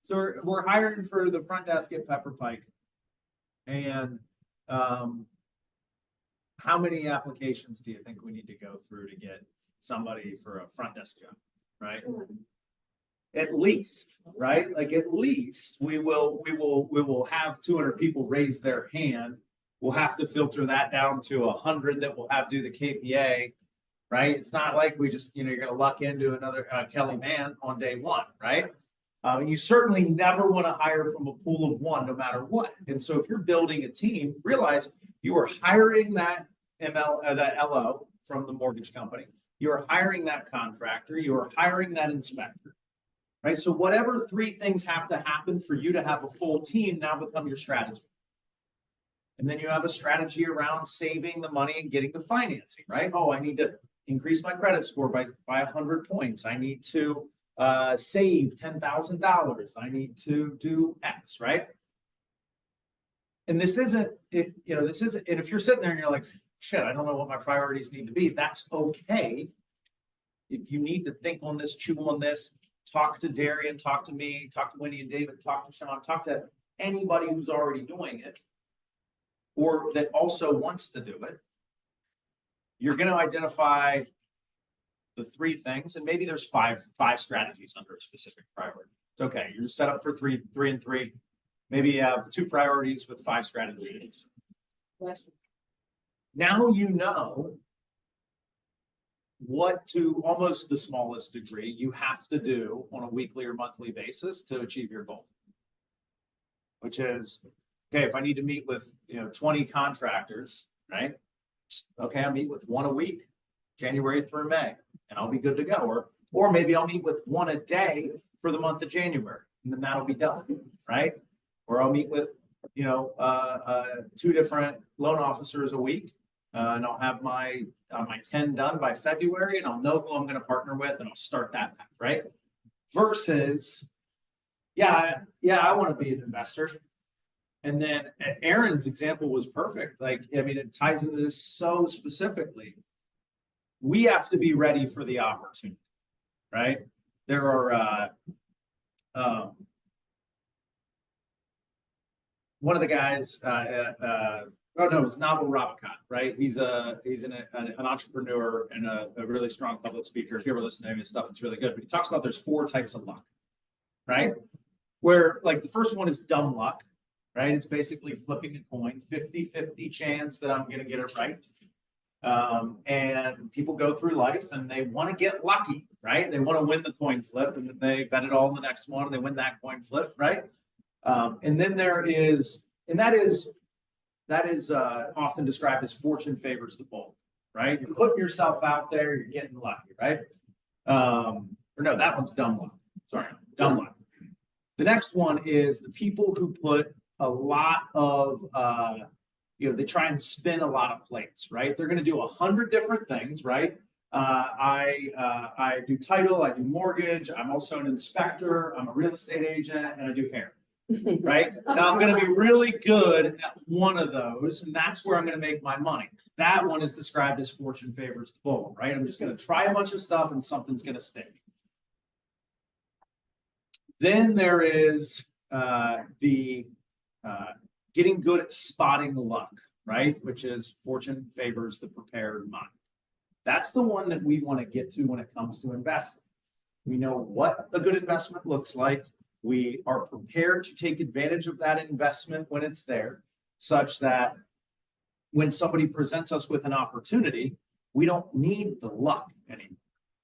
So we're hiring for the front desk at Pepper Pike. And how many applications do you think we need to go through to get somebody for a front desk job, right? At least, right? Like at least we will have 200 people raise their hand. We'll have to filter that down to 100 that will have do the KPA, right? It's not like we just, you're going to luck into another Kelly Mann on day one, right? You certainly never want to hire from a pool of 1, no matter what. And so if you're building a team, realize you are hiring that that LO from the mortgage company. You are hiring that contractor. You are hiring that inspector, right? So whatever 3 things have to happen for you to have a full team now become your strategy. And then you have a strategy around saving the money and getting the financing, right? Oh, I need to increase my credit score by 100 points. I need to save $10,000. I need to do X, right? And this isn't, and if you're sitting there and you're like, shit, I don't know what my priorities need to be, that's okay. If you need to think on this, chew on this, talk to Darian, talk to me, talk to Wendy and David, talk to Sean, talk to anybody who's already doing it or that also wants to do it. You're going to identify the 3 things, and maybe there's five strategies under a specific priority. It's okay. You're set up for 3 and 3. Maybe you have 2 priorities with 5 strategies. Now you know what to almost the smallest degree you have to do on a weekly or monthly basis to achieve your goal. Which is, okay, if I need to meet with, 20 contractors, right? Okay, I'll meet with one a week, January through May, and I'll be good to go. Or maybe I'll meet with one a day for the month of January, and then that'll be done, right? Or I'll meet with, 2 different loan officers a week, and I'll have my 10 done by February, and I'll know who I'm going to partner with, and I'll start that path, right? Versus, I want to be an investor. And then Aaron's example was perfect. Like, I mean, it ties into this so specifically. We have to be ready for the opportunity, right? There are, one of the guys, it's Naval Ravikant, right? He's an entrepreneur and a really strong public speaker. If you ever listen to him and stuff, it's really good. But he talks about there's 4 types of luck, right? Where like the first one is dumb luck, right? It's basically flipping a coin, 50-50 chance that I'm going to get it right. And people go through life and they want to get lucky, right? They want to win the coin flip, and then they bet it all on the next one and they win that coin flip, right? And then there is, and that is often described as fortune favors the bold, right? You're putting yourself out there, you're getting lucky, right? Or no, that one's dumb luck. Sorry, dumb luck. The next one is the people who put a lot of, they try and spin a lot of plates, right? They're going to do 100 different things, right? I do title, I do mortgage, I'm also an inspector, I'm a real estate agent, and I do hair, right? Now I'm going to be really good at one of those, and that's where I'm going to make my money. That one is described as fortune favors the bold, right? I'm just going to try a bunch of stuff and something's going to stick. Then there is the getting good at spotting the luck, right? Which is fortune favors the prepared mind. That's the one that we want to get to when it comes to investing. We know what a good investment looks like. We are prepared to take advantage of that investment when it's there, such that when somebody presents us with an opportunity, we don't need the luck anymore,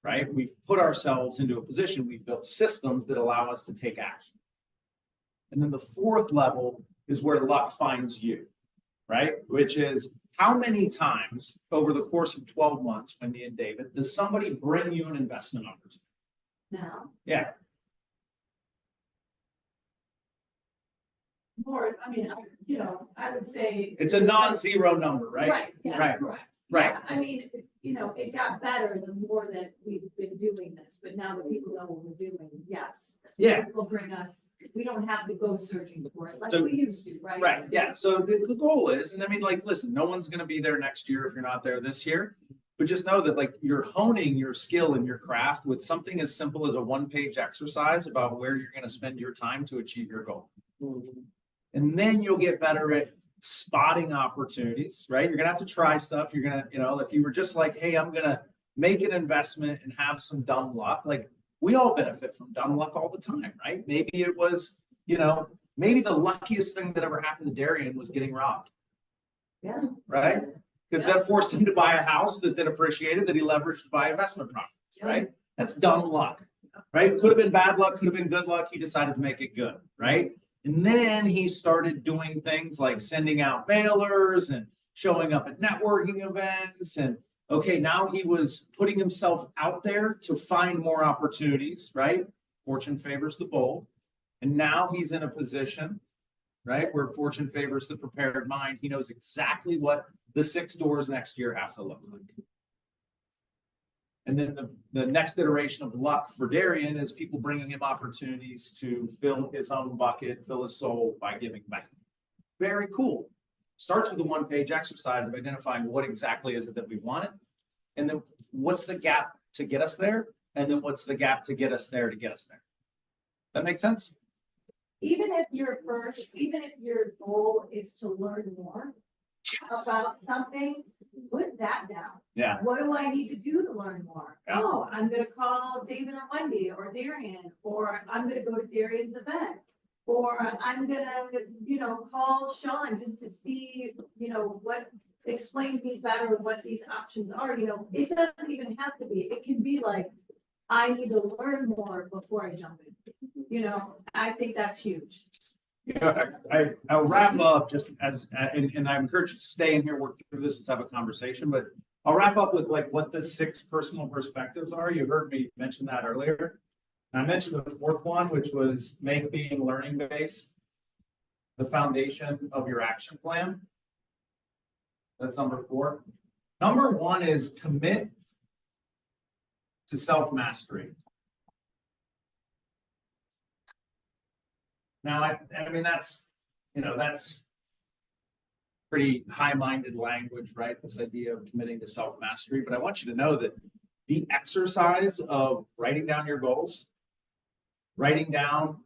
right? We've put ourselves into a position, we've built systems that allow us to take action. And then the 4th level is where luck finds you, right? Which is how many times over the course of 12 months, Wendy and David, does somebody bring you an investment opportunity? No. Yeah. More, I mean, I would say. It's a non-zero number, right? Right, yes, Right. correct. Right. Yeah, I mean, it got better the more that we've been doing this, but now that people know what we're doing, yes. Yeah. People bring us, we don't have to go searching for it like So- we used to, right? Right, yeah, so the goal is, and I mean, like, listen, no one's gonna be there next year if you're not there this year. But just know that like you're honing your skill and your craft with something as simple as a 1-page exercise about where you're gonna spend your time to achieve your goal. And then you'll get better at spotting opportunities, right? You're gonna have to try stuff. You're gonna, if you were just like, hey, I'm gonna make an investment and have some dumb luck, like we all benefit from dumb luck all the time, right? Maybe it was, maybe the luckiest thing that ever happened to Darian was getting robbed. Yeah. Right? Because that forced him to buy a house that then appreciated that he leveraged to buy investment properties, right? That's dumb luck, right? Could have been bad luck, could have been good luck. He decided to make it good, right? And then he started doing things like sending out mailers and showing up at networking events. And okay, now he was putting himself out there to find more opportunities, right? Fortune favors the bold. And now he's in a position, right, where fortune favors the prepared mind. He knows exactly what the 6 doors next year have to look like. And then the next iteration of luck for Darian is people bringing him opportunities to fill his own bucket, fill his soul by giving back. Very cool. Starts with a 1-page exercise of identifying what exactly is it that we wanted, and then what's the gap to get us there, and then what's the gap to get us there to get us there. That makes sense? Even if your goal is to learn more about something, put that down. Yeah. What do I need to do to learn more? Yeah. Oh, I'm gonna call David or Wendy or Darian, or I'm gonna go to Darian's event. Or I'm gonna, call Sean just to see, what explain to me better what these options are, you know, it doesn't even have to be, it can be like, I need to learn more before I jump in. You know, I think that's huge. Yeah, I'll wrap up just as, and I encourage you to stay in here, work through this, let's have a conversation, but I'll wrap up with like what the 6 personal perspectives are. You heard me mention that earlier. I mentioned the 4th one, which was make being learning based the foundation of your action plan. That's number 4. Number 1 is commit to self-mastery. Now, I mean, that's, you know, that's pretty high-minded language, right? This idea of committing to self-mastery. But I want you to know that the exercise of writing down your goals, writing down,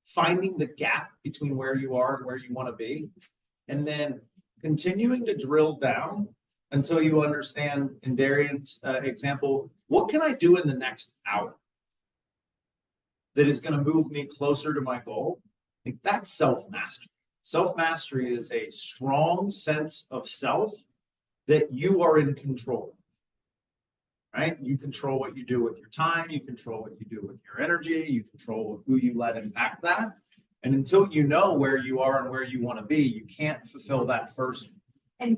finding the gap between where you are and where you want to be, and then continuing to drill down until you understand, in Darian's example, what can I do in the next hour that is going to move me closer to my goal? Like, that's self-mastery. Self-mastery is a strong sense of self that you are in control. Right? You control what you do with your time, you control what you do with your energy, you control who you let impact that. And until you know where you are and where you want to be, you can't fulfill that first. And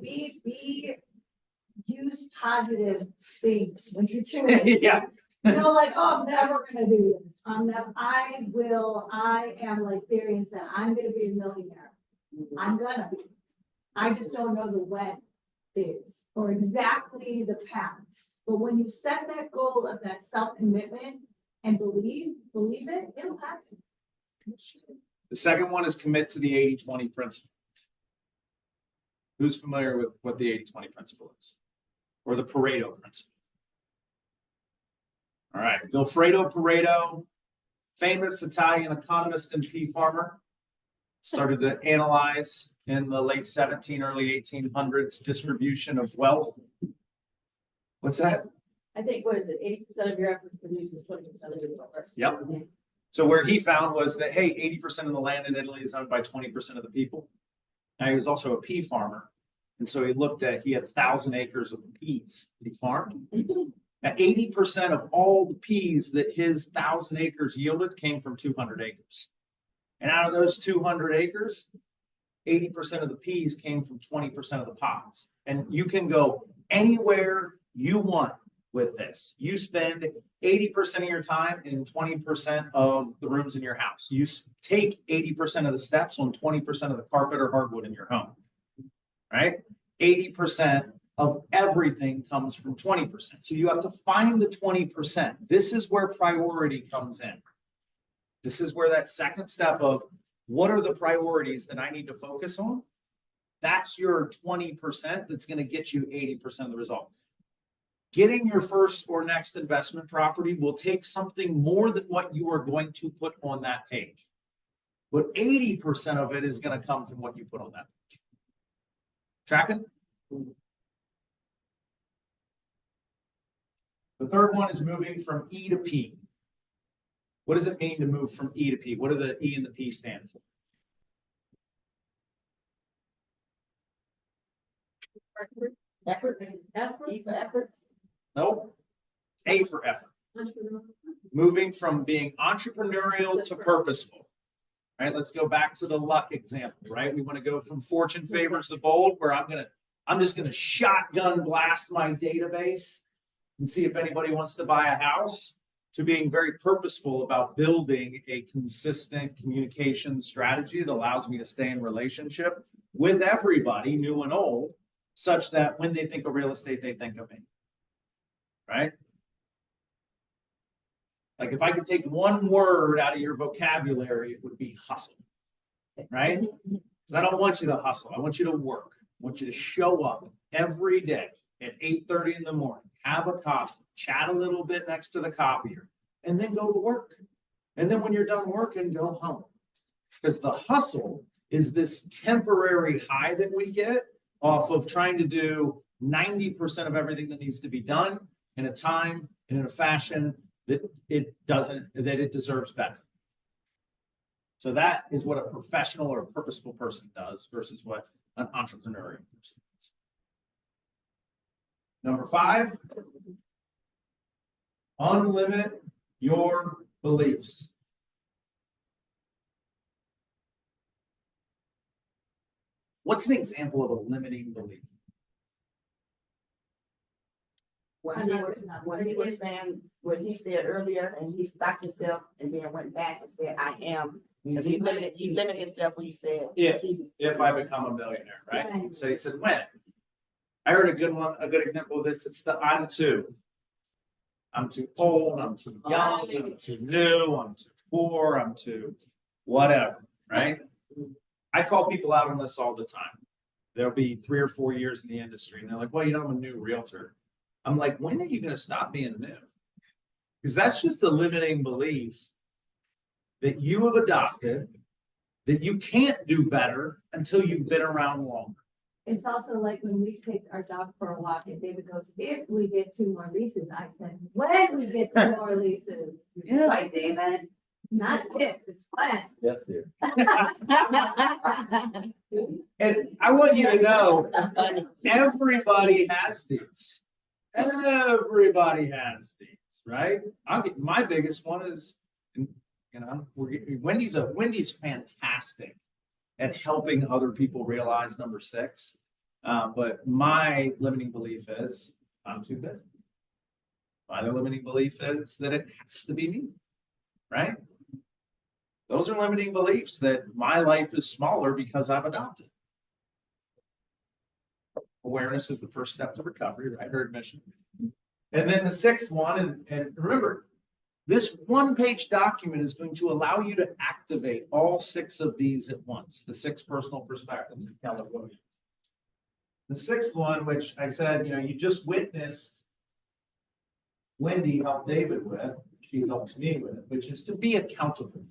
use positive things when you're doing it. Yeah. You know, like, oh, I'm never gonna do this. I am like Darian said, I'm gonna be a millionaire. I'm gonna be. I just don't know the when is or exactly the path. But when you set that goal of that self-commitment and believe it, it'll happen. The second one is commit to the 80-20 principle. Who's familiar with what the 80-20 principle is? Or the Pareto principle? All right, Vilfredo Pareto, famous Italian economist and pea farmer, started to analyze in the late 1700s, early 1800s distribution of wealth. What's that? I think, what is it, 80% of your efforts produces 20% of your results. Yep. So where he found was that, hey, 80% of the land in Italy is owned by 20% of the people. Now, he was also a pea farmer. And so he had 1,000 acres of peas that he farmed. Now, 80% of all the peas that his 1,000 acres yielded came from 200 acres. And out of those 200 acres, 80% of the peas came from 20% of the pods. And you can go anywhere you want with this. You spend 80% of your time in 20% of the rooms in your house. You take 80% of the steps on 20% of the carpet or hardwood in your home, right? 80% of everything comes from 20%. So you have to find the 20%. This is where priority comes in. This is where that second step of what are the priorities that I need to focus on? That's your 20% that's going to get you 80% of the result. Getting your first or next investment property will take something more than what you are going to put on that page. But 80% of it is going to come from what you put on that page. Tracking? The third one is moving from E to P. What does it mean to move from E to P? What do the E and the P stand for? Effort. Nope. A for effort. Moving from being entrepreneurial to purposeful. All right, let's go back to the luck example, right? We want to go from fortune favors the bold, where I'm just gonna shotgun blast my database and see if anybody wants to buy a house, to being very purposeful about building a consistent communication strategy that allows me to stay in relationship with everybody, new and old, such that when they think of real estate, they think of me. Right? Like, if I could take one word out of your vocabulary, it would be hustle. Right? Because I don't want you to hustle. I want you to work. I want you to show up every day at 8:30 in the morning, have a coffee, chat a little bit next to the copier, and then go to work. And then when you're done working, go home. Because the hustle is this temporary high that we get off of trying to do 90% of everything that needs to be done in a time and in a fashion that it deserves better. So that is what a professional or a purposeful person does versus what an entrepreneurial person does. Number 5, unlimit your beliefs. What's an example of a limiting belief? What he was saying, what he said earlier, and he stopped himself and then went back and said, I am. Because he limited himself when he said. If I become a millionaire, right? So he said, when? I heard a good example of this. It's the I'm too. I'm too old, I'm too young, I'm too new, I'm too poor, I'm too whatever, right? I call people out on this all the time. There'll be 3 or 4 years in the industry and they're like, well, you know, I'm a new realtor. I'm like, when are you going to stop being new? Because that's just a limiting belief that you have adopted, that you can't do better until you've been around longer. It's also like when we take our dog for a walk and David goes, if we get 2 more leases, I said, when we get 2 more leases. Yeah. Right, David? Not if, it's when. Yes, dear. And I want you to know, everybody has these. Everybody has these, right? My biggest one is, you know, Wendy's fantastic at helping other people realize number 6. But my limiting belief is I'm too busy. My other limiting belief is that it has to be me, right? Those are limiting beliefs, that my life is smaller because I've adopted. Awareness is the first step to recovery, right? Or admission. And then the 6th one, and remember, this 1-page document is going to allow you to activate all 6 of these at once, the 6 personal perspectives of California. The 6th one, which I said, you know, you just witnessed Wendy help David with, she helps me with, which is to be accountable,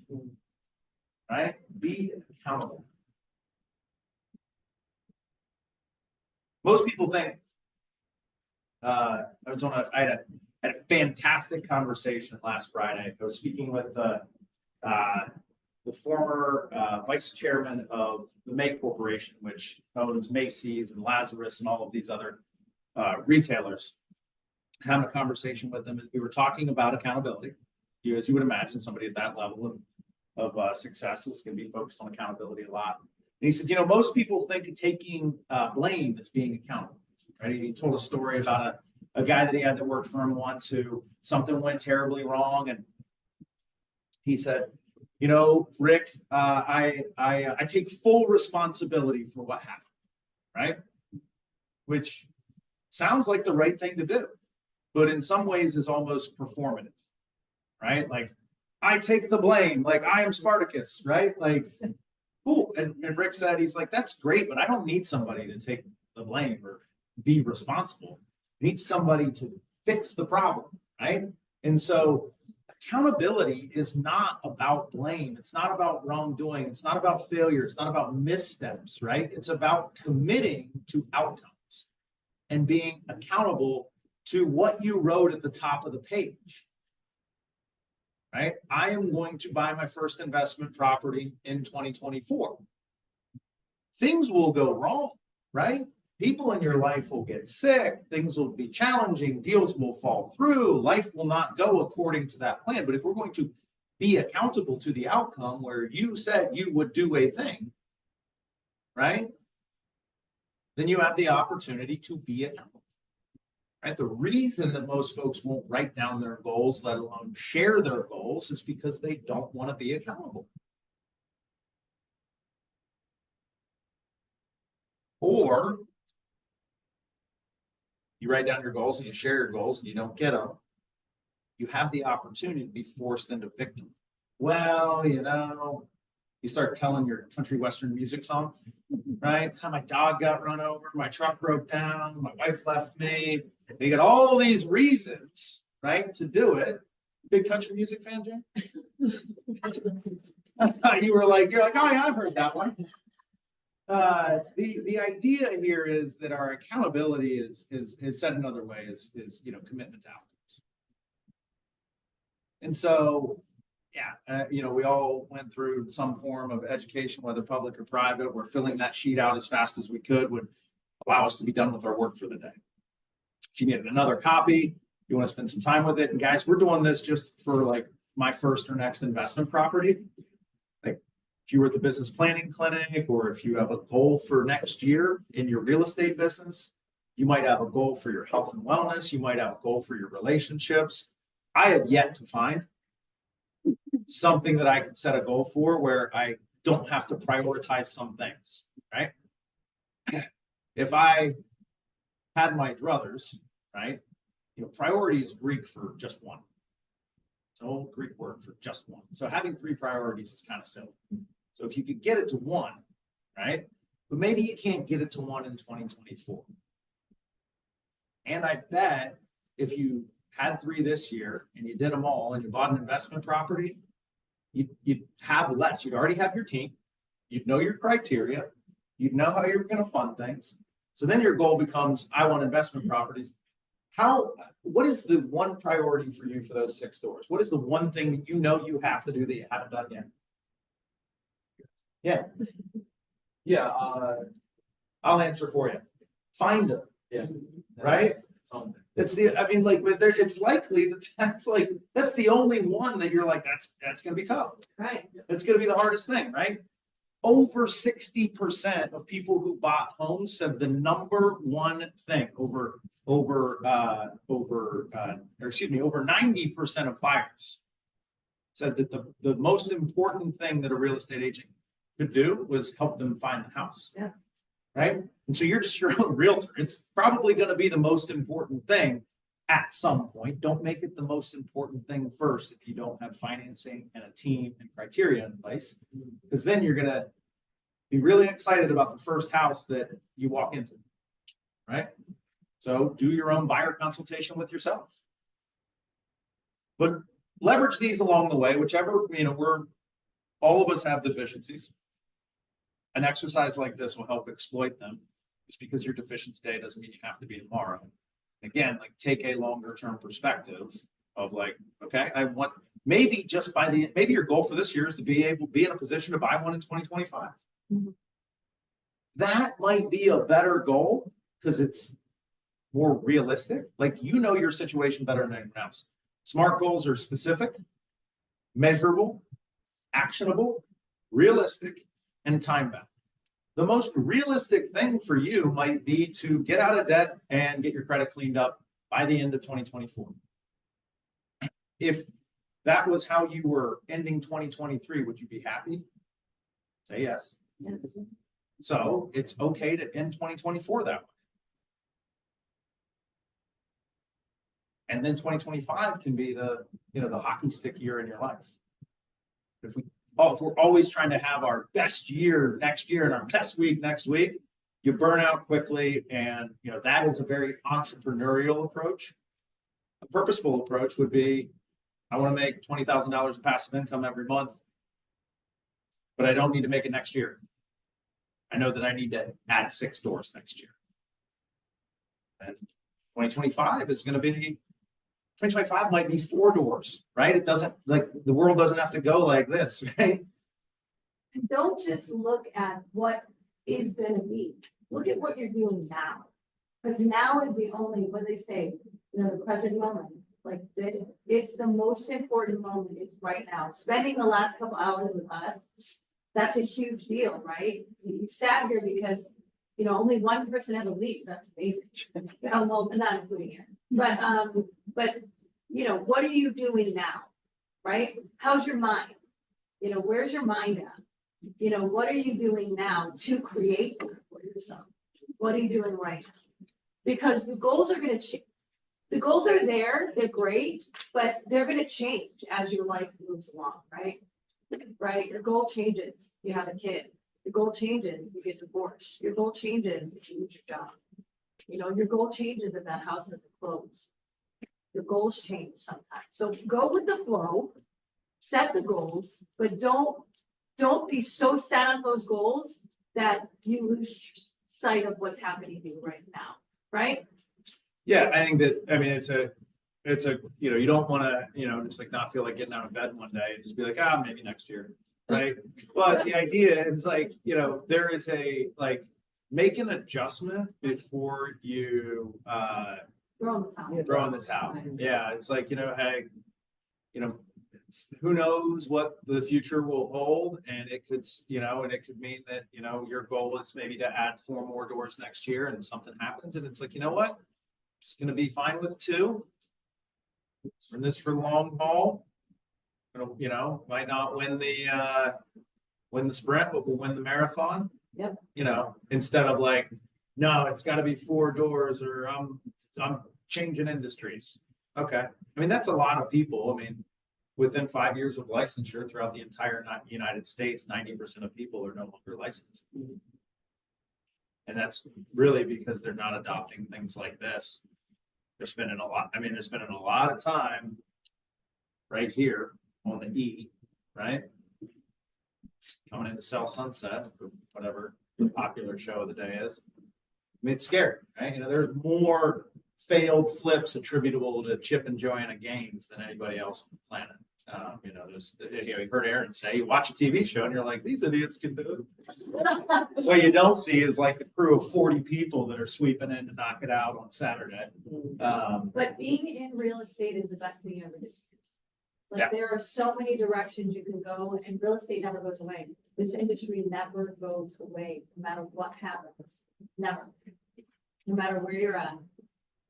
right? Be accountable. Most people think, I had a fantastic conversation last Friday. I was speaking with the former vice chairman of the May Corporation, which owns Macy's and Lazarus and all of these other retailers. Having a conversation with them, and we were talking about accountability. As you would imagine, somebody at that level of success is going to be focused on accountability a lot. And he said, you know, most people think of taking blame as being accountable. Right? He told a story about a guy that he had that worked for him once who something went terribly wrong, and he said, you know, Rick, I take full responsibility for what happened, right? Which sounds like the right thing to do, but in some ways is almost performative, right? Like, I take the blame, like I am Spartacus, right? Like, cool. And Rick said, he's like, that's great, but I don't need somebody to take the blame or be responsible. I need somebody to fix the problem, right? And so accountability is not about blame. It's not about wrongdoing. It's not about failure. It's not about missteps, right? It's about committing to outcomes and being accountable to what you wrote at the top of the page, right? I am going to buy my first investment property in 2024. Things will go wrong, right? People in your life will get sick, things will be challenging, deals will fall through, life will not go according to that plan. But if we're going to be accountable to the outcome where you said you would do a thing, right? Then you have the opportunity to be accountable. Right? The reason that most folks won't write down their goals, let alone share their goals, is because they don't want to be accountable. Or you write down your goals and you share your goals and you don't get them. You have the opportunity to be forced into victim. Well, you know, you start telling your country western music song, right? How my dog got run over, my truck broke down, my wife left me. You get all these reasons, right, to do it. Big country music fan, Jay? You're like, oh yeah, I've heard that one. The idea here is that our accountability is said another way is commitment to outcomes. And so, yeah, we all went through some form of education, whether public or private, where filling that sheet out as fast as we could would allow us to be done with our work for the day. If you need another copy, you want to spend some time with it. And guys, we're doing this just for like my first or next investment property. Like if you were at the business planning clinic, or if you have a goal for next year in your real estate business, you might have a goal for your health and wellness. You might have a goal for your relationships. I have yet to find something that I could set a goal for where I don't have to prioritize some things, right? If I had my druthers, right? Priority is Greek for just one. It's an old Greek word for just one. So having 3 priorities is kind of silly. So if you could get it to 1, right? But maybe you can't get it to 1 in 2024. And I bet if you had 3 this year and you did them all and you bought an investment property, you'd have less. You'd already have your team. You'd know your criteria. You'd know how you're going to fund things. So then your goal becomes, I want investment properties. What is the one priority for you for those 6 doors? What is the one thing that you have to do that you haven't done yet? Yeah. Yeah, I'll answer for you. Find them. yeah. Right? Something. But it's likely that's the only one that you're like, that's going to be tough. Right. It's going to be the hardest thing, right? Over 60% of people who bought homes said the number one thing over 90% of buyers said that the most important thing that a real estate agent could do was help them find the house. Yeah. Right. And so you're just your own realtor. It's probably going to be the most important thing at some point. Don't make it the most important thing first if you don't have financing and a team and criteria in place, because then you're going to be really excited about the first house that you walk into. Right. So do your own buyer consultation with yourself. But leverage these along the way, whichever, all of us have deficiencies. An exercise like this will help exploit them. Just because you're deficient today doesn't mean you have to be tomorrow. Again, take a longer term perspective of okay, I want maybe your goal for this year is to be able to be in a position to buy one in 2025. Mm-hmm. That might be a better goal because it's more realistic. Your situation better than anyone else. SMART goals are specific, measurable, actionable, realistic, and time bound. The most realistic thing for you might be to get out of debt and get your credit cleaned up by the end of 2024. If that was how you were ending 2023, would you be happy? Say yes. Yes. So it's okay to end 2024 that way. And then 2025 can be the hockey stick year in your life. If we're always trying to have our best year next year and our best week next week, you burn out quickly. And that is a very entrepreneurial approach. A purposeful approach would be, I want to make $20,000 of passive income every month, but I don't need to make it next year. I know that I need to add 6 doors next year. And 2025 is going to be 2025 might be 4 doors, right? It doesn't the world doesn't have to go like this, right? And don't just look at what is going to be. Look at what you're doing now. Because now is the only, what they say, the present moment. It's the most important moment is right now. Spending the last couple hours with us, that's a huge deal, right? You sat here because, only one person had to leave. That's amazing. Well, not including it. But what are you doing now, right? How's your mind? Where's your mind at? What are you doing now to create for yourself? What are you doing right now? Because the goals are going to change. The goals are there, they're great, but they're going to change as your life moves along, right? Right? Your goal changes, you have a kid. Your goal changes, you get divorced. Your goal changes if you lose your job. Your goal changes if that house doesn't close. Your goals change sometimes. So go with the flow, set the goals, but don't be so set on those goals that you lose sight of what's happening to you right now, right? Yeah, I think that, it's a, you don't want to, just not feel like getting out of bed one day and just be like, maybe next year, right? But the idea is there is make an adjustment before you Throw in the towel. throwing the towel. Yeah, it's like, hey, who knows what the future will hold, and it could, and it could mean that, your goal is maybe to add 4 more doors next year and something happens and it's like, you know what? Just gonna be fine with 2. And this for the long haul. Might not win the sprint, but we'll win the marathon. Yep. Instead of like, no, it's gotta be 4 doors or I'm changing industries. Okay, I mean, that's a lot of people. I mean, within 5 years of licensure throughout the entire United States, 90% of people are no longer licensed. And that's really because they're not adopting things like this. They're spending a lot of time right here on the E, right? Just coming in to sell Sunset, or whatever the popular show of the day is. I mean, it's scary, right? There's more failed flips attributable to Chip and Joanna Gaines than anybody else on the planet. You heard Aaron say, you watch a TV show and you're like, these idiots can do it. What you don't see is like the crew of 40 people that are sweeping in to knock it out on Saturday. But being in real estate is the best thing you ever did. Yeah. Like, there are so many directions you can go, and real estate never goes away. This industry never goes away, no matter what happens, never. No matter where you're at,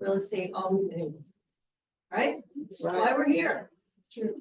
real estate always is. Right? That's why we're here. True.